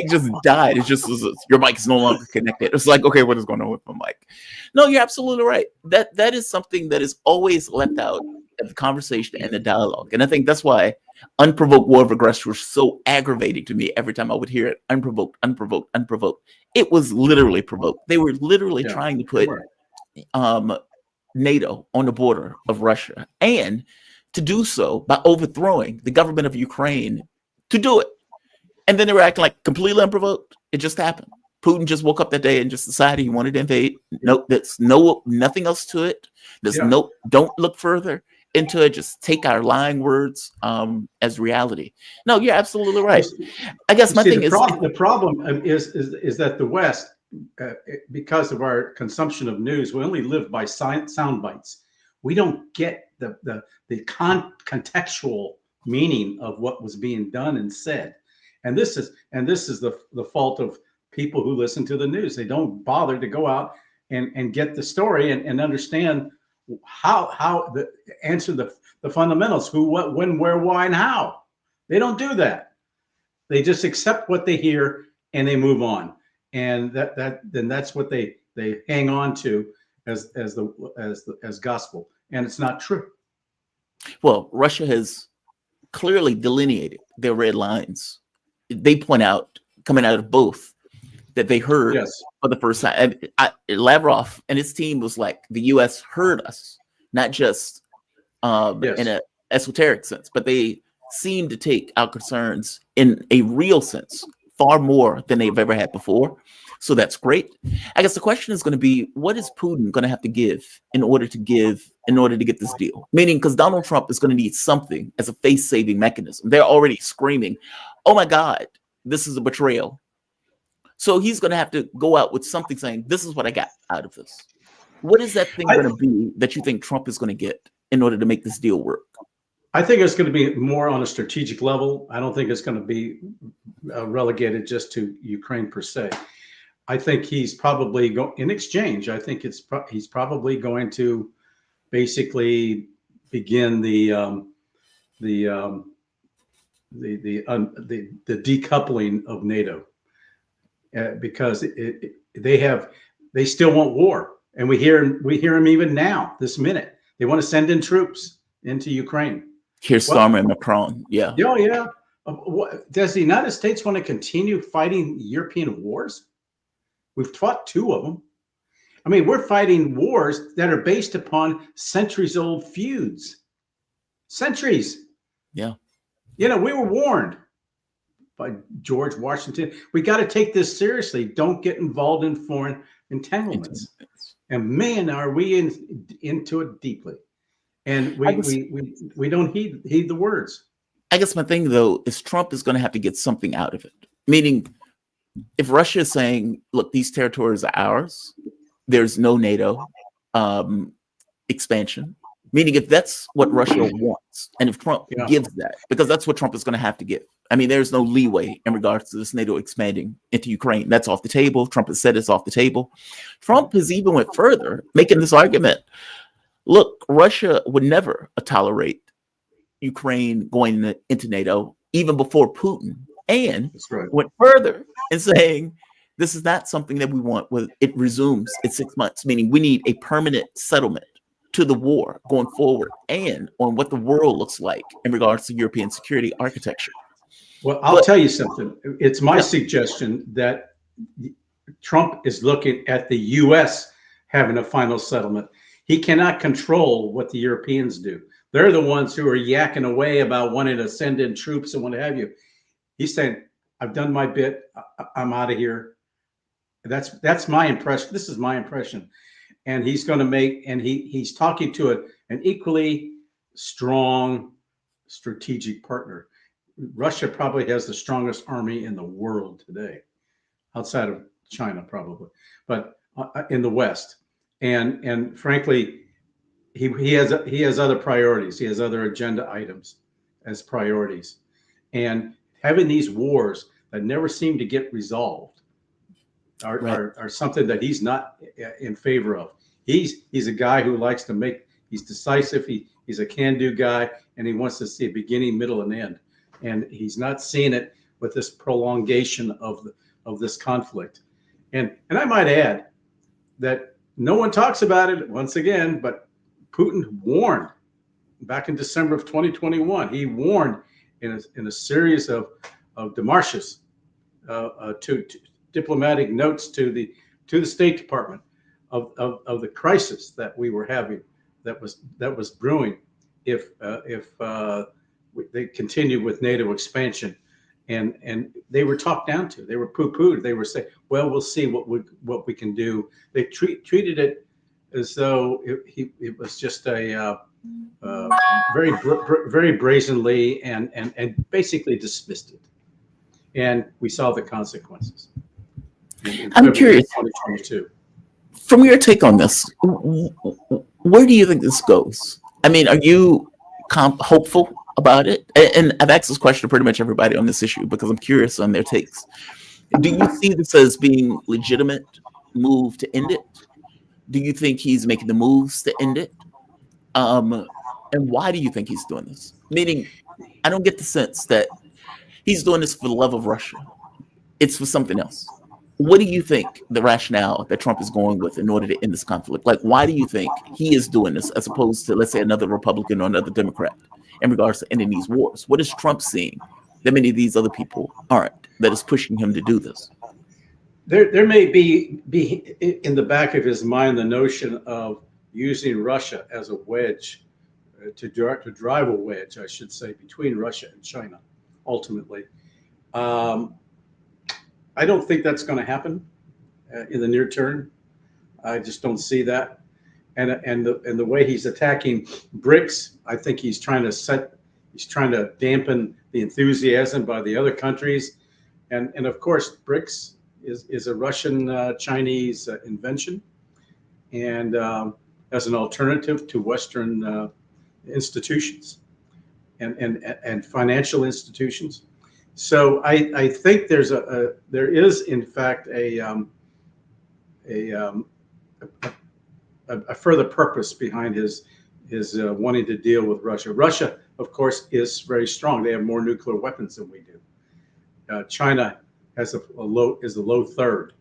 just died. It's just your mic is no longer connected. It's like, okay, what is going on with my mic? No, you're absolutely right. That is something that is always left out of the conversation and the dialogue. And I think that's why unprovoked war of aggression was so aggravating to me every time I would hear it. Unprovoked. It was literally provoked. They were literally trying to put NATO on the border of Russia, and to do so by overthrowing the government of Ukraine to do it. And then they were acting like completely unprovoked. It just happened. Putin just woke up that day and just decided he wanted to invade. No, there's nothing else to it. There's don't look further into it. Just take our lying words as reality. No, you're absolutely right. I guess my thing is the problem is that the West, because of our consumption of news, we only live by sound bites. We don't get the contextual meaning of what was being done and said. And this is the fault of people who listen to the news. They don't bother to go out and get the story and understand how answer the fundamentals: who, what, when, where, why, and how. They don't do that. They just accept what they hear and they move on. And that's what they hang on to as gospel. And it's not true. Well, Russia has clearly delineated their red lines. They point out, coming out of both, that they heard for the first time. And Lavrov and his team was like, the U.S. heard us not just in an esoteric sense, but they seem to take our concerns in a real sense far more than they've ever had before. So that's great. I guess the question is going to be, what is Putin going to have to give in order to get this deal? Meaning, because Donald Trump is going to need something as a face-saving mechanism. They're already screaming, "Oh my God, this is a betrayal." So he's going to have to go out with something saying, "This is what I got out of this." What is that thing going to be that you think Trump is going to get in order to make this deal work? I think it's going to be more on a strategic level. I don't think it's going to be relegated just to Ukraine per se. I think he's probably in exchange. I think he's probably going to basically begin the decoupling of NATO because they still want war, and we hear them even now this minute. They want to send in troops into Ukraine. Here's Starmer and Macron. Yeah. Oh yeah. Does the United States want to continue fighting European wars? We've fought 2 of them. I mean, we're fighting wars that are based upon centuries-old feuds. Centuries. Yeah. You know, we were warned by George Washington. We got to take this seriously. Don't get involved in foreign entanglements. And man, are we into it deeply. And we don't heed the words. I guess my thing, though, is Trump is going to have to get something out of it. Meaning, if Russia is saying, look, these territories are ours, there's no NATO expansion, meaning if that's what Russia wants, and if Trump gives that, because that's what Trump is going to have to give. I mean, there's no leeway in regards to this NATO expanding into Ukraine. That's off the table. Trump has said it's off the table. Trump has even went further, making this argument. Look, Russia would never tolerate Ukraine going into NATO, even before Putin. And went further in saying this is not something that we want when it resumes in 6 months, meaning we need a permanent settlement to the war going forward and on what the world looks like in regards to European security architecture. Well, I'll tell you something. It's my suggestion that Trump is looking at the U.S. having a final settlement. He cannot control what the Europeans do. They're the ones who are yakking away about wanting to send in troops and what have you. He's saying, I've done my bit. I'm out of here. That's my impression. This is my impression. And he's going to he's talking to an equally strong strategic partner. Russia probably has the strongest army in the world today, outside of China probably, but in the West. And frankly, he has other priorities. He has other agenda items as priorities. And having these wars that never seem to get resolved are something that he's not in favor of. He's a guy who likes to he's decisive. He's a can-do guy, and he wants to see a beginning, middle, and end. And he's not seeing it with this prolongation of this conflict. And I might add that no one talks about it once again, but Putin warned back in December of 2021. He warned in a series of demarches to diplomatic notes to the State Department of the crisis that we were having, that was brewing if they continued with NATO expansion, and they were talked down to. They were poo-pooed. They were saying, "Well, we'll see what we can do." They treated it as though it was just a very brazenly and basically dismissed it. And we saw the consequences. I'm curious, 2022. From your take on this, where do you think this goes? I mean, are you hopeful about it? And I've asked this question to pretty much everybody on this issue because I'm curious on their takes. Do you see this as being legitimate move to end it? Do you think he's making the moves to end it? And why do you think he's doing this? Meaning, I don't get the sense that he's doing this for the love of Russia. It's for something else. What do you think the rationale that Trump is going with in order to end this conflict? Like, why do you think he is doing this as opposed to, let's say, another Republican or another Democrat in regards to ending these wars? What is Trump seeing that many of these other people aren't, that is pushing him to do this? There may be in the back of his mind the notion of using Russia as a wedge to drive a wedge, I should say, between Russia and China, ultimately. I don't think that's going to happen in the near term. I just don't see that. And the way he's attacking BRICS, I think he's trying to dampen the enthusiasm by the other countries. And of course, BRICS is a Russian Chinese invention, and as an alternative to Western institutions and financial institutions. So I think there is in fact a further purpose behind his wanting to deal with Russia. Russia, of course, is very strong. They have more nuclear weapons than we do. China has a low third,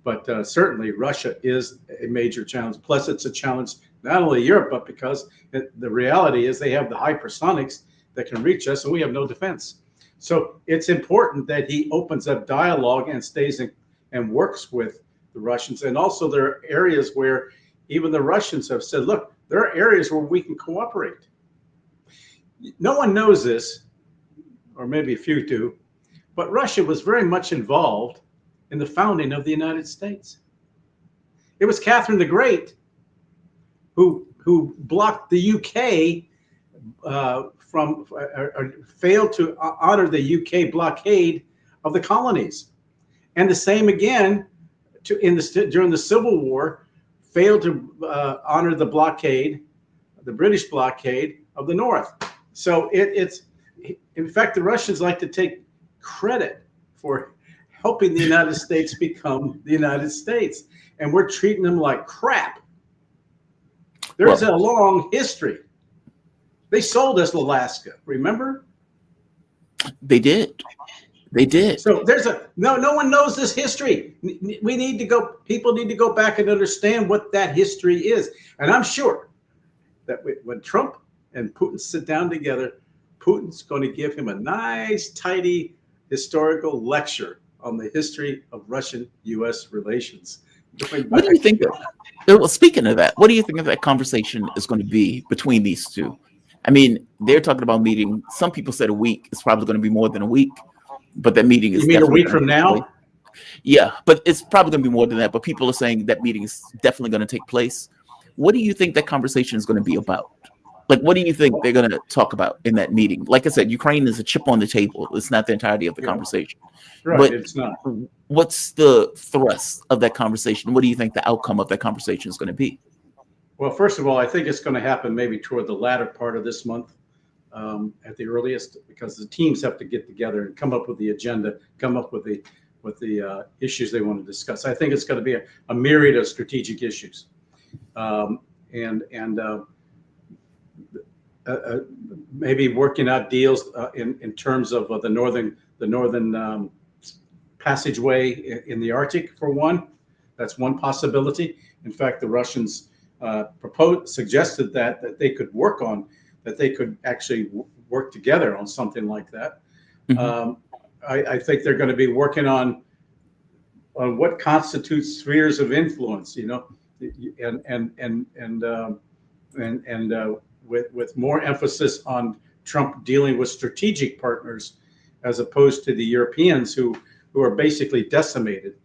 but certainly Russia is a major challenge. Plus, it's a challenge not only Europe, but because the reality is they have the hypersonics that can reach us, and we have no defense. So it's important that he opens up dialogue and stays in, and works with the Russians. And also, there are areas where even the Russians have said, look, there are areas where we can cooperate. No one knows this, or maybe a few do, but Russia was very much involved in the founding of the United States. It was Catherine the Great who blocked the UK failed to honor the UK blockade of the colonies. And the same again during the Civil War, failed to honor the blockade, the British blockade of the North. So it's, in fact, the Russians like to take credit for helping the United States become the United States. And we're treating them like crap. There's a long history. They sold us Alaska, remember? They did. They did. So there's no one knows this history. We need to go, people need to go back and understand what that history is. And I'm sure that when Trump and Putin sit down together, Putin's going to give him a nice, tidy historical lecture on the history of Russian-U.S. relations. What do you think well, speaking of that, what do you think of that conversation is going to be between these two? I mean, they're talking about meeting. Some people said a week. It's probably going to be more than a week. But that meeting is. You mean a week from now? Yeah, but it's probably going to be more than that. But people are saying that meeting is definitely going to take place. What do you think that conversation is going to be about? Like, what do you think they're going to talk about in that meeting? Like I said, Ukraine is a chip on the table. It's not the entirety of the conversation. Right, but it's not. What's the thrust of that conversation? What do you think the outcome of that conversation is going to be? Well, first of all, I think it's going to happen maybe toward the latter part of this month. At the earliest, because the teams have to get together and come up with the agenda, come up with the issues they want to discuss. I think it's going to be a myriad of strategic issues, maybe working out deals in terms of the northern passageway in the Arctic, for one. That's one possibility. In fact, the Russians suggested that they could work on. That they could actually work together on something like that. Mm-hmm. I think they're going to be working on what constitutes spheres of influence, you know, and with more emphasis on Trump dealing with strategic partners as opposed to the Europeans who are basically decimated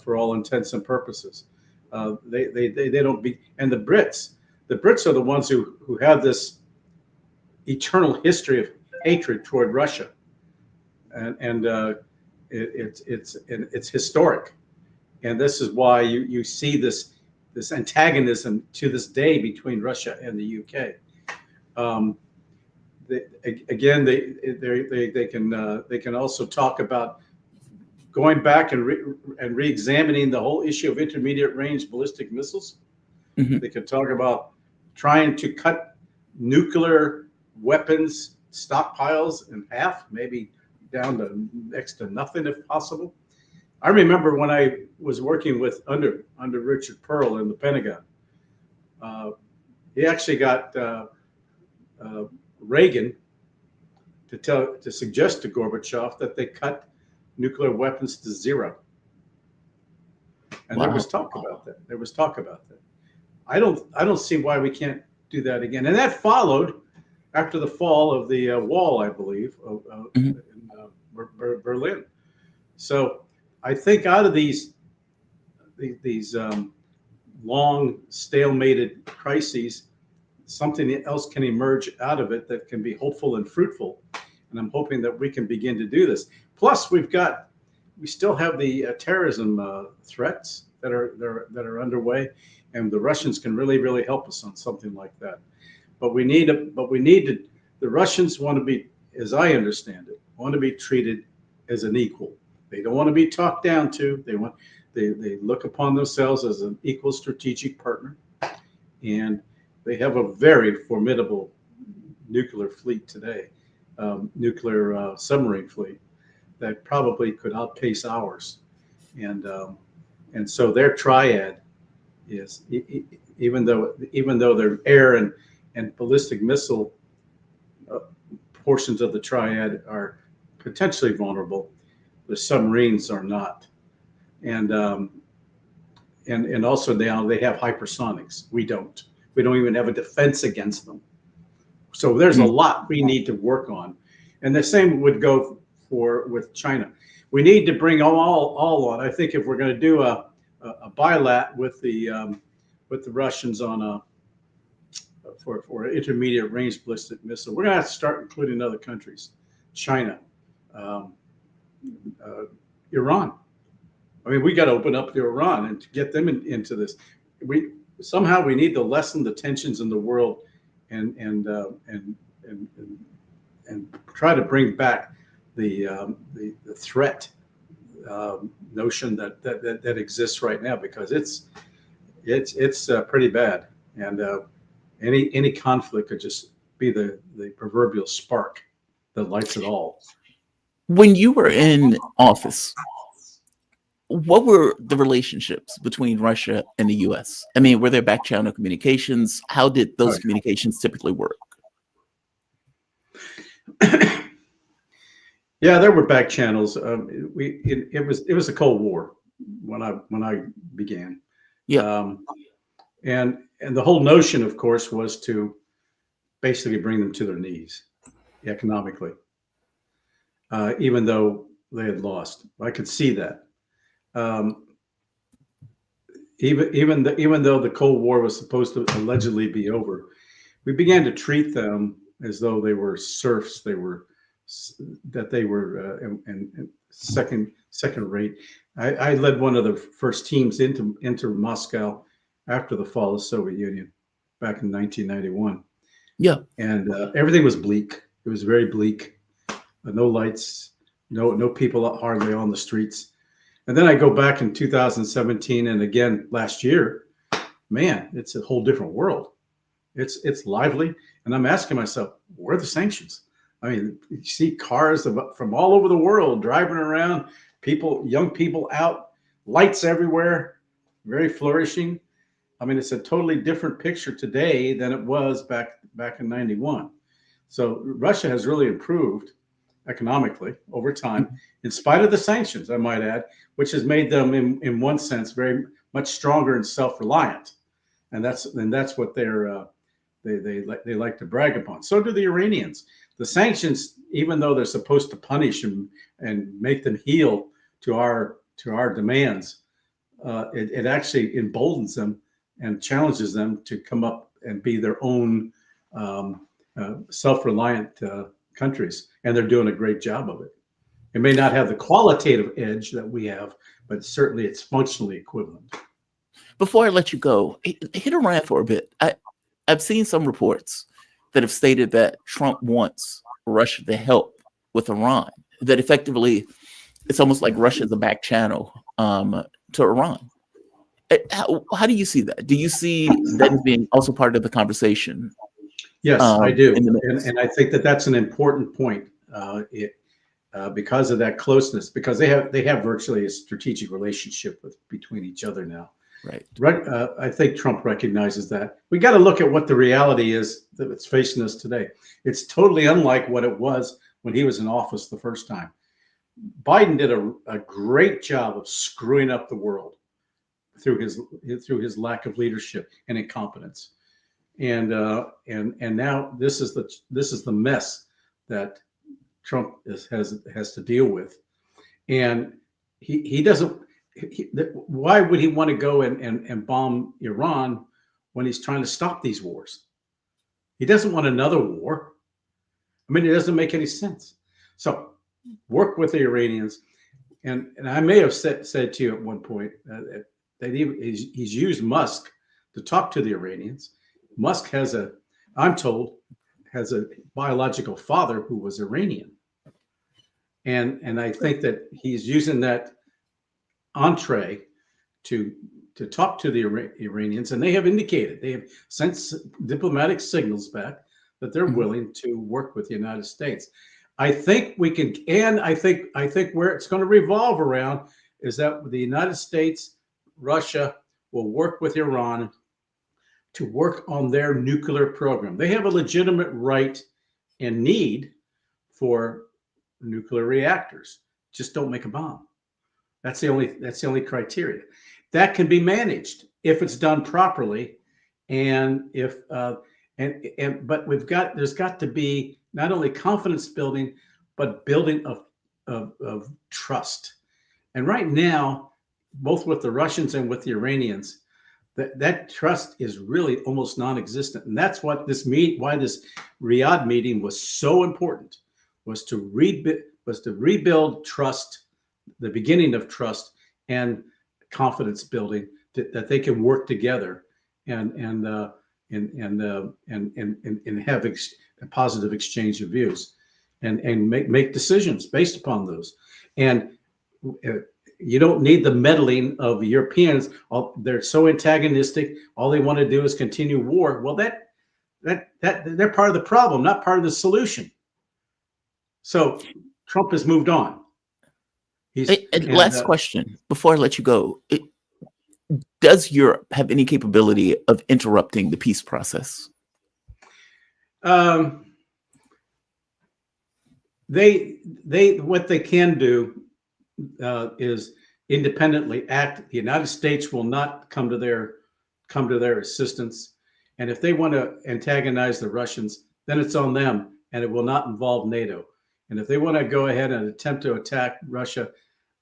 for all intents and purposes. They don't be, and the Brits are the ones who have this eternal history of hatred toward Russia, and it's historic, and this is why you see this antagonism to this day between Russia and the UK. They can also talk about going back and re-examining the whole issue of intermediate range ballistic missiles. Mm-hmm. They can talk about trying to cut nuclear weapons stockpiles in half, maybe down to next to nothing if possible. I remember when I was working under Richard Pearl in the Pentagon, he actually got Reagan to suggest to Gorbachev that they cut nuclear weapons to zero. And wow. There was talk about that. I don't see why we can't do that again. And that followed after the fall of the wall, I believe, in Berlin. So I think out of these long stalemated crises, something else can emerge out of it that can be hopeful and fruitful. And I'm hoping that we can begin to do this. Plus, we still have the terrorism threats that are underway, and the Russians can really help us on something like that. But we need to. The Russians want to be, as I understand it, want to be treated as an equal. They don't want to be talked down to. They look upon themselves as an equal strategic partner, and they have a very formidable nuclear fleet today, nuclear submarine fleet that probably could outpace ours, and so their triad is, even though their air and ballistic missile portions of the triad are potentially vulnerable, the submarines are not, and also now they have hypersonics. We don't even have a defense against them. So there's a lot we need to work on, and the same would go with China. We need to bring all on. I think if we're going to do a bilat with the Russians on for intermediate range ballistic missile, we're going to have to start including other countries, China, Iran. I mean, we got to open up to Iran and to get them into this. We need to lessen the tensions in the world, and try to bring back the threat notion that exists right now, because it's pretty bad, and any conflict could just be the proverbial spark that lights it all. When you were in office, what were the relationships between Russia and the U.S.? I mean, were there back channel communications? How did those communications typically work? Yeah, there were back channels. It was a Cold War when I began. Yeah, and the whole notion, of course, was to basically bring them to their knees economically, even though they had lost. I could see that. Even though the Cold War was supposed to allegedly be over, we began to treat them as though they were serfs. They were second rate. I led one of the first teams into Moscow after the fall of the Soviet Union back in 1991. yeah. And everything was bleak. It was very bleak. No lights, no people hardly on the streets. And then I go back in 2017 and again last year. Man, it's a whole different world. It's lively, and I'm asking myself, where are the sanctions? I mean, you see cars from all over the world driving around, young people out, lights everywhere, very flourishing. I mean, it's a totally different picture today than it was back in 91. So Russia has really improved economically over time, in spite of the sanctions, I might add, which has made them, in one sense, very much stronger and self-reliant, and that's what they like to brag upon. So do the Iranians. The sanctions, even though they're supposed to punish them and make them heel to our demands, it actually emboldens them and challenges them to come up and be their own self-reliant countries, and they're doing a great job of it. It may not have the qualitative edge that we have, but certainly it's functionally equivalent. Before I let you go, hit Iran for a bit. I've seen some reports that have stated that Trump wants Russia to help with Iran, that effectively it's almost like Russia is a back channel to Iran. How do you see that? Do you see that as being also part of the conversation? Yes, I do. And I think that's an important point because of that closeness, because they have virtually a strategic relationship between each other now. Right. I think Trump recognizes that. We got to look at what the reality is that's facing us today. It's totally unlike what it was when he was in office the first time. Biden did a great job of screwing up the world. through his lack of leadership and incompetence. And now this is the mess that Trump has to deal with. And he doesn't. Why would he want to go and bomb Iran when he's trying to stop these wars? He doesn't want another war. I mean, it doesn't make any sense. So work with the Iranians. And I may have said to you at one point that he's used Musk to talk to the Iranians. Musk I'm told, has a biological father who was Iranian. And I think that he's using that entree to talk to the Iranians, and they have sent diplomatic signals back that they're willing to work with the United States. I think we can, and I think where it's going to revolve around is that the United States, Russia will work with Iran to work on their nuclear program. They have a legitimate right and need for nuclear reactors. Just don't make a bomb. That's the only criteria. That can be managed if it's done properly, and but there's got to be not only confidence building, but building of trust. And right now, both with the Russians and with the Iranians, that trust is really almost non-existent. And that's what why this Riyadh meeting was so important, was to rebuild trust, the beginning of trust and confidence building, that they can work together and have a positive exchange of views and make decisions based upon those. And you don't need the meddling of Europeans. They're so antagonistic. All they want to do is continue war. Well, that they're part of the problem, not part of the solution. So Trump has moved on. Last question before I let you go. Does Europe have any capability of interrupting the peace process? What they can do is independently act. The United States will not come to their assistance, and if they want to antagonize the Russians, then it's on them, and it will not involve NATO. And if they want to go ahead and attempt to attack Russia,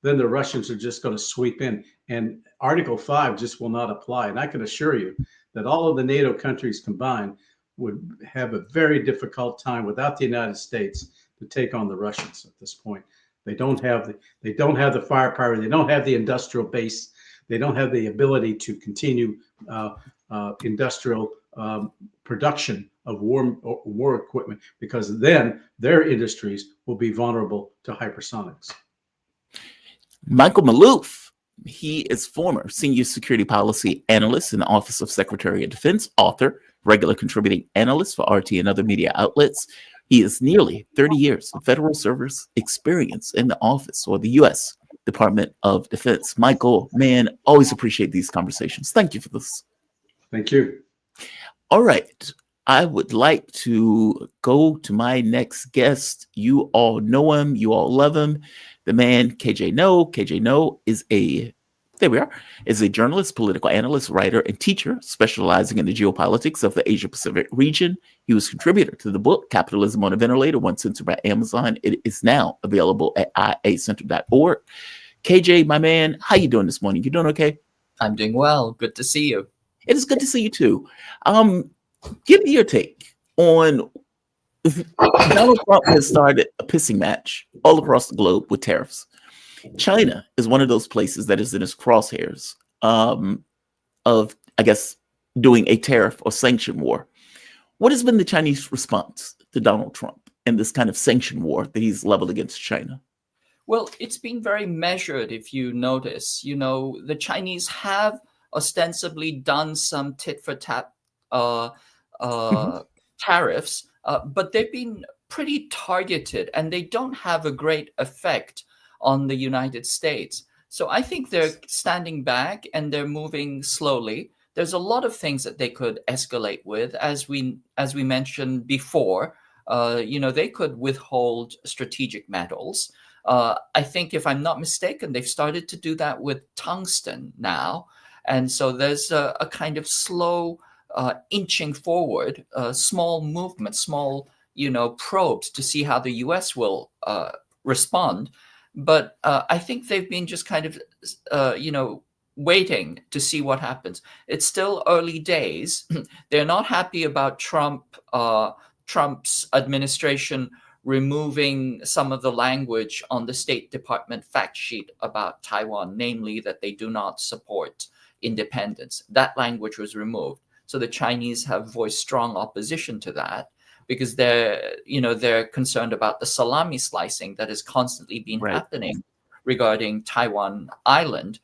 then the Russians are just going to sweep in, and Article 5 just will not apply. And I can assure you that all of the NATO countries combined would have a very difficult time without the United States to take on the Russians at this point. They don't have the firepower. They don't have the industrial base. They don't have the ability to continue industrial production of war equipment, because then their industries will be vulnerable to hypersonics. Michael Maloof, he is former senior security policy analyst in the Office of Secretary of Defense, author, regular contributing analyst for RT and other media outlets. He has nearly 30 years of federal service experience in the office or the U.S. Department of Defense. Michael, man, always appreciate these conversations. Thank you for this. Thank you. All right. I would like to go to my next guest. You all know him. You all love him. The man, KJ No. KJ No is a journalist, political analyst, writer, and teacher specializing in the geopolitics of the Asia-Pacific region. He was contributor to the book, Capitalism on a Ventilator, once censored by Amazon. It is now available at iacenter.org. KJ, my man, how you doing this morning? You doing okay? I'm doing well. Good to see you. It is good to see you too. Give me your take on Donald Trump has started a pissing match all across the globe with tariffs. China is one of those places that is in its crosshairs of, I guess, doing a tariff or sanction war. What has been the Chinese response to Donald Trump and this kind of sanction war that he's leveled against China? Well, it's been very measured, if you notice. You know, the Chinese have ostensibly done some tit-for-tat tariffs, but they've been pretty targeted, and they don't have a great effect on the United States. So I think they're standing back and they're moving slowly. There's a lot of things that they could escalate with, as we mentioned before. They could withhold strategic metals. I think, if I'm not mistaken, they've started to do that with tungsten now. And so there's a kind of slow inching forward, small movement, small, probes to see how the US will respond. But I think they've been just kind of, waiting to see what happens. It's still early days. They're not happy about Trump's administration removing some of the language on the State Department fact sheet about Taiwan, namely that they do not support independence. That language was removed. So the Chinese have voiced strong opposition to that because they're concerned about the salami slicing that has constantly been happening regarding Taiwan Island.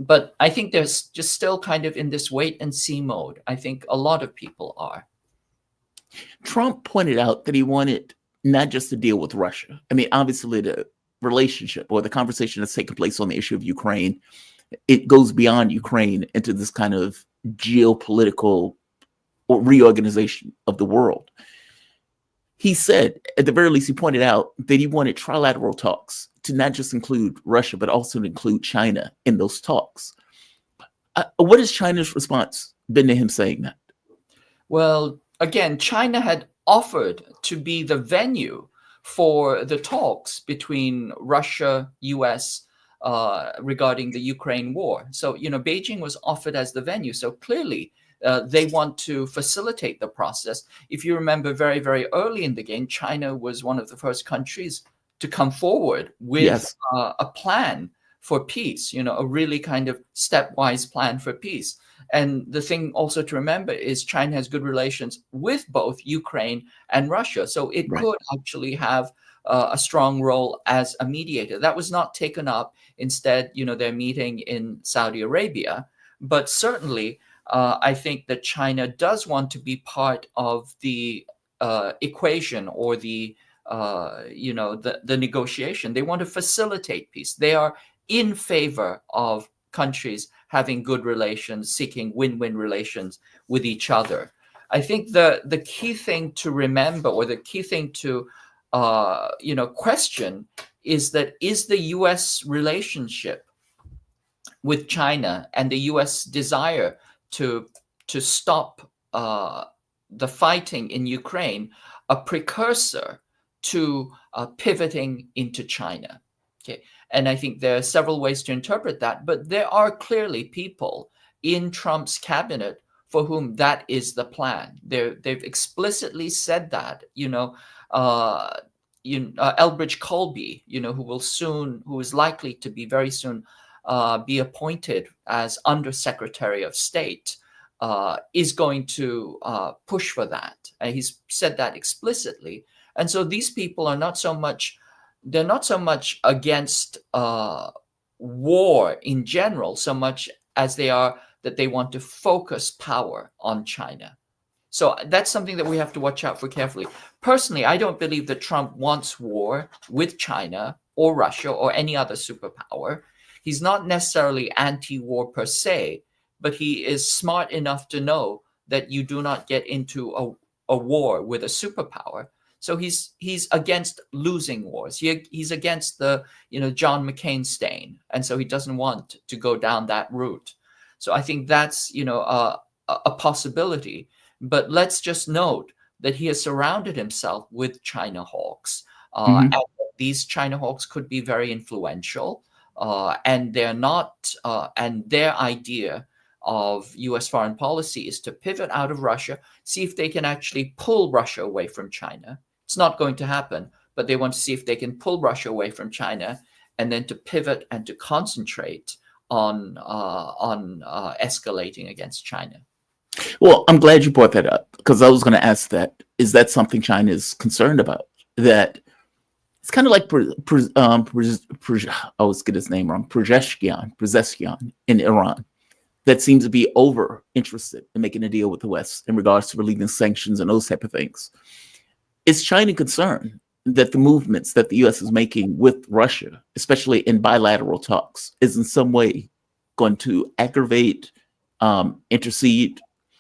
But I think there's just still kind of in this wait and see mode. I think a lot of people are. Trump pointed out that he wanted not just to deal with Russia. I mean, obviously the relationship or the conversation that's taken place on the issue of Ukraine, it goes beyond Ukraine into this kind of geopolitical or reorganization of the world. He said, at the very least, he pointed out that he wanted trilateral talks to not just include Russia, but also to include China in those talks. What has China's response been to him saying that? Well, again, China had offered to be the venue for the talks between Russia, US, regarding the Ukraine war. So, Beijing was offered as the venue. So clearly, they want to facilitate the process. If you remember very, very early in the game, China was one of the first countries to come forward with a plan for peace, a really kind of stepwise plan for peace. And the thing also to remember is China has good relations with both Ukraine and Russia. So it could actually have a strong role as a mediator. That was not taken up. Instead, they're meeting in Saudi Arabia. But certainly, I think that China does want to be part of the equation or the negotiation. They want to facilitate peace. They are in favor of countries having good relations, seeking win-win relations with each other. I think the key thing to remember, or the key thing to question, is the U.S. relationship with China and the U.S. desire to stop the fighting in Ukraine a precursor to pivoting into China. Okay, and I think there are several ways to interpret that, but there are clearly people in Trump's cabinet for whom that is the plan. They've explicitly said that. Elbridge Colby, who is likely to be very soon be appointed as Undersecretary of State, is going to push for that. And he's said that explicitly. And so these people are not so much against war in general, so much as they are that they want to focus power on China. So that's something that we have to watch out for carefully. Personally, I don't believe that Trump wants war with China or Russia or any other superpower. He's not necessarily anti-war per se, but he is smart enough to know that you do not get into a war with a superpower. So he's against losing wars. He's against the John McCain stain, and so he doesn't want to go down that route. So I think that's a possibility. But let's just note that he has surrounded himself with China hawks, and these China hawks could be very influential. And they're not. And their idea of U.S. foreign policy is to pivot out of Russia, see if they can actually pull Russia away from China. It's not going to happen, but they want to see if they can pull Russia away from China, and then to pivot and to concentrate on escalating against China. Well, I'm glad you brought that up, because I was going to ask that. Is that something China is concerned about? That it's kind of like I always get his name wrong, Pezeshkian in Iran, that seems to be over interested in making a deal with the West in regards to relieving sanctions and those type of things. Is China concerned that the movements that the U.S. is making with Russia, especially in bilateral talks, is in some way going to aggravate, intercede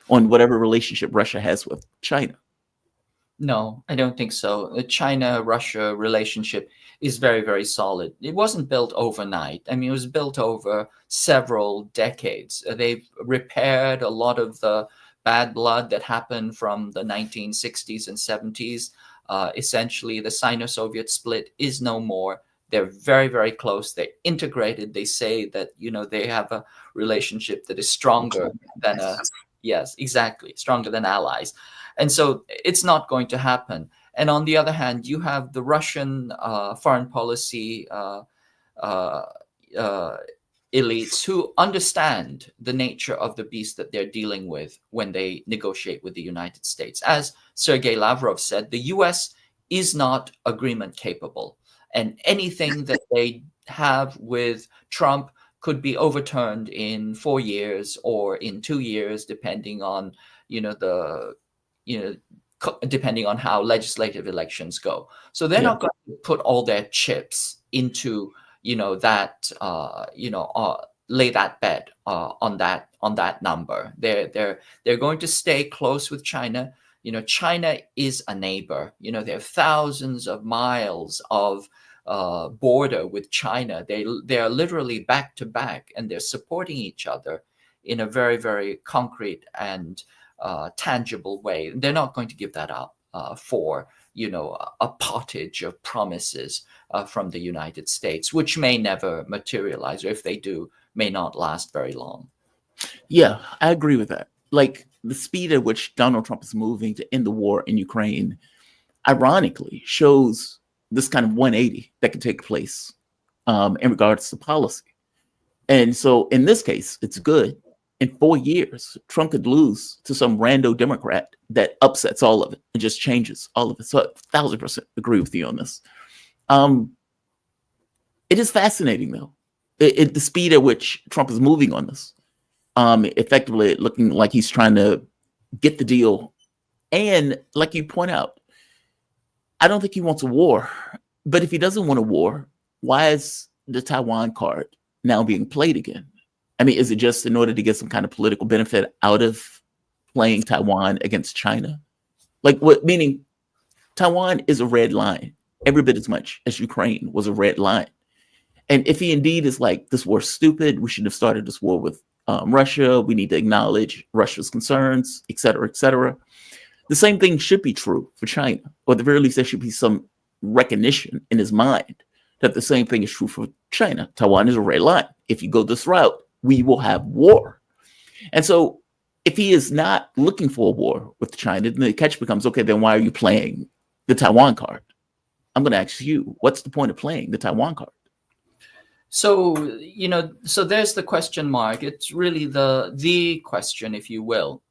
on whatever relationship Russia has with China? No, I don't think so. The China-Russia relationship is very, very solid. It wasn't built overnight. I mean, it was built over several decades. They've repaired a lot of the bad blood that happened from the 1960s and 70s. Essentially, the Sino-Soviet split is no more. They're very, very close. They're integrated. They say that, they have a relationship that is stronger than yes, exactly, stronger than allies. And so it's not going to happen. And on the other hand, you have the Russian foreign policy elites who understand the nature of the beast that they're dealing with when they negotiate with the United States. As Sergei Lavrov said, the US is not agreement capable. And anything that they have with Trump could be overturned in 4 years or in 2 years, depending on, depending on how legislative elections go. So they're not going to put all their chips into, that, lay that bet on that number. They're going to stay close with China. China is a neighbor. There are thousands of miles of border with China. They are literally back to back, and they're supporting each other in a very, very concrete and tangible way. They're not going to give that up for a pottage of promises from the United States, which may never materialize, or if they do, may not last very long. Yeah, I agree with that. Like the speed at which Donald Trump is moving to end the war in Ukraine, ironically, shows this kind of 180 that could take place in regards to policy. And so in this case, it's good. In 4 years, Trump could lose to some rando Democrat that upsets all of it and just changes all of it. So 1,000% agree with you on this. It is fascinating, though, the speed at which Trump is moving on this. Effectively looking like he's trying to get the deal. And like you point out, I don't think he wants a war. But if he doesn't want a war, why is the Taiwan card now being played again? I mean, is it just in order to get some kind of political benefit out of playing Taiwan against China? Like what? Meaning Taiwan is a red line every bit as much as Ukraine was a red line. And if he indeed is like, this war's stupid, we should have started this war with Russia, we need to acknowledge Russia's concerns, et cetera, et cetera. The same thing should be true for China, or at the very least, there should be some recognition in his mind that the same thing is true for China. Taiwan is a red line. If you go this route, we will have war. And so if he is not looking for a war with China, then the catch becomes, okay, then why are you playing the Taiwan card? I'm going to ask you, what's the point of playing the Taiwan card? So, so there's the question mark. It's really the question, if you will.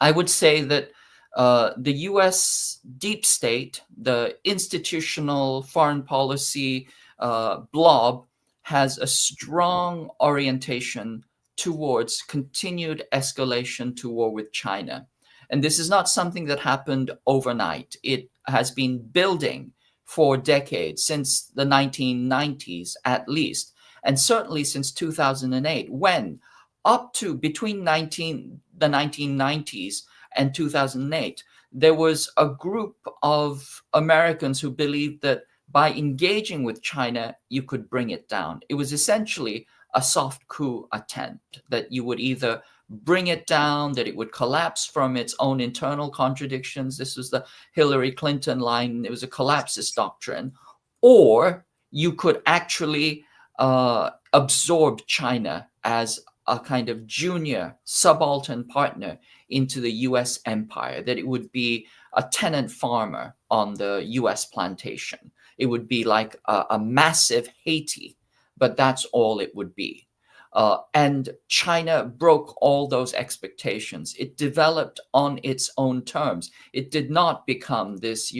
I would say that the US deep state, the institutional foreign policy blob, has a strong orientation towards continued escalation to war with China. And this is not something that happened overnight. It has been building for decades, since the 1990s at least, and certainly since 2008, when up to between the 1990s and 2008, there was a group of Americans who believed that by engaging with China, you could bring it down. It was essentially a soft coup attempt, that you would either bring it down, that it would collapse from its own internal contradictions. This was the Hillary Clinton line. It was a collapsist doctrine. Or you could actually absorb China as a kind of junior subaltern partner into the US empire, that it would be a tenant farmer on the US plantation. It would be like a massive Haiti, but that's all it would be. And China broke all those expectations. It developed on its own terms. It did not become this,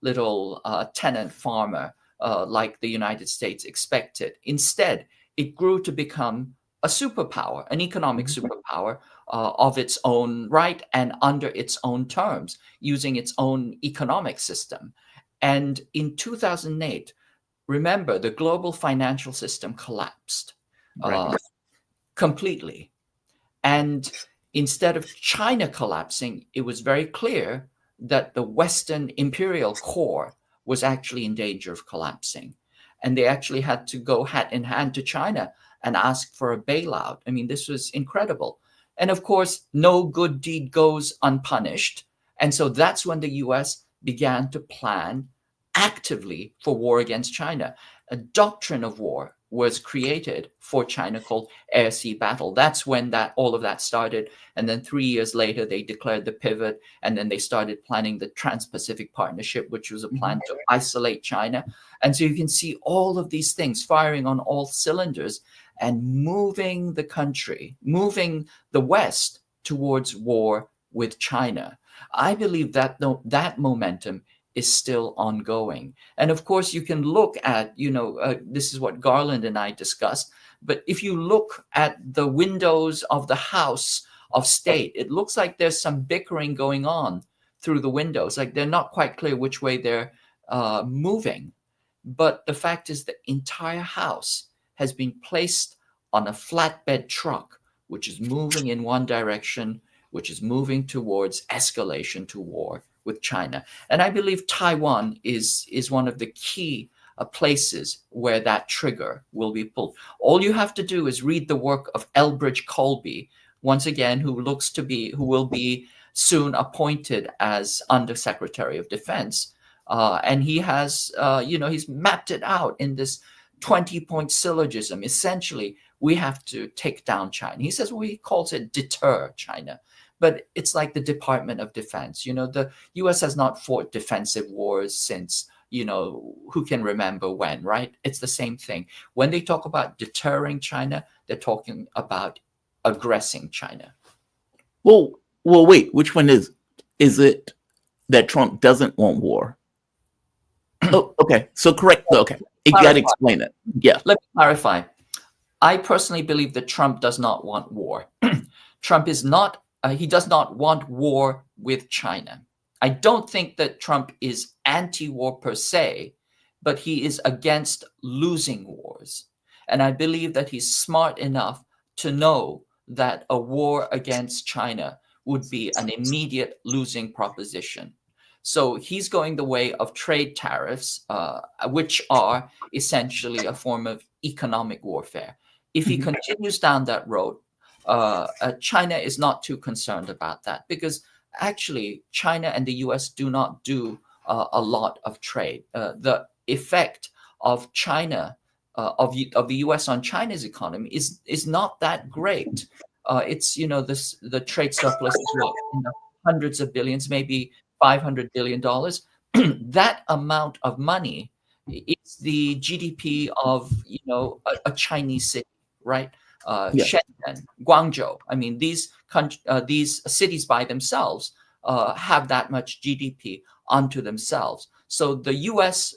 little tenant farmer like the United States expected. Instead, it grew to become a superpower, an economic superpower of its own right and under its own terms, using its own economic system. And in 2008, remember, the global financial system collapsed. Right. Completely. And instead of China collapsing, it was very clear that the Western imperial core was actually in danger of collapsing. And they actually had to go hat in hand to China and ask for a bailout. I mean, this was incredible. And of course, no good deed goes unpunished. And so that's when the US began to plan actively for war against China. A doctrine of war was created for China called air-sea battle. That's when all of that started. And then 3 years later, they declared the pivot. And then they started planning the Trans-Pacific Partnership, which was a plan to isolate China. And so you can see all of these things firing on all cylinders and moving the country, moving the West towards war with China. I believe that that momentum is still ongoing. And of course, you can look at, this is what Garland and I discussed, but if you look at the windows of the House of State, it looks like there's some bickering going on through the windows. Like they're not quite clear which way they're moving. But the fact is the entire House has been placed on a flatbed truck, which is moving in one direction, which is moving towards escalation to war with China. And I believe Taiwan is one of the key places where that trigger will be pulled. All you have to do is read the work of Elbridge Colby, once again, who will be soon appointed as Undersecretary of Defense. And he has, he's mapped it out in this 20-point syllogism. Essentially, we have to take down China. He says, he calls it deter China. But it's like the Department of Defense. The U.S. has not fought defensive wars since, who can remember when, right? It's the same thing. When they talk about deterring China, they're talking about aggressing China. Well, wait, which one is it that Trump doesn't want war? Oh, okay. So correct. Okay. You got to explain it. Yeah. Let me clarify. I personally believe that Trump does not want war. Trump is not. He does not want war with China. I don't think that Trump is anti-war per se, but he is against losing wars. And I believe that he's smart enough to know that a war against China would be an immediate losing proposition. So he's going the way of trade tariffs, which are essentially a form of economic warfare. If he continues down that road, China is not too concerned about that because actually China and the US do not do a lot of trade. The effect of China, of the US on China's economy is not that great. It's, the trade surplus is in the hundreds of billions, maybe $500 billion. That amount of money is the GDP of, a Chinese city, right? Shenzhen, Guangzhou. I mean, these cities by themselves have that much GDP onto themselves. So the U.S.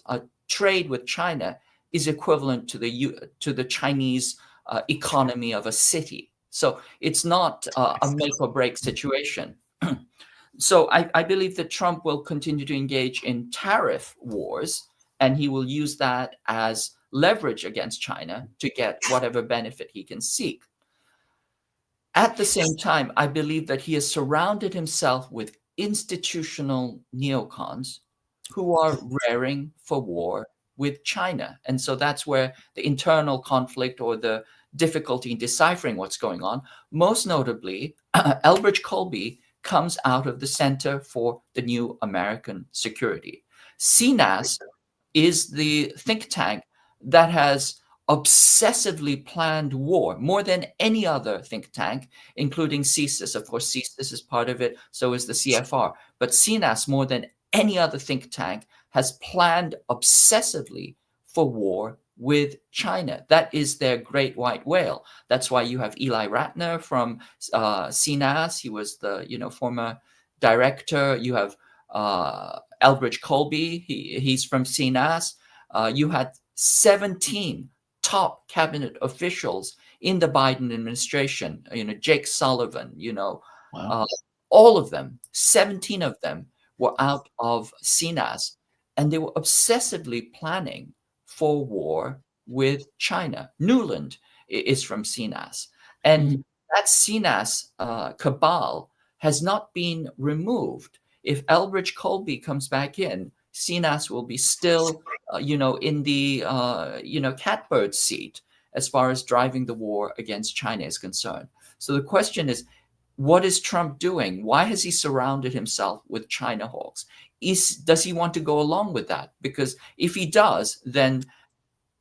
Trade with China is equivalent to the Chinese economy of a city. So it's not a make or break situation. So I believe that Trump will continue to engage in tariff wars, and he will use that as leverage against China to get whatever benefit he can seek. At the same time, I believe that he has surrounded himself with institutional neocons who are raring for war with China. And so that's where the internal conflict or the difficulty in deciphering what's going on, most notably, Elbridge Colby comes out of the Center for the New American Security. CNAS is the think tank that has obsessively planned war more than any other think tank, including CSIS. Of course, CSIS is part of it, so is the CFR. But CNAS, more than any other think tank, has planned obsessively for war with China. That is their great white whale. That's why you have Eli Ratner from CNAS. He was the former director. You have Elbridge Colby. He's from CNAS. You had 17 top cabinet officials in the Biden administration. Jake Sullivan. Wow. All of them. 17 of them were out of CNAS, and they were obsessively planning for war with China. Newland is from CNAS. And that CNAS cabal has not been removed. if Elbridge Colby comes back in, CNAS will be still, in the, catbird seat as far as driving the war against China is concerned. So the question is, what is Trump doing? Why has he surrounded himself with China hawks? Does he want to go along with that? Because if he does, then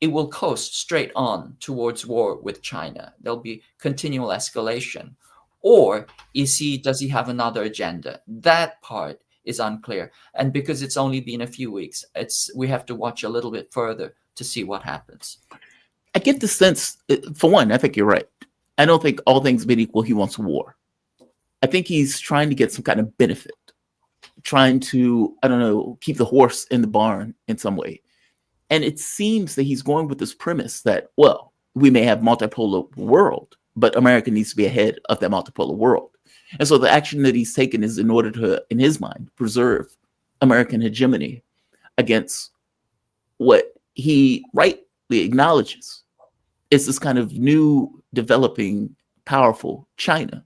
it will coast straight on towards war with China. There'll be continual escalation. Or does he have another agenda? That part is unclear. And because it's only been a few weeks, we have to watch a little bit further to see what happens. I get the sense, for one, I think you're right. I don't think all things being equal, he wants war. I think he's trying to get some kind of benefit, trying to, I don't know, keep the horse in the barn in some way. And it seems that he's going with this premise that, well, we may have multipolar world, but America needs to be ahead of that multipolar world. And so the action that he's taken is in order to, in his mind, preserve American hegemony against what he rightly acknowledges is this kind of new, developing, powerful China.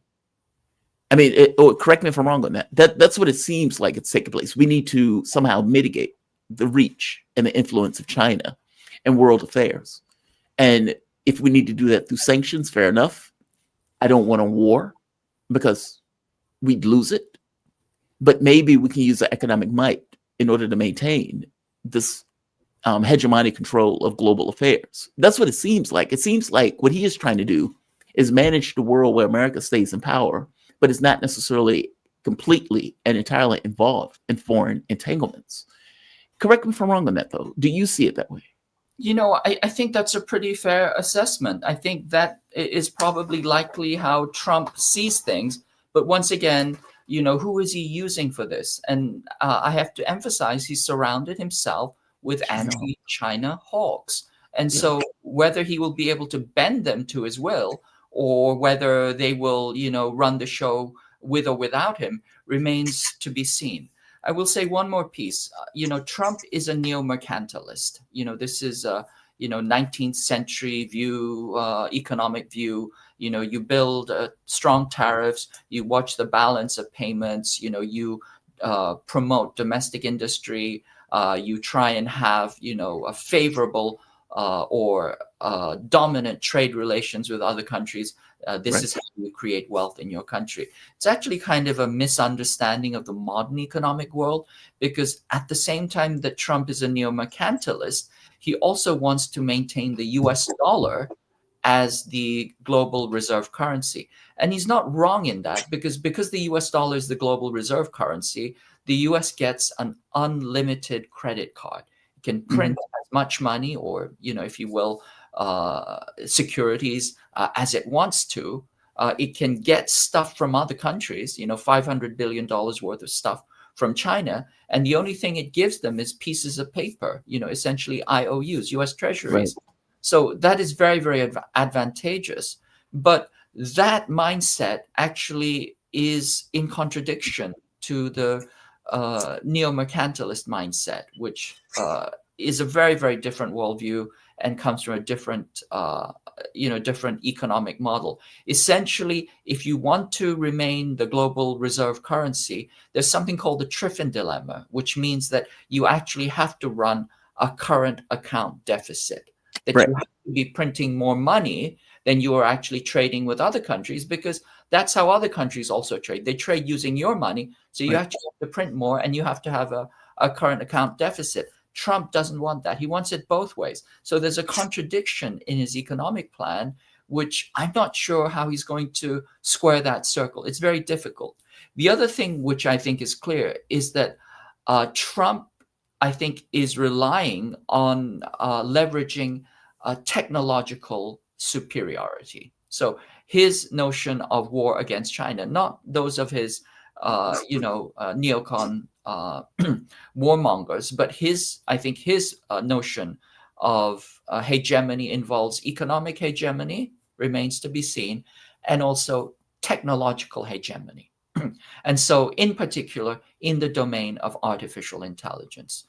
I mean, correct me if I'm wrong on that. That's what it seems like it's taking place. We need to somehow mitigate the reach and the influence of China in world affairs. And if we need to do that through sanctions, fair enough. I don't want a war because we'd lose it. But maybe we can use the economic might in order to maintain this hegemonic control of global affairs. That's what it seems like. It seems like what he is trying to do is manage the world where America stays in power, but is not necessarily completely and entirely involved in foreign entanglements. Correct me if I'm wrong on that, though. Do you see it that way? I think that's a pretty fair assessment. I think that is probably likely how Trump sees things. But once again, who is he using for this? And I have to emphasize he's surrounded himself with anti-China hawks. And so whether he will be able to bend them to his will or whether they will, run the show with or without him remains to be seen. I will say one more piece. Trump is a neo-mercantilist. This is a, 19th century view, economic view. You build strong tariffs, you watch the balance of payments, you promote domestic industry, you try and have, a favorable or dominant trade relations with other countries. This is how you create wealth in your country. It's actually kind of a misunderstanding of the modern economic world, because at the same time that Trump is a neo-mercantilist, he also wants to maintain the US dollar as the global reserve currency. And he's not wrong in that, because the US dollar is the global reserve currency, the US gets an unlimited credit card. It can print as much money or, if you will, securities as it wants to. It can get stuff from other countries, $500 billion worth of stuff from China. And the only thing it gives them is pieces of paper, essentially IOUs, US treasuries. Right. So that is very, very advantageous. But that mindset actually is in contradiction to the neo-mercantilist mindset, which is a very, very different worldview and comes from a different, different economic model. Essentially, if you want to remain the global reserve currency, there's something called the Triffin dilemma, which means that you actually have to run a current account deficit, that you have to be printing more money than you are actually trading with other countries, because that's how other countries also trade. They trade using your money, so you actually have to print more and you have to have a current account deficit. Trump doesn't want that. He wants it both ways. So there's a contradiction in his economic plan, which I'm not sure how he's going to square that circle. It's very difficult. The other thing which I think is clear is that Trump, I think, is relying on leveraging technological superiority. So his notion of war against China, not those of his, neocon warmongers, but I think his notion of hegemony involves economic hegemony, remains to be seen, and also technological hegemony. And so in particular, in the domain of artificial intelligence,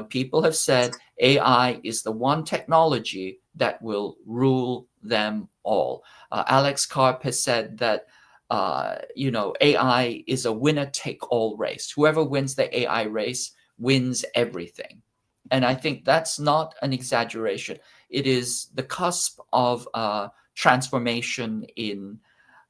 people have said AI is the one technology that will rule them all. Alex Karp has said that AI is a winner-take-all race. Whoever wins the AI race wins everything. And I think that's not an exaggeration. It is the cusp of transformation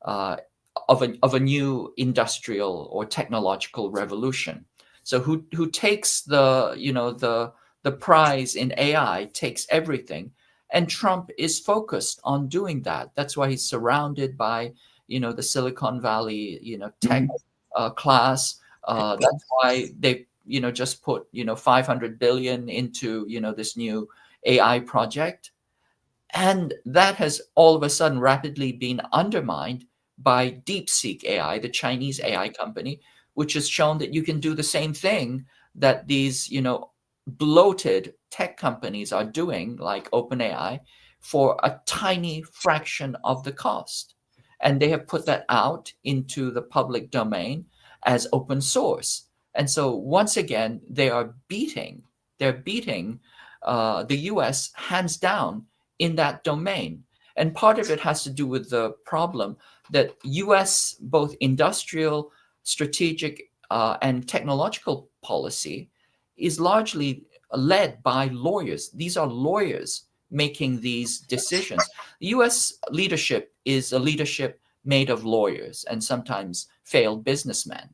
of a new industrial or technological revolution. So who takes the prize in AI takes everything. And Trump is focused on doing that. That's why he's surrounded by the Silicon Valley tech class. That's why they just put 500 billion into this new AI project. And that has all of a sudden rapidly been undermined by DeepSeek AI, the Chinese AI company, which has shown that you can do the same thing that these bloated tech companies are doing, like OpenAI, for a tiny fraction of the cost. And they have put that out into the public domain as open source. And so once again, they're beating the US hands down in that domain. And part of it has to do with the problem that US, both industrial, strategic, and technological policy is largely led by lawyers. These are lawyers making these decisions. The US leadership is a leadership made of lawyers and sometimes failed businessmen.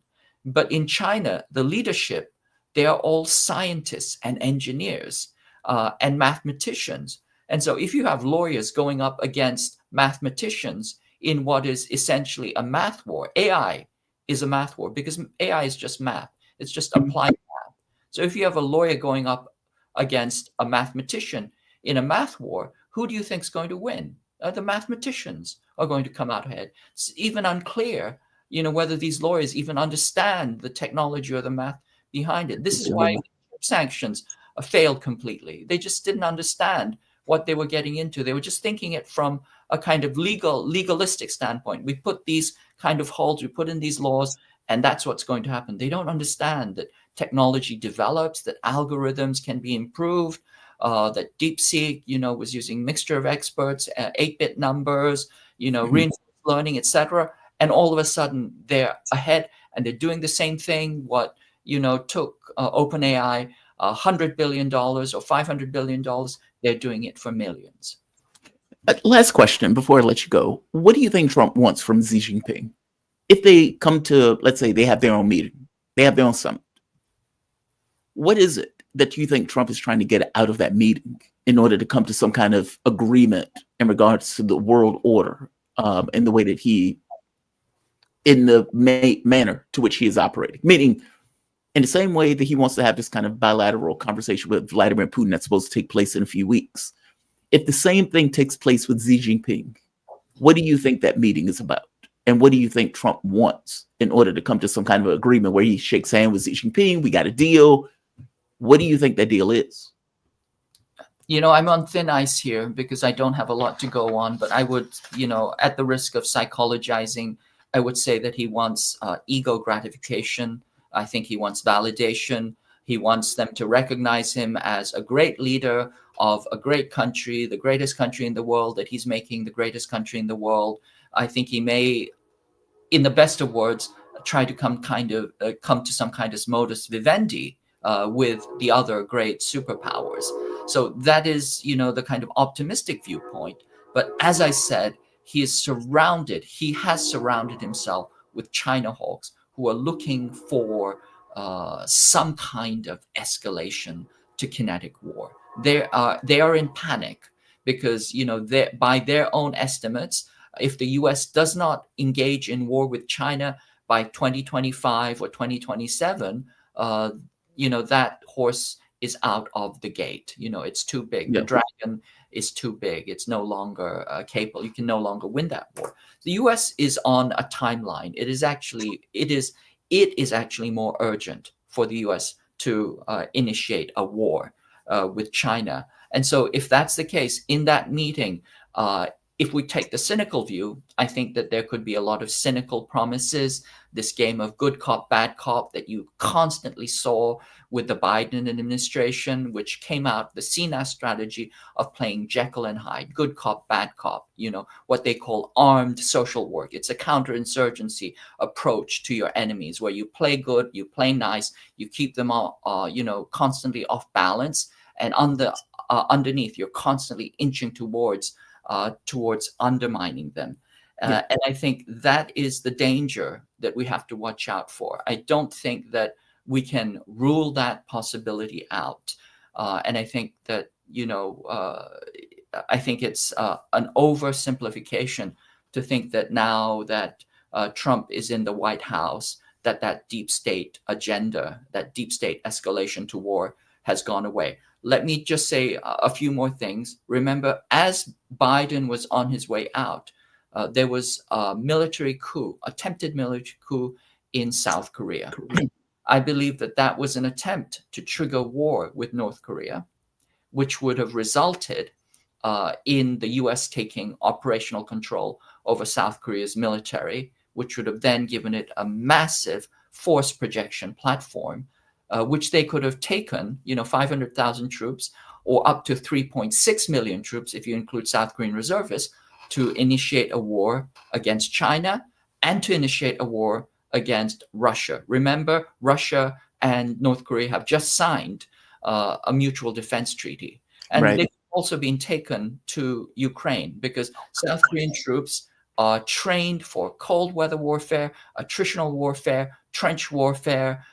But in China, the leadership, they are all scientists and engineers and mathematicians. And so if you have lawyers going up against mathematicians in what is essentially a math war, AI is a math war because AI is just math. It's just applied math. So if you have a lawyer going up against a mathematician in a math war, who do you think is going to win? The mathematicians are going to come out ahead. It's even unclear, whether these lawyers even understand the technology or the math behind it. This is why sanctions failed completely. They just didn't understand what they were getting into. They were just thinking it from a kind of legalistic standpoint. We put these kind of holds, we put in these laws, and that's what's going to happen. They don't understand that technology develops, that algorithms can be improved, that DeepSeek, was using mixture of experts, 8-bit numbers, reinforcement learning, etc. And all of a sudden they're ahead and they're doing the same thing. What took OpenAI $100 billion or $500 billion, they're doing it for millions. Last question before I let you go. What do you think Trump wants from Xi Jinping? If they come to, let's say they have their own meeting, they have their own summit, what is it that you think Trump is trying to get out of that meeting in order to come to some kind of agreement in regards to the world order and the way that in the manner to which he is operating? Meaning, in the same way that he wants to have this kind of bilateral conversation with Vladimir Putin that's supposed to take place in a few weeks. If the same thing takes place with Xi Jinping, what do you think that meeting is about? And what do you think Trump wants in order to come to some kind of agreement where he shakes hands with Xi Jinping, we got a deal? What do you think that deal is? I'm on thin ice here because I don't have a lot to go on, but I would, at the risk of psychologizing, I would say that he wants ego gratification. I think he wants validation. He wants them to recognize him as a great leader of a great country, the greatest country in the world, that he's making the greatest country in the world. I think he may, in the best of words, try to come to some kind of modus vivendi with the other great superpowers. So that is, the kind of optimistic viewpoint. But as I said, he has surrounded himself with China hawks who are looking for some kind of escalation to kinetic war. They are in panic because, by their own estimates, if the US does not engage in war with China by 2025 or 2027, that horse is out of the gate. It's too big. Yeah. The dragon is too big. It's no longer capable. You can no longer win that war. The US is on a timeline. It is actually more urgent for the US to initiate a war with China. And so if that's the case, in that meeting, if we take the cynical view, I think that there could be a lot of cynical promises, this game of good cop, bad cop that you constantly saw with the Biden administration, which came out, the CNAS strategy of playing Jekyll and Hyde, good cop, bad cop, what they call armed social work. It's a counterinsurgency approach to your enemies where you play good, you play nice, you keep them constantly off balance. And underneath, you're constantly inching towards undermining them. And I think that is the danger that we have to watch out for. I don't think that we can rule that possibility out. And I think that, I think it's an oversimplification to think that now that Trump is in the White House, that deep state agenda, that deep state escalation to war has gone away. Let me just say a few more things. Remember, as Biden was on his way out, there was a attempted military coup in South Korea. I believe that was an attempt to trigger war with North Korea, which would have resulted in the US taking operational control over South Korea's military, which would have then given it a massive force projection platform, which they could have taken, 500,000 troops or up to 3.6 million troops, if you include South Korean reservists, to initiate a war against China and to initiate a war against Russia. Remember, Russia and North Korea have just signed a mutual defense treaty. And they've also been taken to Ukraine because South Korean troops are trained for cold weather warfare, attritional warfare, trench warfare,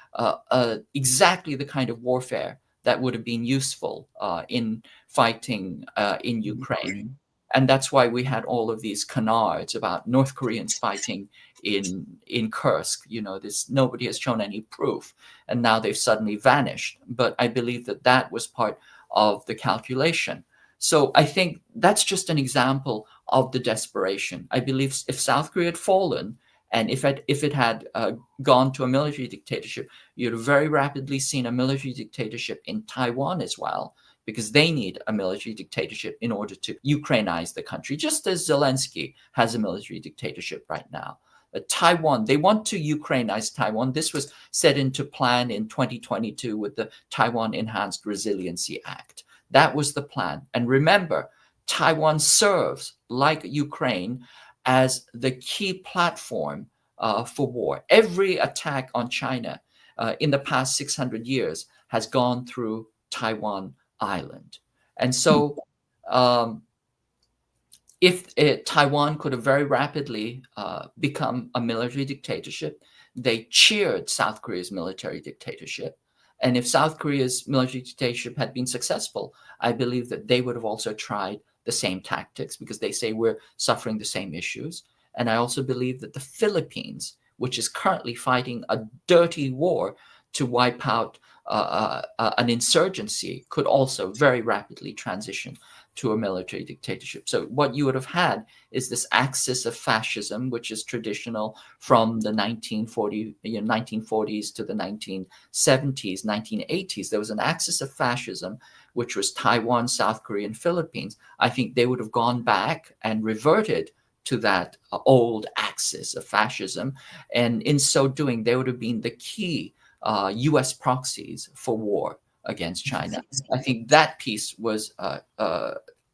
exactly the kind of warfare that would have been useful in fighting in Ukraine. And that's why we had all of these canards about North Koreans fighting in Kursk. Nobody has shown any proof, and now they've suddenly vanished. But I believe that was part of the calculation. So I think that's just an example of the desperation. I believe if South Korea had fallen, and if it had gone to a military dictatorship, you'd have very rapidly seen a military dictatorship in Taiwan as well, because they need a military dictatorship in order to Ukrainize the country, just as Zelensky has a military dictatorship right now. Taiwan, they want to Ukrainize Taiwan. This was set into plan in 2022 with the Taiwan Enhanced Resiliency Act. That was the plan. And remember, Taiwan serves, like Ukraine, as the key platform for war. Every attack on China in the past 600 years has gone through Taiwan Island. And so if Taiwan could have very rapidly become a military dictatorship, they cheered South Korea's military dictatorship. And if South Korea's military dictatorship had been successful, I believe that they would have also tried the same tactics because they say we're suffering the same issues. And I also believe that the Philippines, which is currently fighting a dirty war to wipe out an insurgency, could also very rapidly transition to a military dictatorship. So what you would have had is this axis of fascism, which is traditional from the 1940s to the 1970s, 1980s. There was an axis of fascism, which was Taiwan, South Korea, and Philippines. I think they would have gone back and reverted to that old axis of fascism. And in so doing, they would have been the key U.S. proxies for war against China. I think that piece was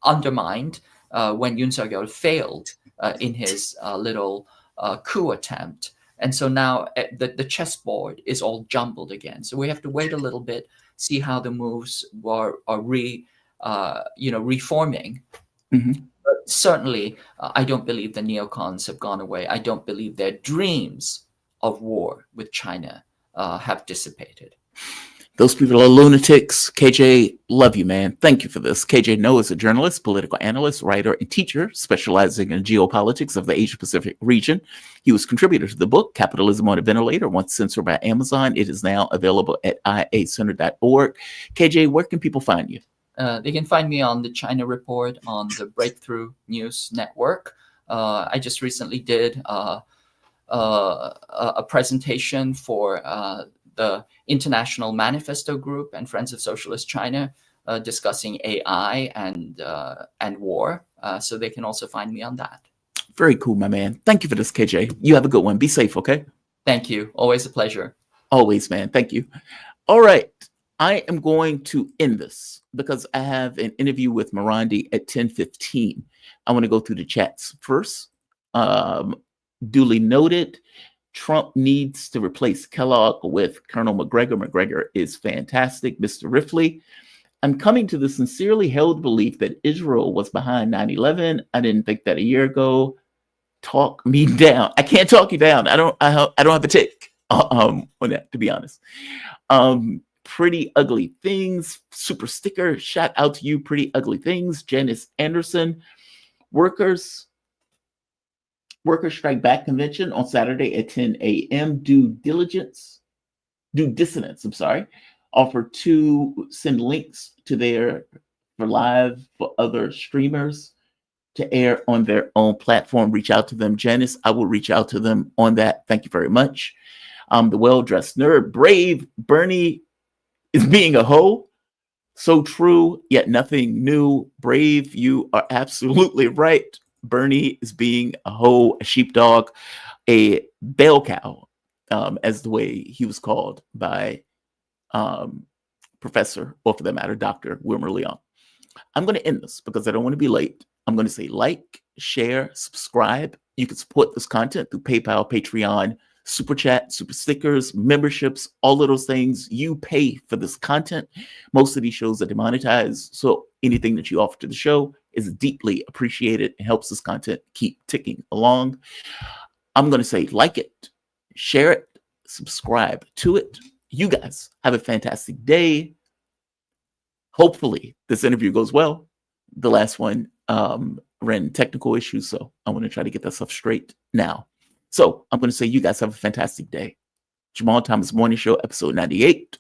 undermined when Yoon Suk-yeol failed in his little coup attempt. And so now the chessboard is all jumbled again. So we have to wait a little bit, see how the moves are reforming. Mm-hmm. But certainly, I don't believe the neocons have gone away. I don't believe their dreams of war with China have dissipated. Those people are lunatics. KJ, love you, man. Thank you for this. KJ No is a journalist, political analyst, writer, and teacher specializing in geopolitics of the Asia-Pacific region. He was contributor to the book, Capitalism on a Ventilator, once censored by Amazon. It is now available at iacenter.org. KJ, where can people find you? They can find me on the China Report on the Breakthrough News Network. I just recently did a presentation for the International Manifesto Group and Friends of Socialist China discussing AI and war. So they can also find me on that. Very cool, my man. Thank you for this, KJ. You have a good one. Be safe, okay? Thank you. Always a pleasure. Always, man. Thank you. All right. I am going to end this because I have an interview with Marandi at 10:15. I want to go through the chats first. Duly noted, Trump needs to replace Kellogg with Colonel McGregor. McGregor is fantastic. Mr. Riffley, I'm coming to the sincerely held belief that Israel was behind 9/11. I didn't think that a year ago. Talk me down. I can't talk you down. I don't have a tick on that, to be honest. Pretty ugly things. Super sticker. Shout out to you, Pretty Ugly Things. Janice Anderson. Workers Strike Back Convention on Saturday at 10 a.m. Due Dissonance, I'm sorry. Offer to send links to their for live for other streamers to air on their own platform. Reach out to them, Janice. I will reach out to them on that. Thank you very much. The well-dressed nerd, brave Bernie is being a hoe. So true, yet nothing new. Brave, you are absolutely right. Bernie is being a hoe, a sheepdog, a bell cow, as the way he was called by Professor, or for that matter, Dr. Wilmer Leon. I'm going to end this because I don't want to be late. I'm going to say like, share, subscribe. You can support this content through PayPal, Patreon, Super Chat, Super Stickers, memberships, all of those things. You pay for this content. Most of these shows are demonetized, so anything that you offer to the show is deeply appreciated and helps this content keep ticking along. I'm going to say like it, share it, subscribe to it. You guys have a fantastic day. Hopefully this interview goes well. The last one ran technical issues, so I want to try to get that stuff straight now. So I'm going to say you guys have a fantastic day. Jamal Thomas Morning Show, episode 98.